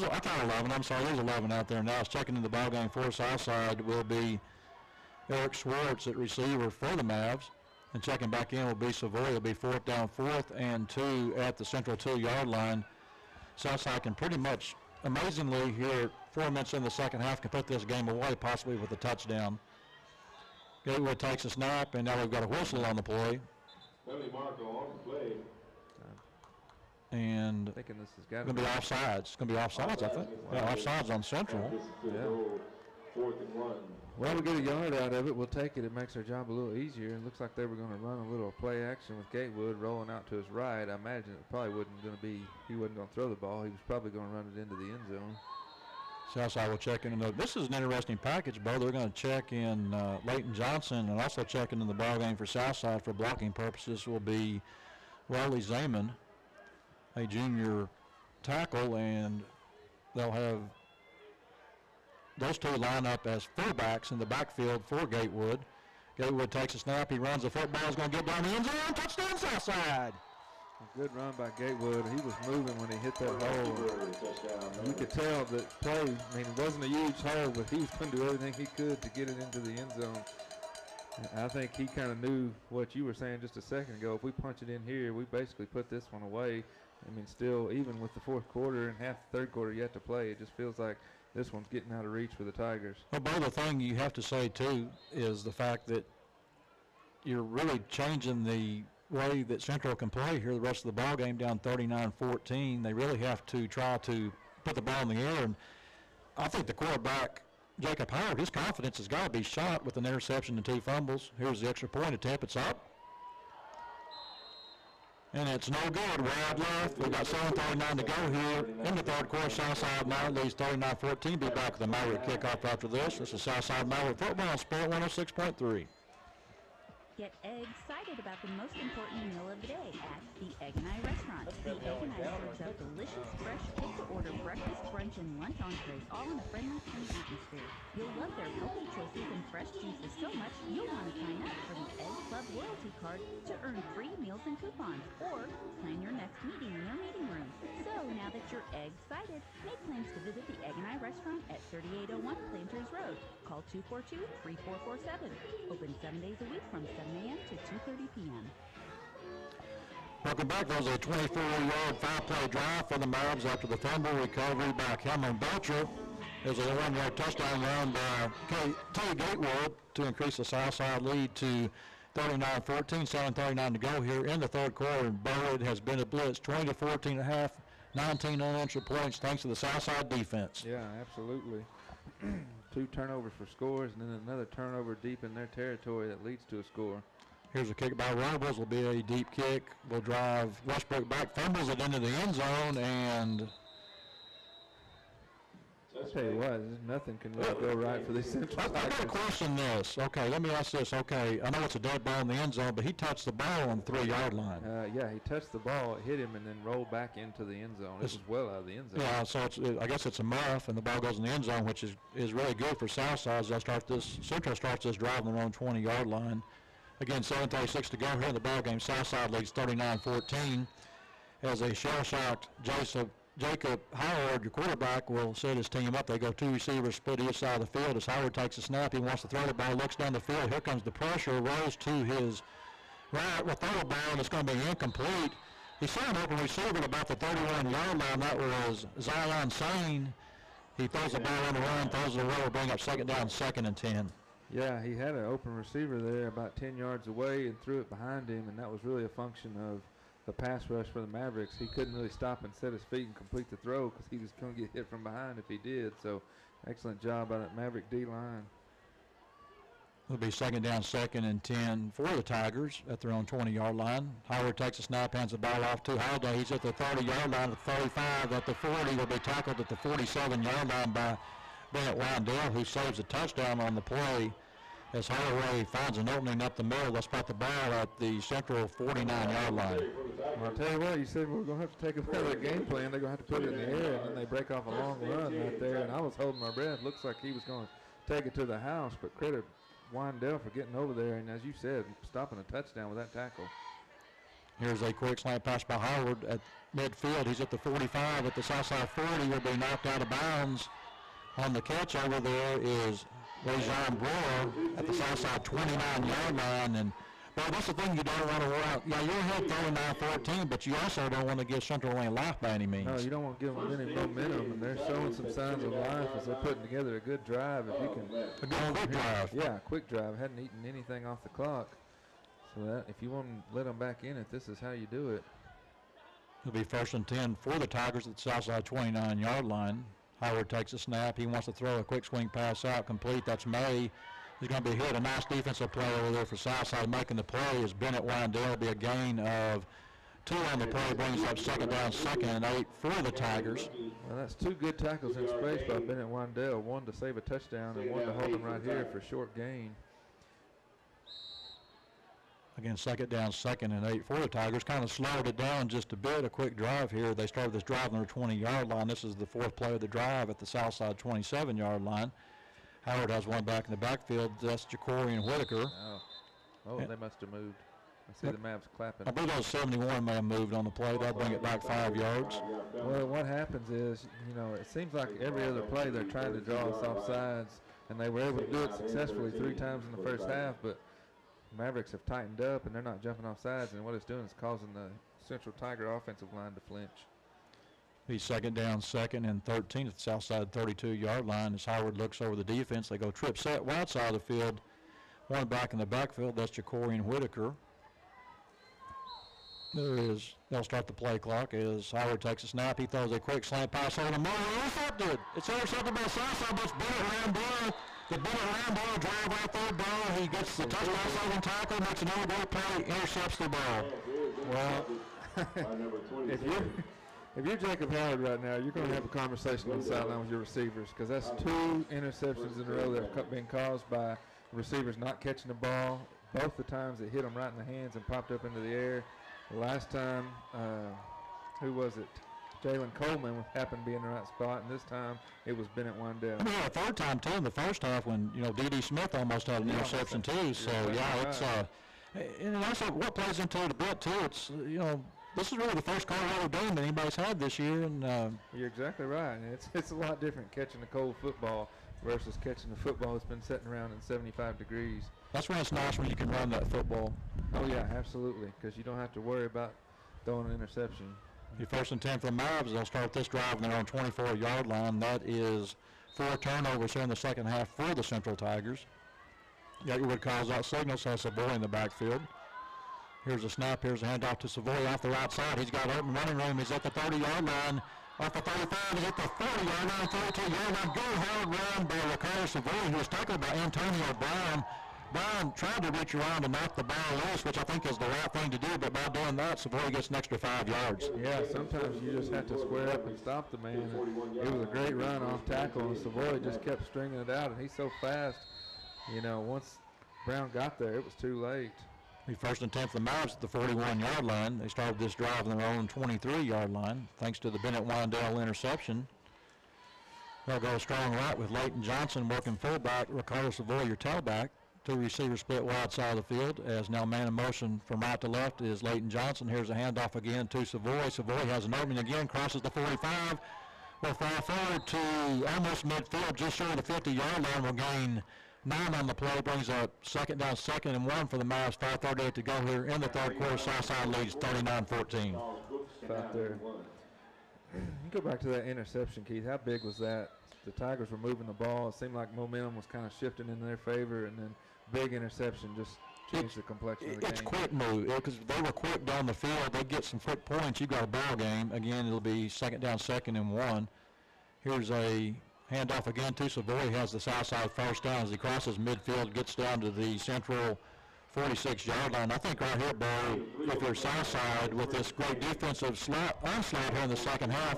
I counted 11. I'm sorry, there's 11 out there now. It's checking in the ball game for Southside will be Eric Schwartz at receiver for the Mavs. And checking back in will be Savoy. It'll be 4th down, 4th and 2 at the Central 2-yard line. Southside can pretty much, amazingly, here 4 minutes in the second half, can put this game away, possibly with a touchdown. Gatewood takes a snap, and now we've got a whistle on the play. Penalty marker on the play. And thinking this has got to be offsides. It's going to be offsides, I think. Yeah, offsides on Central. Yeah. 4th and 1. Well, we get a yard out of it. We'll take it. It makes our job a little easier. It looks like they were going to run a little play action with Gatewood rolling out to his right. I imagine it probably wasn't going to be, he wasn't going to throw the ball. He was probably going to run it into the end zone. Southside will check in. This is an interesting package, Bo. They're going to check in Leighton Johnson and also checking in the ball game for Southside for blocking purposes will be Wally Zaman, a junior tackle, and they'll have those two line up as fullbacks in the backfield for Gatewood. Gatewood takes a snap. He runs the football. He's going to get down the end zone. Touchdown, Southside. A good run by Gatewood. He was moving when he hit that hole. You could tell that play, I mean, it wasn't a huge hole, but he was going to do everything he could to get it into the end zone. I think he kind of knew what you were saying just a second ago. If we punch it in here, we basically put this one away. I mean, still, even with the fourth quarter and half the third quarter yet to play, it just feels like this one's getting out of reach for the Tigers. Well, Bo, the thing you have to say, too, is the fact that you're really changing the way that Central can play here the rest of the ball game down 39-14. They really have to try to put the ball in the air. And I think the quarterback, Jacob Howard, his confidence has got to be shot with an interception and 2 fumbles. Here's the extra point attempt. It's up. And it's no good. Wide left. We've got 7:39 to go here in the third quarter. Southside now leads 39-14. Be back with the Maverick kickoff after this. This is Southside Maverick football on Sport 106.3. Get excited about the most important meal of the day at the Egg and I restaurant. The Egg and I serves up delicious, fresh, pick-to-order breakfast, brunch, and lunch entrees, all in a friendly, clean atmosphere. You'll love their healthy choices and fresh juices so much you'll want to sign up for the Egg Club loyalty card to earn free meals and coupons, or plan your next meeting in their meeting room. So now that you're egg-cited, make plans to visit the Egg and I restaurant at 3801 Planters Road. Call 242-3447. Open 7 days a week from 7 a.m. to 2:30 p.m. Welcome back. That was a 24-yard five-play drive for the Mavs after the fumble recovery by Cameron Belcher. There's a 1-yard touchdown run by Tay Gatewood to increase the Southside lead to 39-14, 7:39 to go here in the third quarter. And Bowed has been a blitz, 20-14 1/2, 19 unanswered points thanks to the Southside defense. Yeah, absolutely. 2 turnovers for scores, and then another turnover deep in their territory that leads to a score. Here's a kick by Robles. Will be a deep kick. Will drive Westbrook back, fumbles it into the end zone, and I'll tell you what, nothing can really go right for these Central Tigers. I got to question this. Okay, let me ask this. Okay, I know it's a dead ball in the end zone, but he touched the ball on the 3-yard line. Yeah, he touched the ball, it hit him, and then rolled back into the end zone. This is well out of the end zone. Yeah, so I guess it's a muff, and the ball goes in the end zone, which is really good for Southside. Central starts this drive on their own 20-yard line. Again, 7:36 to go here in the ball game. Southside leads 39-14 as a shell-shocked Jacob Howard, your quarterback, will set his team up. They go 2 receivers split each side of the field. As Howard takes a snap, he wants to throw the ball, looks down the field. Here comes the pressure, rolls to his right, will throw the ball, and it's going to be incomplete. He saw an open receiver at about the 31-yard line. That was Zion Sane. He throws the ball on the run, throws it away, will bring up second down, 2nd and 10. Yeah, he had an open receiver there about 10 yards away and threw it behind him, and that was really a function of the pass rush for the Mavericks. He couldn't really stop and set his feet and complete the throw because he was going to get hit from behind if he did. So excellent job by that Maverick D-line. It'll be second down, 2nd and 10 for the Tigers at their own 20-yard line. Howard takes a snap, hands the ball off to Holiday. He's at the 30-yard line, at the 35, at the 40. Will be tackled at the 47-yard line by Bennett Wandell, who saves a touchdown on the play as Holloway finds an opening up the middle. They'll spot the ball at the Central 49-yard line. Well, I'll tell you what, you said we're going to have to take another game plan. They're going to have to put it in the air, and then they break off a long run right there. And I was holding my breath. Looks like he was going to take it to the house, but credit Wandell for getting over there, and as you said, stopping a touchdown with that tackle. Here's a quick slant pass by Howard at midfield. He's at the 45 at the Southside 40. Will be knocked out of bounds. On the catch over there is Rajon Brewer at the Southside 29-yard line, and Well, that's the thing you don't want to wear out. Yeah, you're ahead 39-14, but you also don't want to give Central any life by any means. No, you don't want to give them any momentum, and they're showing some signs of life as they're putting together a good drive. If you can, a quick drive. Yeah, quick drive. Hadn't eaten anything off the clock. So that if you want to let them back in it, this is how you do it. It'll be 1st and 10 for the Tigers at the Southside 29-yard line. Howard takes a snap. He wants to throw a quick swing pass out complete. That's May. He's going to be hit. A nice defensive play over there for Southside. Making the play is Bennett Wandell. It'll be a gain of 2 on the play. Brings up 2nd down, 2nd and 8 for the Tigers. Well, that's 2 good tackles in space by Bennett Wandell. One to save a touchdown and one to hold him right here for short gain. Again, 2nd down, 2nd and 8 for the Tigers. Kind of slowed it down just a bit. A quick drive here. They started this drive on their 20-yard line. This is the 4th play of the drive at the Southside 27-yard line. Howard has one back in the backfield. That's Jacorian Whitaker. Oh, they must have moved. I see the Mavs clapping. I believe those 71 may have moved on the play. They'll bring it back 5 yards. Well, what happens is, it seems like every other play they're trying to draw us off sides, and they were able to do it successfully 3 times in the first half, but Mavericks have tightened up, and they're not jumping off sides, and what it's doing is causing the Central Tiger offensive line to flinch. He's 2nd down, 2nd and 13 at the Southside 32-yard line. As Howard looks over the defense, they go trip set wide side of the field. One back in the backfield, that's Jacorian Whitaker. They'll start the play clock as Howard takes a snap. He throws a quick slant pass over to Moore. Intercepted. It's intercepted by Southside, but it's Bennett Wandell. The Bennett Wandell drive right there, ball. He gets the touchdown saving tackle, makes another great play, intercepts the ball. Well, if you're Jacob Howard right now, you're going to have a conversation on the sideline with your receivers, because that's 2 interceptions in a row that have been caused by receivers not catching the ball. Both the times it hit them right in the hands and popped up into the air. The last time, who was it? Jalen Coleman happened to be in the right spot, and this time it was Bennett Wandell. Yeah, a 3rd time too in the first half when D.D. Smith almost had an interception too. So it's and also what plays into it a bit too. It's this is really the first Colorado game that anybody's had this year, and you're exactly right. And it's a lot different catching a cold football versus catching a football that's been sitting around in 75 degrees. That's when it's nice when you can run that football. Oh yeah, absolutely, because you don't have to worry about throwing an interception. The 1st and 10 for the Mavs. They'll start this drive on their own 24-yard line. That is 4 turnovers here in the second half for the Central Tigers. Gatewood calls out signals, has Savoy in the backfield. Here's a snap. Here's a handoff to Savoy off the right side. He's got open running room. He's at the 30-yard line. Off the 35, he's at the 40-yard line, 32-yard line. Good hard run by Ricardo Savoy, who was tackled by Antonio Brown. Brown tried to reach around and knock the ball loose, which I think is the right thing to do, but by doing that, Savoy gets an extra 5 yards. Yeah, sometimes you just have to square up and stop the man. It was a great run off tackle, and Savoy just kept stringing it out, and he's so fast. Once Brown got there, it was too late. The 1st and 10 for the Mavs at the 41-yard line. They started this drive on their own 23-yard line, thanks to the Bennett Wandell interception. They'll go strong right with Leighton Johnson working fullback, Ricardo Savoy your tailback. 2 receivers split wide side of the field, as now man in motion from right to left is Leighton Johnson. Here's a handoff again to Savoy. Savoy has an opening again, crosses the 45. Will fly forward to almost midfield, just short of the 50-yard line. Will gain 9 on the play, brings up 2nd down, 2nd and 1 for the Mavs. 5:38 to go here in the 3rd quarter. Southside leads 39-14. Out there. You go back to that interception, Keith. How big was that? The Tigers were moving the ball. It seemed like momentum was kind of shifting in their favor, and then big interception just changed the complexion of the game. It's quick move, because they were quick down the field. They get some foot points. You got a ball game. Again, it'll be 2nd down, 2nd and 1. Here's a handoff again to Savoy. He has the Southside 1st down as he crosses midfield, gets down to the Central 46-yard line. I think right here, Bo, if you're Southside with this great defensive onslaught here in the second half,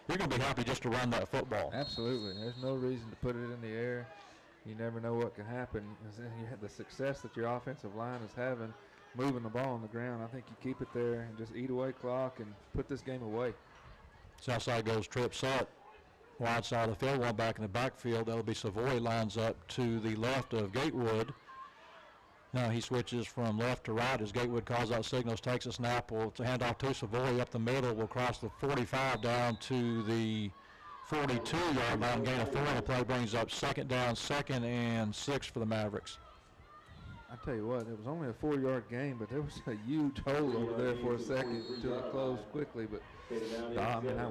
you're going to be happy just to run that football. Absolutely. There's no reason to put it in the air. You never know what can happen. You have the success that your offensive line is having, moving the ball on the ground. I think you keep it there and just eat away clock and put this game away. Southside goes trip set. Wide side of the field, one back in the backfield. That'll be Savoy, lines up to the left of Gatewood. Now he switches from left to right as Gatewood calls out signals, takes a snap. It's a handoff to Savoy up the middle. Will cross the 45 down to the 42-yard line. Gain of 4 on the play, brings up 2nd down, 2nd and 6 for the Mavericks. I tell you what, it was only a 4-yard game, but there was a huge hole over there for a second until it closed quickly. But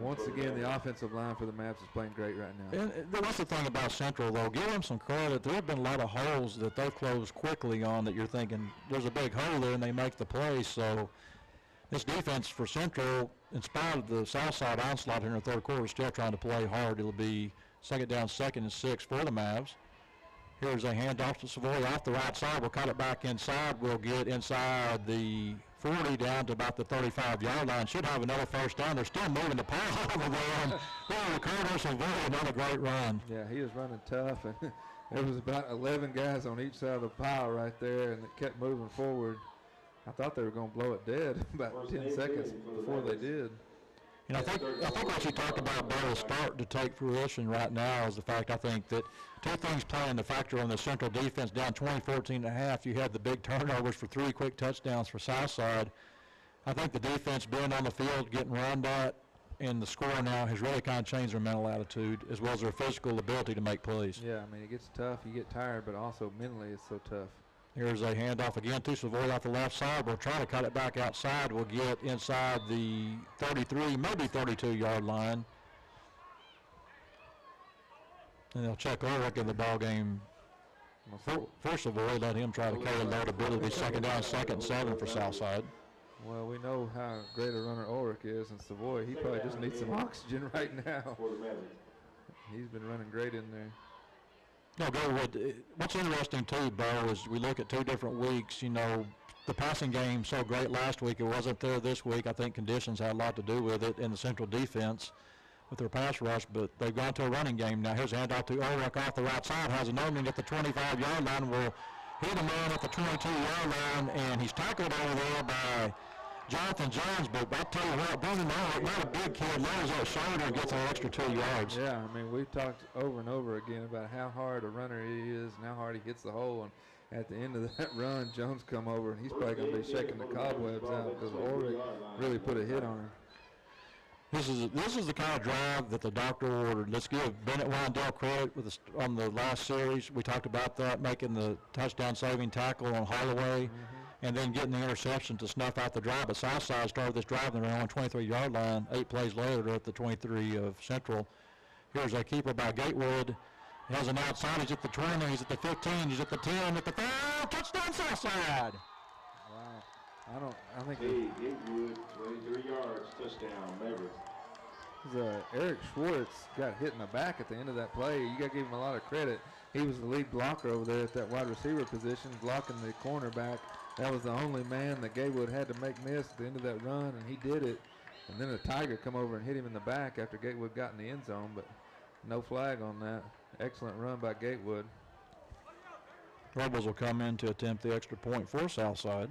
once again, the offensive line for the Mavs is playing great right now. And that's the thing about Central, though. Give them some credit. There have been a lot of holes that they've closed quickly on that you're thinking there's a big hole there, and they make the play. So this defense for Central, in spite of the Southside onslaught here in the third quarter, is still trying to play hard. It'll be second down, 2nd and 6 for the Mavs. Here's a handoff to Savoy off the right side. We'll cut it back inside. We'll get inside the 40 down to about the 35-yard line. Should have another first down. They're still moving the pile over there. Ricardo Savoy, another great run. Yeah, he is running tough. And there was about 11 guys on each side of the pile right there, and it kept moving forward. I thought they were going to blow it dead about 10 seconds before they did. I think what you talked about, Bill, is starting to take fruition right now is the fact I think that two things playing the factor on the Central defense down 20-14.5. You had the big turnovers for 3 quick touchdowns for Southside. I think the defense being on the field, getting run at, and the score now has really kind of changed their mental attitude as well as their physical ability to make plays. Yeah, I mean, it gets tough. You get tired, but also mentally it's so tough. Here's a handoff again to Savoy off the left side. We'll try to cut it back outside. We'll get inside the 33, maybe 32-yard line. And they'll check Ulrich in the ball game for Savoy. Let him try to carry the load a bit. It'll be second down, 2nd and 7 for Southside. Well, we know how great a runner Ulrich is, and Savoy, he probably just needs some oxygen right now. He's been running great in there. No, what's interesting too, Bo, is we look at 2 different weeks. You know, the passing game so great last week. It wasn't there this week. I think conditions had a lot to do with it in the Central defense with their pass rush, but they've gone to a running game. Now here's a handoff to Ulrich off the right side. Has an opening at the 25-yard line. Will hit a man at the 22-yard line, and he's tackled over there by Jonathan Jones, but I tell you what, Brandon Ulrich, not a big kid, lowers that shoulder and gets an extra 2 yards. Yeah, I mean, we've talked over and over again about how hard a runner he is and how hard he hits the hole. And at the end of that run, Jones come over, and he's probably going to be shaking the cobwebs out because Ulrich really put a hit on him. This is the kind of drive that the doctor ordered. Let's give Bennett Windell credit on the last series. We talked about that, making the touchdown-saving tackle on Holloway. And then getting the interception to snuff out the drive. But Southside started this drive on their own 23-yard line. 8 plays later, they're at the 23 of Central. Here's a keeper by Gatewood. He has an outside. He's at the 20. He's at the 15. He's at the 10. At the 5. Touchdown, Southside. Wow. I think Gatewood, 23 yards, touchdown, Mavericks. Eric Schwartz got hit in the back at the end of that play. You got to give him a lot of credit. He was the lead blocker over there at that wide receiver position, blocking the cornerback. That was the only man that Gatewood had to make miss at the end of that run, and he did it. And then a Tiger come over and hit him in the back after Gatewood got in the end zone, but no flag on that. Excellent run by Gatewood. Rebels will come in to attempt the extra point for Southside.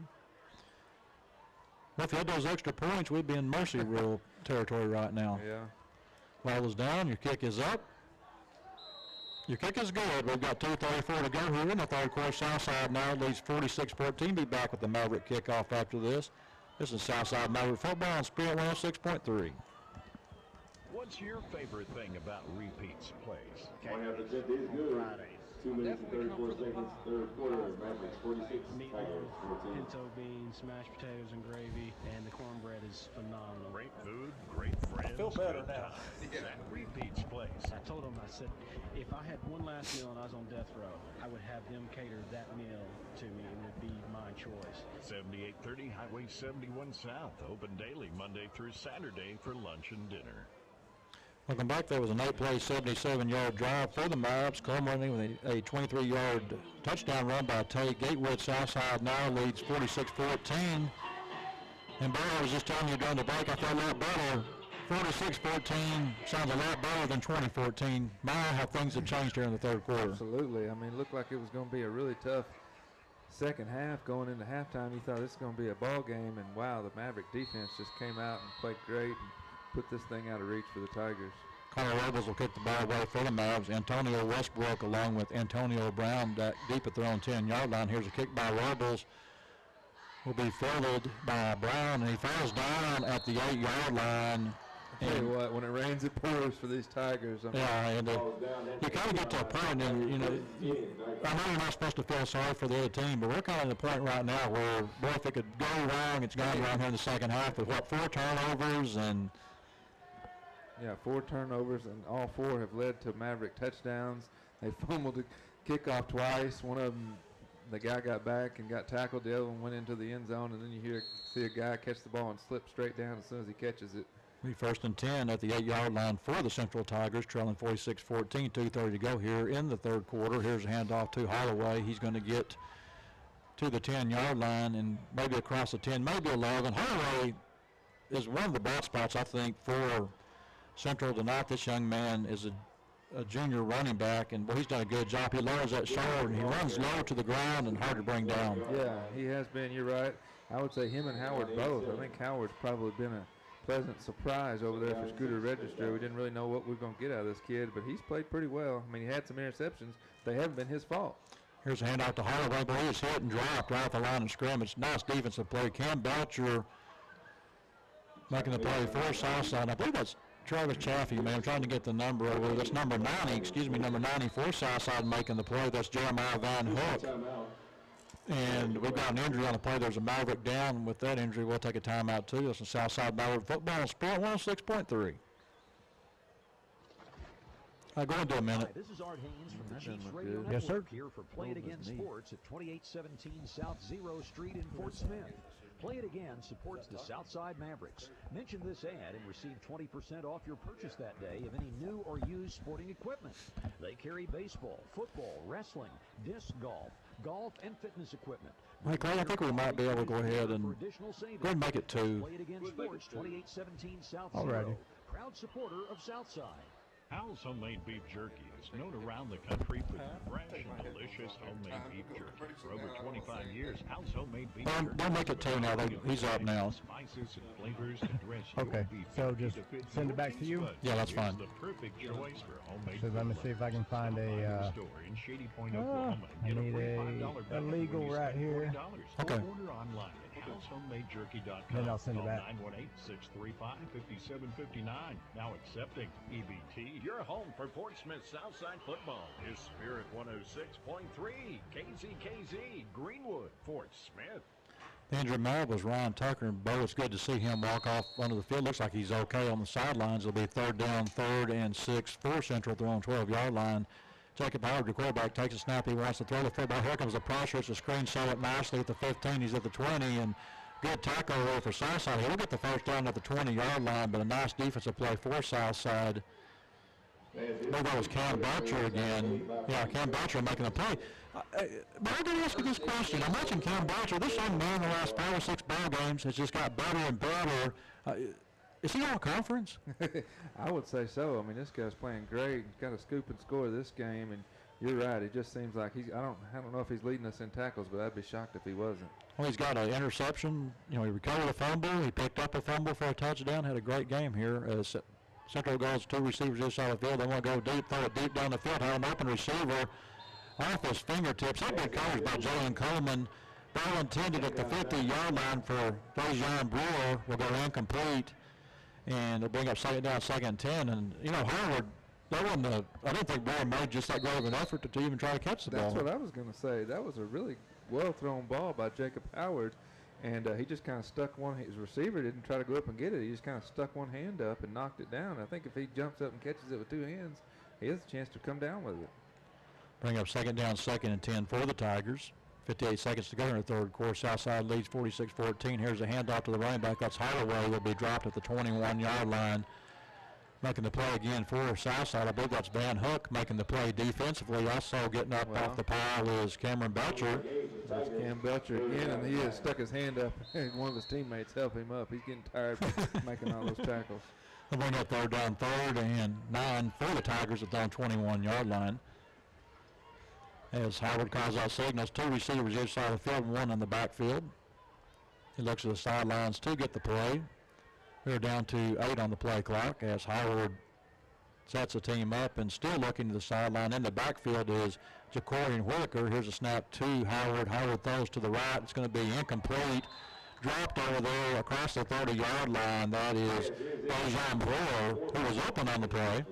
Well, if you had those extra points, we'd be in mercy rule territory right now. Yeah. Ball is down. Your kick is up. Your kick is good. We've got 2:34 to go here in the third quarter. Southside now leads 46-14. Be back with the Maverick kickoff after this. This is Southside Maverick football on Spirit 106.3. What's your favorite thing about repeats plays? Fridays. 2 minutes and 34 seconds, third quarter. Mavericks 46, Tigers 14. Pinto beans, mashed potatoes and gravy, and the cornbread is phenomenal. Great food, great friends. I feel better now. That repeats plays. I told them, I said, if I had one last meal and I was on death row, I would have them cater that meal to me, and it would be my choice. 7830 Highway 71 South, open daily Monday through Saturday for lunch and dinner. Welcome back. There was an 8-play, 77-yard drive for the Mavs, culminating with a 23-yard touchdown run by Tate. Gatewood. Southside now leads 46-14. And Barrow, I was just telling you during the break, I felt a lot better. 46-14 sounds a lot better than 2014. My, how things have changed here in the third quarter. Absolutely. I mean, it looked like it was going to be a really tough second half going into halftime. You thought this was going to be a ball game, and wow, the Maverick defense just came out and played great and put this thing out of reach for the Tigers. Connor Rebels will kick the ball away for the Mavs. Antonio Westbrook along with Antonio Brown deep at their own 10-yard line. Here's a kick by Rebels. Will be fielded by Brown, and he falls down at the 8-yard line. I tell you what, when it rains, it pours for these Tigers. I mean, yeah, and you kind of get to a point, and I know you're not supposed to feel sorry for the other team, but we're kind of at the point right now where, boy, if it could go wrong, it's gone wrong here in the second half with 4 turnovers and. Yeah, 4 turnovers, and all 4 have led to Maverick touchdowns. They fumbled the kickoff twice. One of them, the guy got back and got tackled. The other one went into the end zone, and then you see a guy catch the ball and slip straight down as soon as he catches it. Be 1st and 10 at the 8-yard line for the Central Tigers, trailing 46-14, 2:30 to go here in the third quarter. Here's a handoff to Holloway. He's going to get to the 10-yard line and maybe across the 10, maybe 11. Holloway is one of the bad spots, I think, for Central tonight. This young man is a junior running back, and boy, he's done a good job. He lowers that shoulder, and he runs low to the ground and hard to bring down. Yeah, he has been. You're right. I would say him and Howard both. I think Howard's probably been a pleasant surprise over there for Scooter Register. We didn't really know what we were going to get out of this kid, but he's played pretty well. I mean, he had some interceptions. They haven't been his fault. Here's a handoff to Holloway, but he was hit and dropped right off the line of scrimmage. Nice defensive play. Cam Boucher making the play for Southside. I believe that's Travis Chaffee, man. I'm trying to get the number over. That's number 90, number 90 for Southside making the play. That's Jeremiah Van Hook. And we've got an injury on the play. There's a Maverick down. With that injury, we'll take a timeout too. That's the Southside Maverick football on Sport 106.3. Go ahead and do a minute. Hi, this is Art Haynes from the Chiefs Radio Network. Yes, sir. Here for Play It Again Sports at 2817 South Zero Street in Fort Smith. Play It Again supports the Southside Mavericks. Mention this ad and receive 20% off your purchase that day of any new or used sporting equipment. They carry baseball, football, wrestling, disc golf, and fitness equipment. Hey, Clay, I think we might be able to go ahead and make it 2. Play It Again Sports, 2817 South Zero. Alrighty. Proud supporter of Southside. Hal's Homemade Beef Jerky is known around the country for the fresh and delicious homemade beef jerky. For over 25 years, Hal's Homemade Beef Jerky. Don't make it 2 now. He's up now. Spices and flavors to dress Okay, your beef so jerky just to fit send your it back to taste you? buds. Yeah, that's It's fine. the perfect choice for homemade So let me see if I can find a, store in Shady Point, Oklahoma. I Get need $45 a legal when you right spend here. $40. Okay. Order online at HalsHomemadeJerky.com. Then I'll send it back. Call 918-635-5759. Now accepting EBT. Your home for Portsmouth Southside football is Spirit 106.3 KZKZ Greenwood, Fort Smith. The injured man was Ryan Tucker, and Bo, it's good to see him walk off onto the field. Looks like he's okay on the sidelines. It'll be 3rd down, 3rd and 6 for Central. They're on 12-yard line. Jacob Howard, the quarterback, takes a snap. He wants to throw the football. Here comes the pressure. It's a screen. Saw it nicely at the 15. He's at the 20, and good tackle there for Southside. He'll get the first down at the 20-yard line, but a nice defensive play for Southside. Maybe that was Cam Boucher again. Yeah, Cam Boucher making a play. But I got to ask you this question. I mentioned Cam Boucher. This young man in the last 5 or 6 ball games has just got better and better. Is he on conference? I would say so. I mean, this guy's playing great. He's got a scoop and score this game, and you're right. It just seems like I don't know if he's leading us in tackles, but I'd be shocked if he wasn't. Well, he's got an interception. He recovered a fumble. He picked up a fumble for a touchdown. Had a great game here. Central goes 2 receivers this side of the field. They want to go deep, throw it deep down the field. Had an open receiver off his fingertips. That good coverage by Jalen Coleman. Ball intended at the 50-yard line for Dejan Brewer. Will go incomplete. And they'll bring up 2nd down, 2nd and 10. And, Howard, I didn't think Brewer made just that great of an effort to even try to catch the ball. That's what I was going to say. That was a really well-thrown ball by Jacob Howard. And he just kind of stuck his receiver didn't try to go up and get it. He just kind of stuck one hand up and knocked it down. I think if he jumps up and catches it with 2 hands, he has a chance to come down with it. Bring up 2nd down, 2nd and 10 for the Tigers. 58 seconds to go in the third quarter. Southside leads 46-14. Here's a handoff to the running back. That's Holloway. Will be dropped at the 21-yard line. Making the play again for Southside. I believe that's Van Hook making the play defensively. Also getting up off the pile is Cameron Belcher. That's Cam Belcher again, and he has stuck his hand up. One of his teammates helped him up. He's getting tired of making all those tackles. They'll bring up 3rd down, 3rd and 9 for the Tigers at the 21-yard line. As Howard calls out signals, 2 receivers each side of the field, 1 in the backfield. He looks at the sidelines to get the play. We're down to 8 on the play clock as Howard sets the team up and still looking to the sideline. In the backfield is Jacorian Whitaker. Here's a snap to Howard. Howard throws to the right. It's going to be incomplete. dropped over there across the 30-yard line. That is Dejan Brewer, who was open on the play.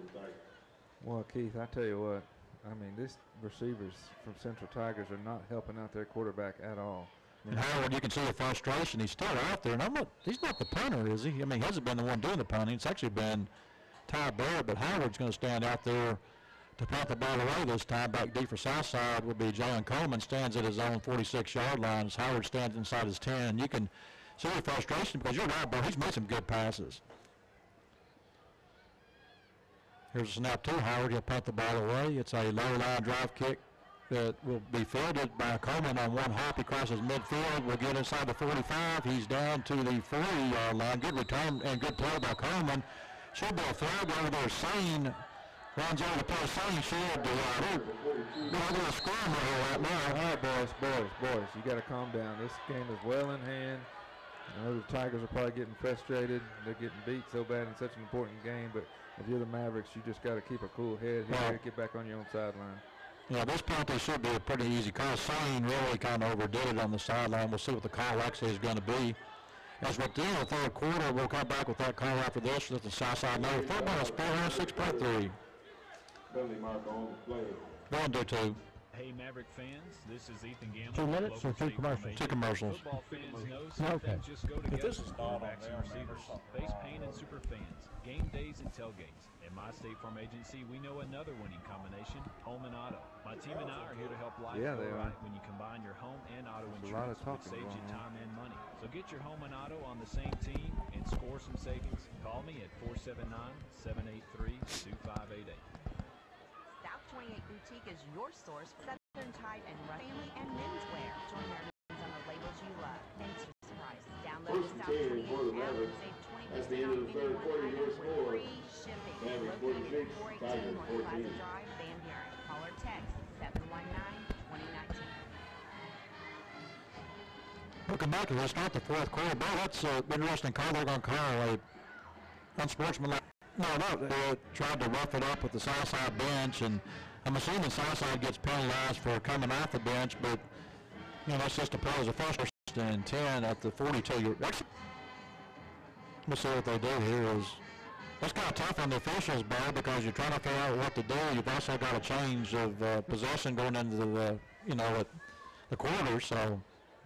Well, Keith, I tell you what, I mean, these receivers from Central Tigers are not helping out their quarterback at all. And Howard, you can see the frustration. He's still out there, and he's not the punter, is he? I mean, he hasn't been the one doing the punting. It's actually been Ty Barrett, but Howard's going to stand out there to punt the ball away this time. Back deep for Southside will be Jalen Coleman, stands at his own 46-yard line as Howard stands inside his 10. And you can see the frustration because you're right, Bo. He's made some good passes. Here's a snap to Howard. He'll punt the ball away. It's a low line drive kick that will be fielded by Coleman on one hop. He crosses midfield. Will get inside the 45. He's down to the 40-yard line. Good return and good play by Coleman. Should be a flag over there. Sane runs over the play. Sane should be out. We're going to scrum right now. All right, boys. You got to calm down. This game is well in hand. I know the Tigers are probably getting frustrated. They're getting beat so bad in such an important game, but if you're the Mavericks, you just got to keep a cool head here, get back on your own sideline. Yeah, this penalty should be a pretty easy call. Sane really kind of overdid it on the sideline. We'll see what the call actually is going to be. As we're at the end of the third quarter, we'll come back with that call after this. Let the Southside know. Football is 406.3. Penalty mark on the play. Go and do two. Hey, Maverick fans, this is Ethan Gamble. 2 minutes or 2 commercials? 2 commercials. Football fans know some things just go together as quarterbacks and receivers. Base pain and super fans, game days and tailgates. At my State Farm agency, we know another winning combination, home and auto. My team and I are here to help life go right when you combine your home and auto insurance. It saves you time and money. So get your home and auto on the same team and score some savings. Call me at 479-783-2588. South 28 Boutique is your source for Southern Tide and family and menswear. Join our names on the labels you love. Thanks to Price. Download the South 28 app and save 20% At the end of the third quarter, your score. free shipping. Mavericks Located 46, at 418 Tigers North 14. Plaza Drive, Van Buren. Call or text 719-2019. Welcome back to start the fourth quarter. Boy, that's an interesting call. They're going to call a unsportsmanlike. No, they tried to rough it up with the Southside bench, and I'm assuming Southside gets penalized for coming off the bench, but, you know, that's just a play as a first and 10 at the 42. Let's see what they do here. That's kind of tough on the officials, Bo, because you're trying to figure out what to do. You've also got a change of possession going into the, at the quarters, so.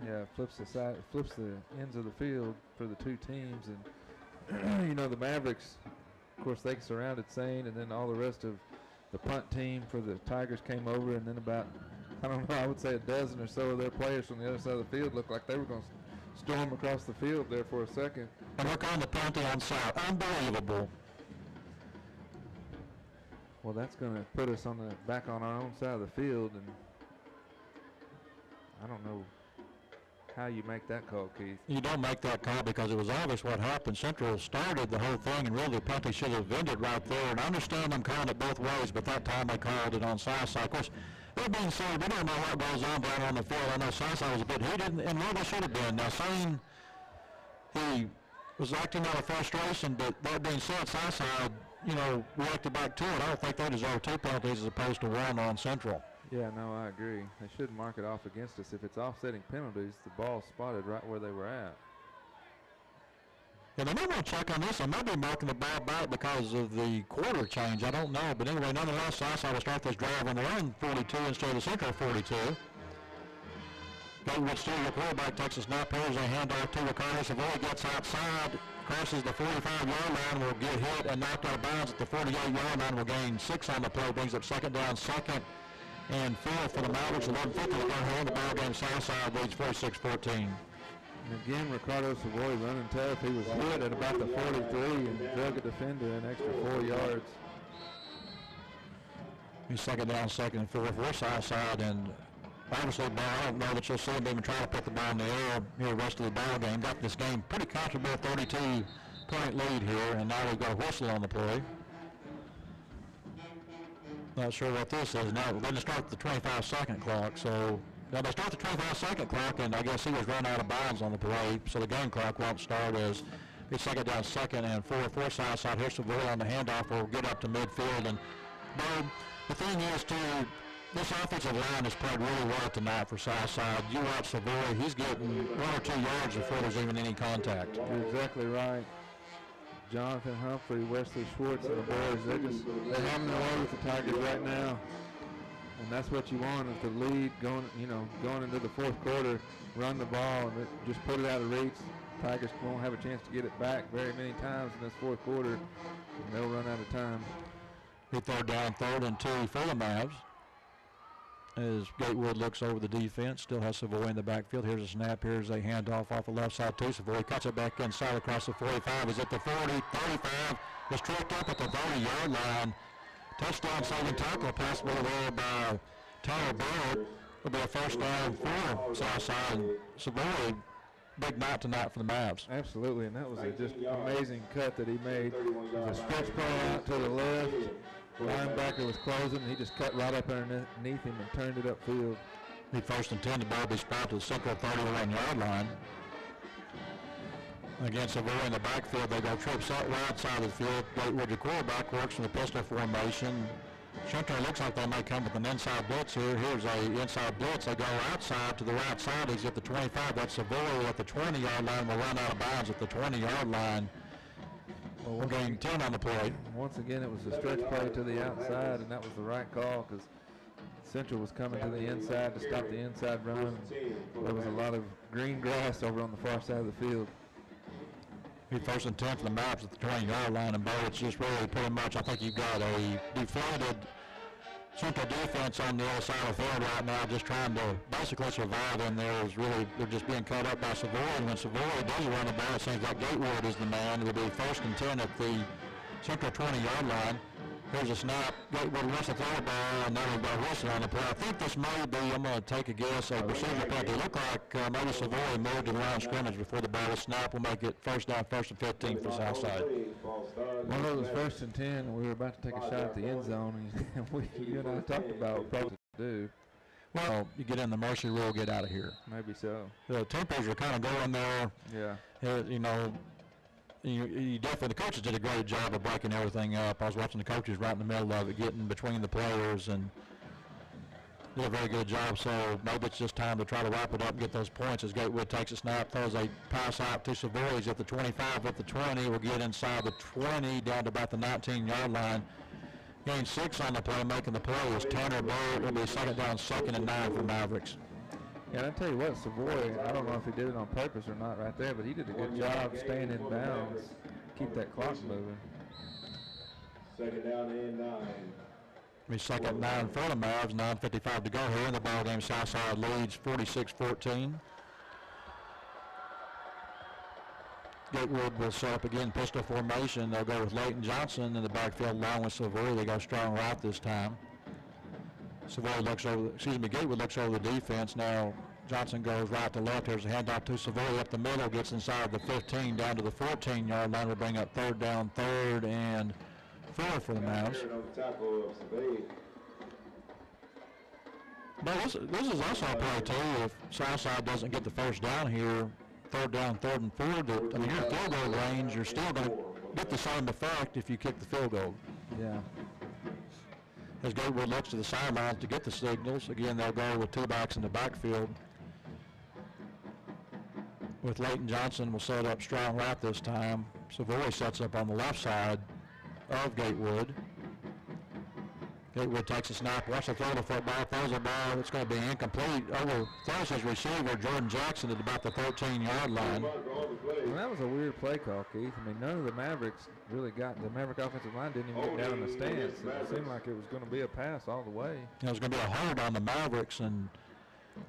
Yeah, flips the ends of the field for the two teams, and the Mavericks, of course, they surrounded Sane, and then all the rest of the punt team for the Tigers came over, and then about, I would say a dozen or so of their players from the other side of the field looked like they were going to storm across the field there for a second. And look on the penalty on side. Unbelievable. Well, that's going to put us back on our own side of the field, and I don't know how you make that call, Keith. You don't make that call because it was obvious what happened. Central started the whole thing, and really the penalty should have ended right there. And I understand them calling it both ways, but that time they called it on Southside. Of course, that being said, we don't know what goes on down on the field. I know Southside was a bit heated, and really should have been. Now, Sane, he was acting out of frustration, but that being said, Southside, reacted back to it. I don't think they deserve 2 penalties as opposed to 1 on Central. Yeah, no, I agree. They shouldn't mark it off against us. If it's offsetting penalties, the ball's spotted right where they were at. Yeah, they may want to check on this. They may be marking the ball back because of the quarter change. I don't know. But anyway, nonetheless, Southside will start this drive on their own 42 instead of the Central 42. Gatewood still the quarterback, takes a snap. Here's a handoff to Ricardo. Savoy gets outside, crosses the 45-yard line, will get hit and knocked out of bounds at the 48-yard line. Will gain 6 on the play, brings up second down, second and 4 for the Mavericks. 11:50 to go here in the ball game. Southside leads 46-14. And again, Ricardo Savoy running tough. He was hit at about the 43 and drug a defender an extra 4 yards. He's second down, second and 4 for Southside, and obviously, I don't know that you'll see him even try to put the ball in the air here the rest of the ball game. Got this game pretty comfortable, 32-point lead here, and now we've got a whistle on the play. Not sure what this is. Now we're going to start the 25-second clock. So now they start the 25-second clock, and I guess he was run out of bounds on the play, so the game clock won't start as it's second down, second and 4 for Southside. Here's Savoy on the handoff. We'll get up to midfield, and the thing is, too, This offensive line has played really well tonight for Southside. You watch Savoy, he's getting 1 or 2 yards before there's even any contact. You're exactly right. Jonathan Humphrey, Wesley Schwartz, and the boys, they're having their way with the Tigers right now. And that's what you want, is the lead going into the fourth quarter, run the ball, and just put it out of reach. Tigers won't have a chance to get it back very many times in this fourth quarter, and they'll run out of time. He third down, 3rd and 2 for the Mavs. As Gatewood looks over the defense, still has Savoy in the backfield. Here's a snap. Here's a handoff off the left side to Savoy. Cuts it back inside across the 45. Is at the 40, 35. Is tripped up at the 30-yard line. Touchdown saving tackle possibly there by Tyler Barrett. Will be a first down for Southside. And Savoy, big night tonight for the Mavs. Absolutely, and that was a just amazing cut that he made. It was a stretch play out to the left. Linebacker was closing, and he just cut right up underneath him and turned it upfield. He first and 10, the ball be spot to the central 31-yard line. Again, Savoy in the backfield, they go trips out right side of the field. Gatewood, the quarterback, works in the pistol formation. Shunter looks like they may come with an inside blitz here. Here's a inside blitz. They go outside to the right side. He's at the 25. That's Savoy at the 20-yard line. Will run out of bounds at the 20-yard line. We're getting 10 on the play. Once again, it was a stretch play to the outside, and that was the right call because Central was coming to the inside to stop the inside run. There was a lot of green grass over on the far side of the field. Be first and 10 for the Mavs at the 20-yard line, and Bo, it's just really pretty much, I think you've got a deflated Central defense on the other side of the field right now, just trying to basically survive in there. They're just being cut up by Savoy, and when Savoy does run the ball, it seems like Gatewood is the man. It'll be first and 10 at the Central 20-yard line. Here's a snap. Gatewood wants to throw the ball, and now we've got Wilson on the play. I think this may be, I'm going to take a guess, a procedure penalty. It looked like maybe Savoy moved to the line of scrimmage before the ball was snapped. We'll make it first down, 1st and 15 for Southside. One of those 1st and 10, we were about to take a shot at the end zone, and you and I talked about what probably to do. Well, you get in the mercy rule, get out of here. Maybe so. The tempers are kind of going there. Yeah. You definitely, the coaches did a great job of breaking everything up. I was watching the coaches right in the middle of it, getting between the players, and did a very good job. So maybe it's just time to try to wrap it up and get those points as Gatewood takes a snap, throws a pass out to Savoy. He's at the 25, at the 20. We'll get inside the 20 down to about the 19-yard line. Gain 6 on the play, making the play is Tanner Bird. It'll be second down, 2nd and 9 for Mavericks. Yeah, and I tell you what, Savoy, I don't know if he did it on purpose or not right there, but he did a good job staying in bounds, keep that clock moving. Second down and 9. Be second 9 for the Mavs, 9:55 to go here in the ball game. Southside leads 46-14. Gatewood will set up again pistol formation. They'll go with Leighton Johnson in the backfield along with Savoy. They go strong right this time. Gatewood looks over the defense. Now Johnson goes right to left. Here's a handoff to Savoy up the middle, gets inside the 15 down to the 14-yard line. We'll bring up 3rd down, 3rd and 4 for the Mavs. But this is also a play too. If Southside doesn't get the first down here, 3rd down, 3rd and 4, you're in field goal range. You're still going to get the same effect if you kick the field goal. Yeah. As Gatewood looks to the sidelines to get the signals. Again, they'll go with 2 backs in the backfield. With Leighton Johnson, will set up strong right this time. Savoy sets up on the left side of Gatewood. Gatewood takes a snap, wants to throw the football, throws a ball. It's going to be incomplete. Throws his receiver, Jordan Jackson, at about the 13-yard line. Well, that was a weird play call, Keith. I mean, none of the Mavericks really got, the Maverick offensive line didn't even get down in the stance. It seemed like it was going to be a pass all the way. It was going to be a hold on the Mavericks, and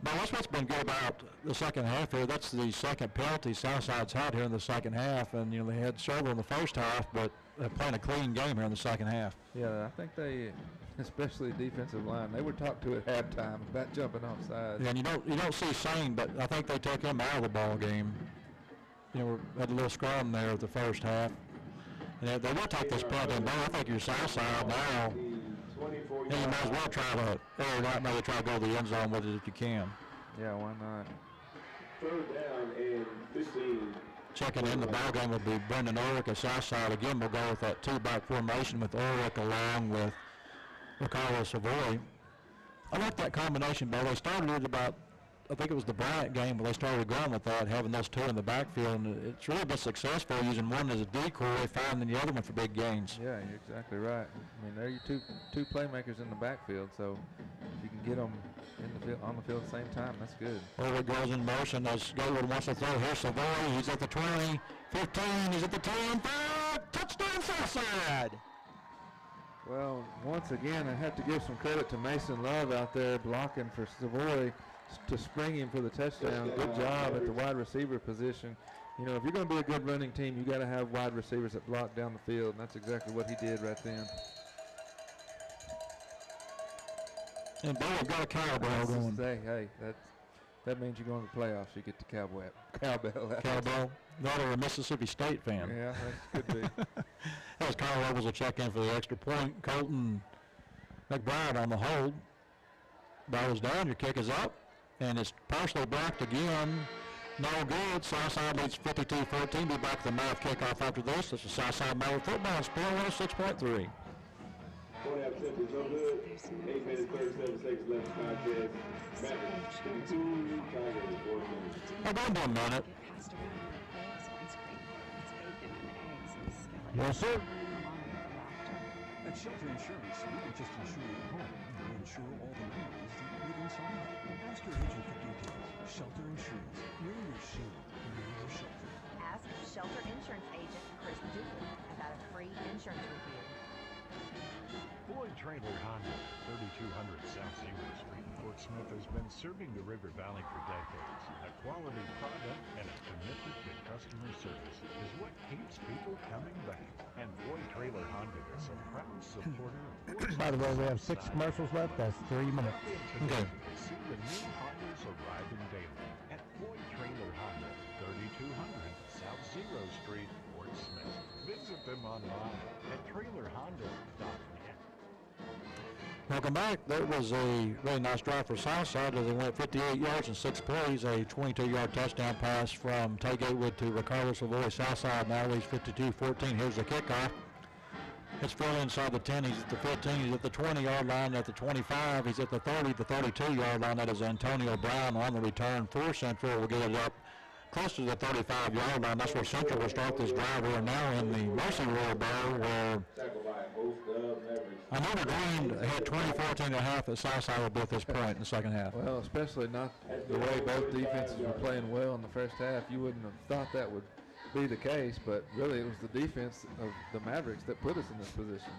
that's what's been good about the second half here. That's the second penalty Southside's had here in the second half, and they had several in the first half, but they're playing a clean game here in the second half. Yeah, I think they, especially the defensive line, they were talked to at halftime about jumping offside. Yeah, and you don't see Sane, but I think they took him out of the ball game. We had a little scrum there at the first half. And they will take this penalty, and I think you're Southside now. You might as well try to air it out, maybe try to go to the end zone with it if you can. Yeah, why not? 3rd down and 15. Checking in the ball game will be Brendan Ulrich at Southside. Again, we'll go with that 2-back formation with Ulrich along with Ricardo Savoy. I like that combination, Bo. They started it about, I think it was the Bryant game where they started going with that, having those two in the backfield, and it's really been successful using one as a decoy, finding the other one for big gains. Yeah, you're exactly right. I mean, they're your two playmakers in the backfield, so if you can get them in the field, on the field at the same time, that's good. Forward goes in motion as Gaylord wants to throw. Here's Savoy. He's at the 20, 15. He's at the 10, 5. Touchdown, Southside. Well, once again, I have to give some credit to Mason Love out there blocking for Savoy to spring him for the touchdown. Good job at the wide receiver position. You know, if you're going to be a good running team, you got to have wide receivers that block down the field, and that's exactly what he did right then. And Bo, we've got a cowbell going. Hey, that means you're going to the playoffs. You get the cowbell. Cowbell. Not a Mississippi State fan. Yeah, that could be. That was Kyle Robles will check in for the extra point. Colton McBride on the hold. Ball is down. Your kick is up. And it's partially blocked again. No good. Southside leads 52-14. Be back to the Mav kickoff after this. This is Southside Maverick football. Sport 106.3. 20 up temp is no good. 8 minutes, 37 seconds left in contest. Mavericks 52, Tigers 4 minutes. Hold on to a minute. Yes, sir. At Shelter Insurance, we don't just insure your home. We insure all the memories that live inside. Ask your agent for details. Shelter Insurance. You're your shield. You're your shelter. Ask Shelter Insurance agent Chris Duplin about a free insurance review. Floyd Trailer Honda, 3200 South Zero Street in Fort Smith, has been serving the River Valley for decades. A quality product and a commitment to customer service is what keeps people coming back. And Floyd Trailer Honda is a proud supporter of By the way, we have 6 commercials left. That's 3 minutes. Okay. See the new Hondas arriving daily at Floyd Trailer Honda, 3200 South Zero Street, Fort Smith. Visit them online at trailerhonda.net. Welcome back. That was a really nice drive for Southside as they went 58 yards in 6 plays, a 22-yard touchdown pass from Tay Gatewood to Ricardo Savoy. Southside now leads 52-14. Here's the kickoff. It's full inside the 10. He's at the 15. He's at the 20-yard line. At the 25. He's at the 30, the 32-yard line. That is Antonio Brown on the return for Central. We'll get it up close to the 35-yard line. That's where Central will start this drive. We're now in the Mercy Roll Bowl where I know the Green had 20-14 and a half at Southside will be at this point in the second half. Well, especially not the way both defenses were playing well in the first half. You wouldn't have thought that would be the case, but really it was the defense of the Mavericks that put us in this position.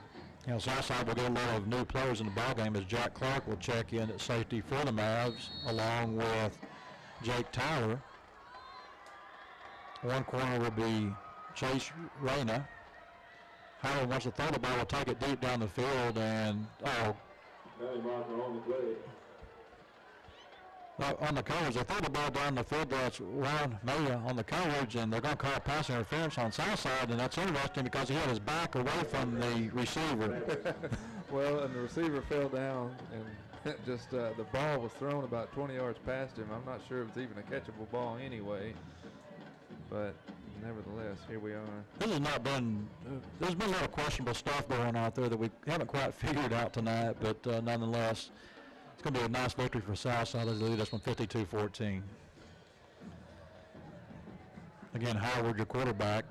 You know, Southside will get a lot of new players in the ballgame as Jack Clark will check in at safety for the Mavs along with Jake Tyler. One corner will be Chase Reyna. Howard wants to throw the ball, will take it deep down the field, and on the coverage, they throw the ball down the field. That's Ron Maya on the coverage, and they're going to call passing interference on Southside, and that's interesting because he had his back away from the receiver. Well, and the receiver fell down, and just the ball was thrown about 20 yards past him. I'm not sure if it's even a catchable ball anyway, but nevertheless, here we are. This has not been, there's been a lot of questionable stuff going on out there that we haven't quite figured out tonight, but nonetheless, it's going to be a nice victory for Southside as they lead us from 52-14. Again, Howard, your quarterback,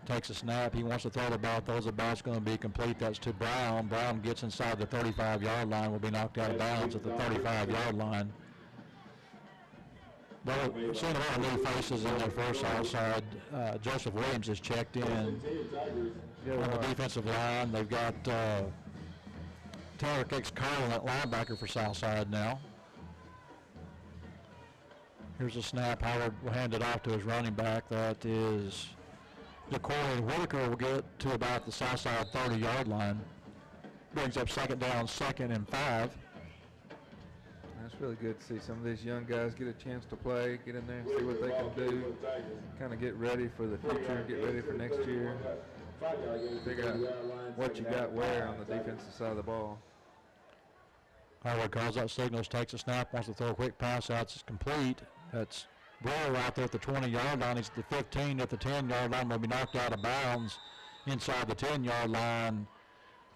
takes a snap. He wants to throw the ball, throws the ball. It's going to be complete. That's to Brown. Brown gets inside the 35-yard line, will be knocked out of bounds at the 35-yard line. Well, we're seeing a lot of new faces in there for Southside. Joseph Williams has checked in on the defensive line. They've got Taylor Carlin at linebacker for Southside now. Here's a snap. Howard will hand it off to his running back. That is Ja'Cory Whitaker will get to about the Southside 30-yard line. Brings up second down, 2nd and 5. That's really good to see some of these young guys get a chance to play, get in there and see what they can do, kind of get ready for the future, get ready for next year, figure out what you got where on the defensive side of the ball. Howard calls out signals, takes a snap, wants to throw a quick pass out. It's complete. That's Brewer out there at the 20-yard line. He's at the 15 at the 10-yard line. Will be knocked out of bounds inside the 10-yard line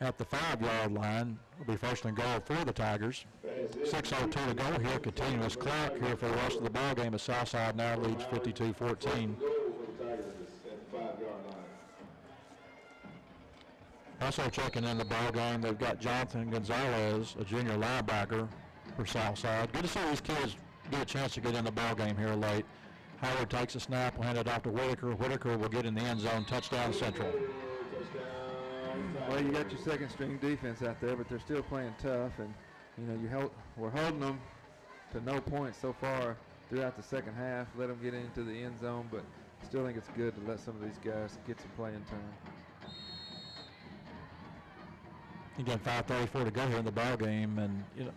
at the 5-yard line. Will be first and goal for the Tigers. 6:02 to go here. Continuous clock here for the rest of the ball game as Southside now leads 52-14. Also checking in the ball game, they've got Jonathan Gonzalez, a junior linebacker for Southside. Good to see these kids get a chance to get in the ball game here late. Howard takes a snap, will hand it off to Whitaker. Whitaker will get in the end zone. Touchdown Central. Well, you got your second string defense out there, but they're still playing tough, and you know we're holding them to no points so far throughout the second half. Let them get into the end zone, but still think it's good to let some of these guys get some playing time. Again, 5:34 to go here in the ball game, and you know,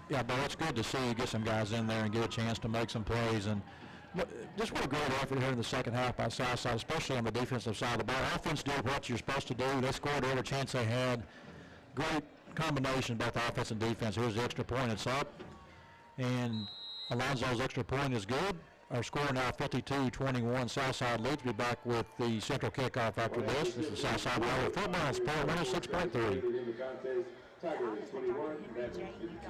yeah, but it's good to see you get some guys in there and get a chance to make some plays. And just what a great effort here in the second half by Southside, especially on the defensive side of the ball. Offense did what you're supposed to do. They scored every chance they had. Great combination, both offense and defense. Here's the extra point. It's up, and Alonzo's extra point is good. Our score now 52-21. Southside leads. Be back with the Central kickoff after this. This is Southside Valley Football Sport 106.3.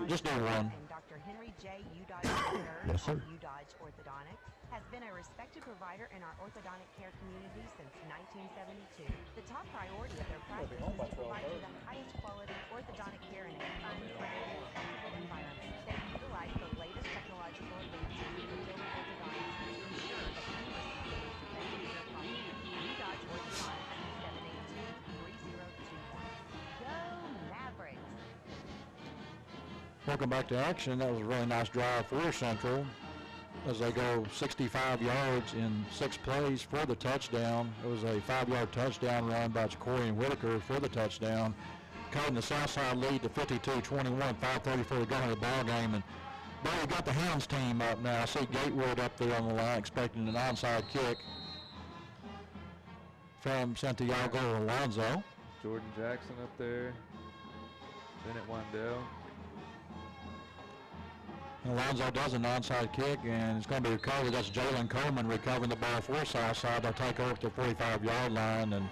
Just do one. Dr. Henry J. Udodge III Yes, sir. of Udodge Orthodontics has been a respected provider in our orthodontic care community since 1972. The top priority of their practice is to provide you the highest quality orthodontic care in a fun, friendly, and comfortable environment. They utilize the latest technological advances in building orthodontics to ensure that you receive the most effective care possible. Udodge Orthodontics, 782-3021. Go Mavericks! Welcome back to action. That was a really nice drive for Central as they go 65 yards in 6 plays for the touchdown. It was a 5-yard touchdown run by Ja'Cory and Whitaker for the touchdown, cutting the Southside lead to 52-21, 5:34 to go in the ball game. And but we got the Hounds team up now. I see Gatewood up there on the line expecting an onside kick from Santiago Alonzo. Jordan Jackson up there. Bennett Wandell. Alonzo does an onside kick, and it's going to be recovered. That's Jalen Coleman recovering the ball for Southside. They'll take over at the 45-yard line, and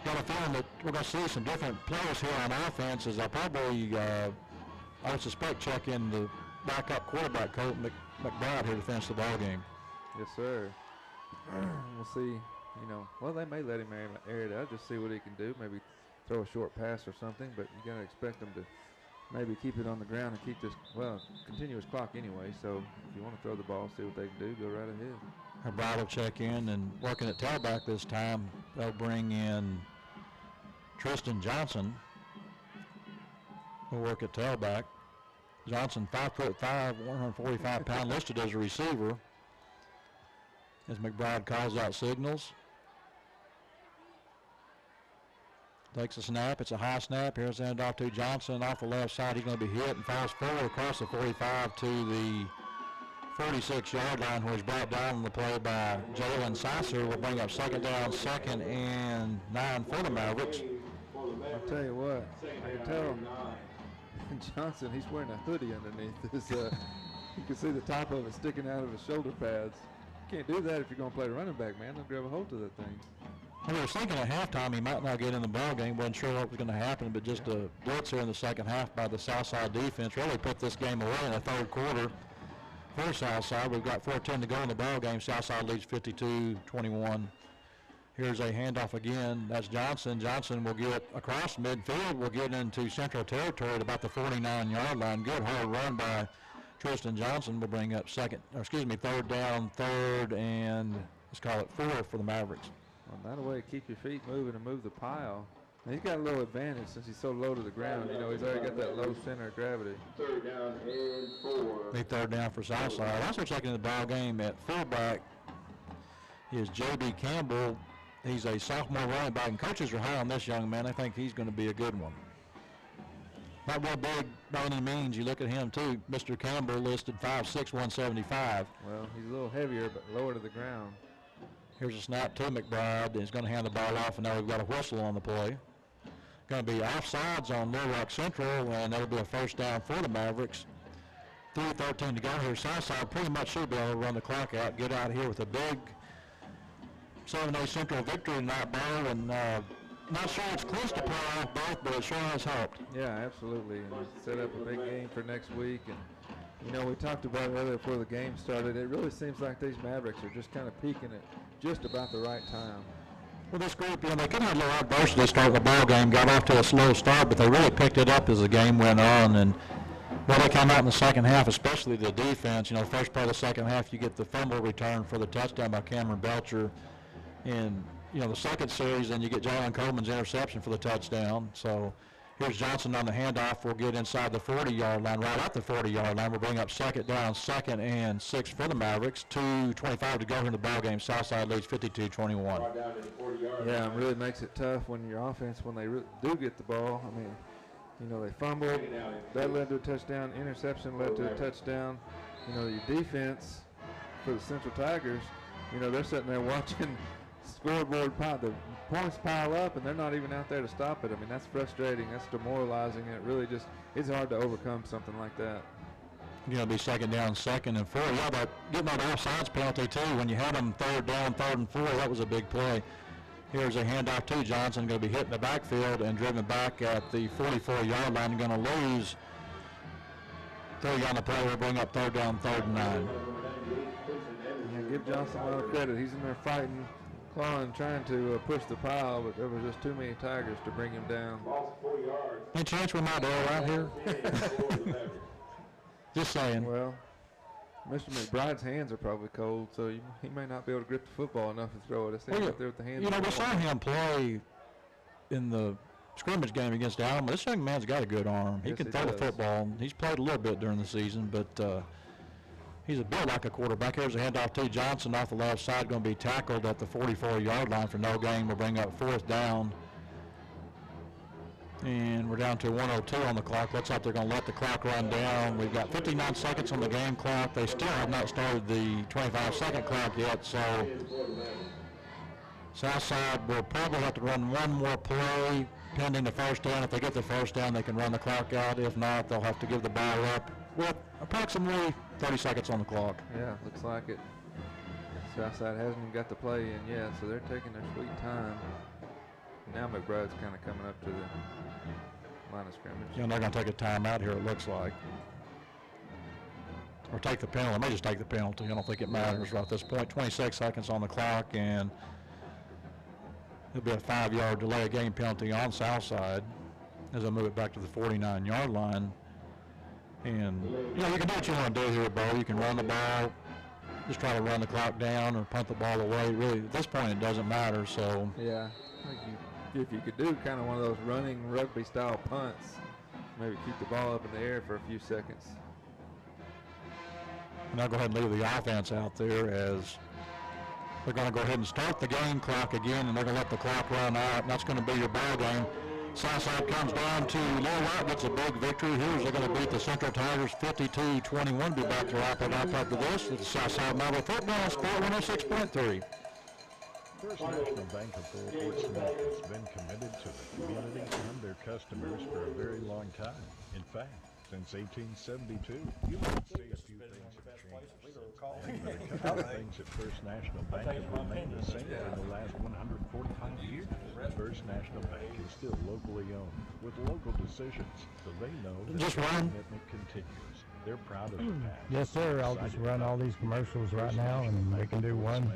got a feeling that we're going to see some different players here on offense as they'll probably, I would suspect, check in the backup quarterback, Colt McBride, here to finish the ball game. Yes, sir. We'll see. You know, well, they may let him air it out, just see what he can do. Maybe throw a short pass or something, but you got to expect him to maybe keep it on the ground and keep this, well, continuous clock anyway. So if you want to throw the ball, see what they can do, go right ahead. McBride will check in, and working at tailback this time, they'll bring in Tristan Johnson. Will work at tailback. Johnson, 5'5", 145-pound, listed as a receiver. As McBride calls out signals. Takes a snap. It's a high snap. Here's the handoff to Johnson off the left side. He's going to be hit and falls forward across the 45 to the 46-yard line, where he's brought down on the play by Jalen Sasser. Will bring up second down, 2nd and 9 for the Mavericks. I'll tell you what, I can tell Johnson, he's wearing a hoodie underneath his, you can see the top of it sticking out of his shoulder pads. You can't do that if you're going to play the running back, man. They'll grab a hold of that thing. I was thinking at halftime he might not get in the ball game. Wasn't sure what was going to happen, but just a blitz here in the second half by the Southside defense really put this game away in the third quarter for Southside. We've got 4:10 to go in the ball game. Southside leads 52-21. Here's a handoff again. That's Johnson. Johnson will get across midfield. We'll get into Central territory at about the 49-yard line. Good hard run by Tristan Johnson. Will bring up third down, 3rd and let's call it 4 for the Mavericks. Well, not a way to keep your feet moving and move the pile. And he's got a little advantage since he's so low to the ground. You know, he's already got that low center of gravity. 3rd down and 4. Big 3rd down for Southside. Also checking the ball game at fullback is J.B. Campbell. He's a sophomore running back, and coaches are high on this young man. I think he's going to be a good one. Not real big by any means. You look at him, too. Mr. Campbell listed 5'6", 175. Well, he's a little heavier, but lower to the ground. Here's a snap to McBride, and he's going to hand the ball off, and now we've got a whistle on the play. Going to be offsides on Little Rock Central, and that'll be a 1st down for the Mavericks. 3:13 to go here. Southside pretty much should be able to run the clock out, get out here with a big 7A Central victory tonight, Bo, and Not sure it's close to playoff both, but it sure has helped. Yeah, absolutely. And set up a big game for next week. And, you know, we talked about it earlier before the game started. It really seems like these Mavericks are just kind of peaking at just about the right time. Well, this group, you know, they could have a little adversity starting the ball game, got off to a slow start, but they really picked it up as the game went on. And when they come out in the second half, especially the defense, you know, first part of the second half, you get the fumble return for the touchdown by Cameron Belcher. And, you know, the second series, then you get Jalen Coleman's interception for the touchdown. So here's Johnson on the handoff. We'll get inside the 40-yard line, right at the 40-yard line. We'll bring up second down, 2nd and 6 for the Mavericks. 2:25 to go here in the ball game. Southside leads 52-21. Yeah, it really makes it tough when your offense, when they do get the ball. I mean, you know, they fumbled. That led to a touchdown. Interception led to a touchdown. You know, your defense for the Central Tigers, you know, they're sitting there watching scoreboard the points pile up, and they're not even out there to stop it. I mean, that's frustrating. That's demoralizing. It really just, it's hard to overcome something like that. You know, be second down, 2nd and 4. Yeah, but getting that offsides penalty, too. When you had them 3rd down, 3rd and 4, that was a big play. Here's a handoff to Johnson, going to be hit in the backfield and driven back at the 44-yard line. Going to lose 30 on the play. We'll bring up 3rd down, 3rd and 9. Yeah, give Johnson a lot of credit. He's in there fighting, clawing, trying to push the pile, but there was just too many Tigers to bring him down. Any chance we might air out here? Just saying. Well, Mr. McBride's hands are probably cold, so he may not be able to grip the football enough to throw it. I up there with the hands. You know, we saw him play in the scrimmage game against Alabama. This young man's got a good arm. He can throw the football. He's played a little bit during the season, but he's a bit like a quarterback. Here's a handoff to Johnson off the left side, going to be tackled at the 44-yard line for no gain. We'll bring up 4th down. And we're down to 1:02 on the clock. Looks like they're going to let the clock run down. We've got 59 seconds on the game clock. They still have not started the 25-second clock yet, so Southside will probably have to run one more play pending the first down. If they get the first down, they can run the clock out. If not, they'll have to give the ball up with approximately 30 seconds on the clock. Yeah, looks like it. Southside hasn't even got the play in yet, so they're taking their sweet time. Now McBride's kind of coming up to the line of scrimmage. Yeah, they're going to take a timeout here, it looks like. Or take the penalty. They may just take the penalty. I don't think it matters right at this point. 26 seconds on the clock, and it'll be a 5-yard delay of game penalty on Southside as they move it back to the 49-yard line. And, you know, you can do what you want to do here, Bo. You can run the ball, just try to run the clock down or punt the ball away. Really, at this point, it doesn't matter. So yeah, I think if you could do kind of one of those running rugby-style punts, maybe keep the ball up in the air for a few seconds. And I'll go ahead and leave the offense out there as they're going to go ahead and start the game clock again, and they're going to let the clock run out, and that's going to be your ball game. Southside comes down to Little Rock, gets a big victory. Here's they're going to beat the Central Tigers 52-21. Be back to wrap it up after this. It's Southside Maverick Football, Sport 106.3. First National Bank of Fort Smith has been committed to the community and their customers for a very long time. In fact, since 1872, you might say a few things have changed. But a couple of things at First National Bank have remained the same for the last 145 years. First National Bank is still locally owned with local decisions, so they know that the commitment continues. They're proud of the past. Yes, sir. I'll just run all these commercials right now, and they can do one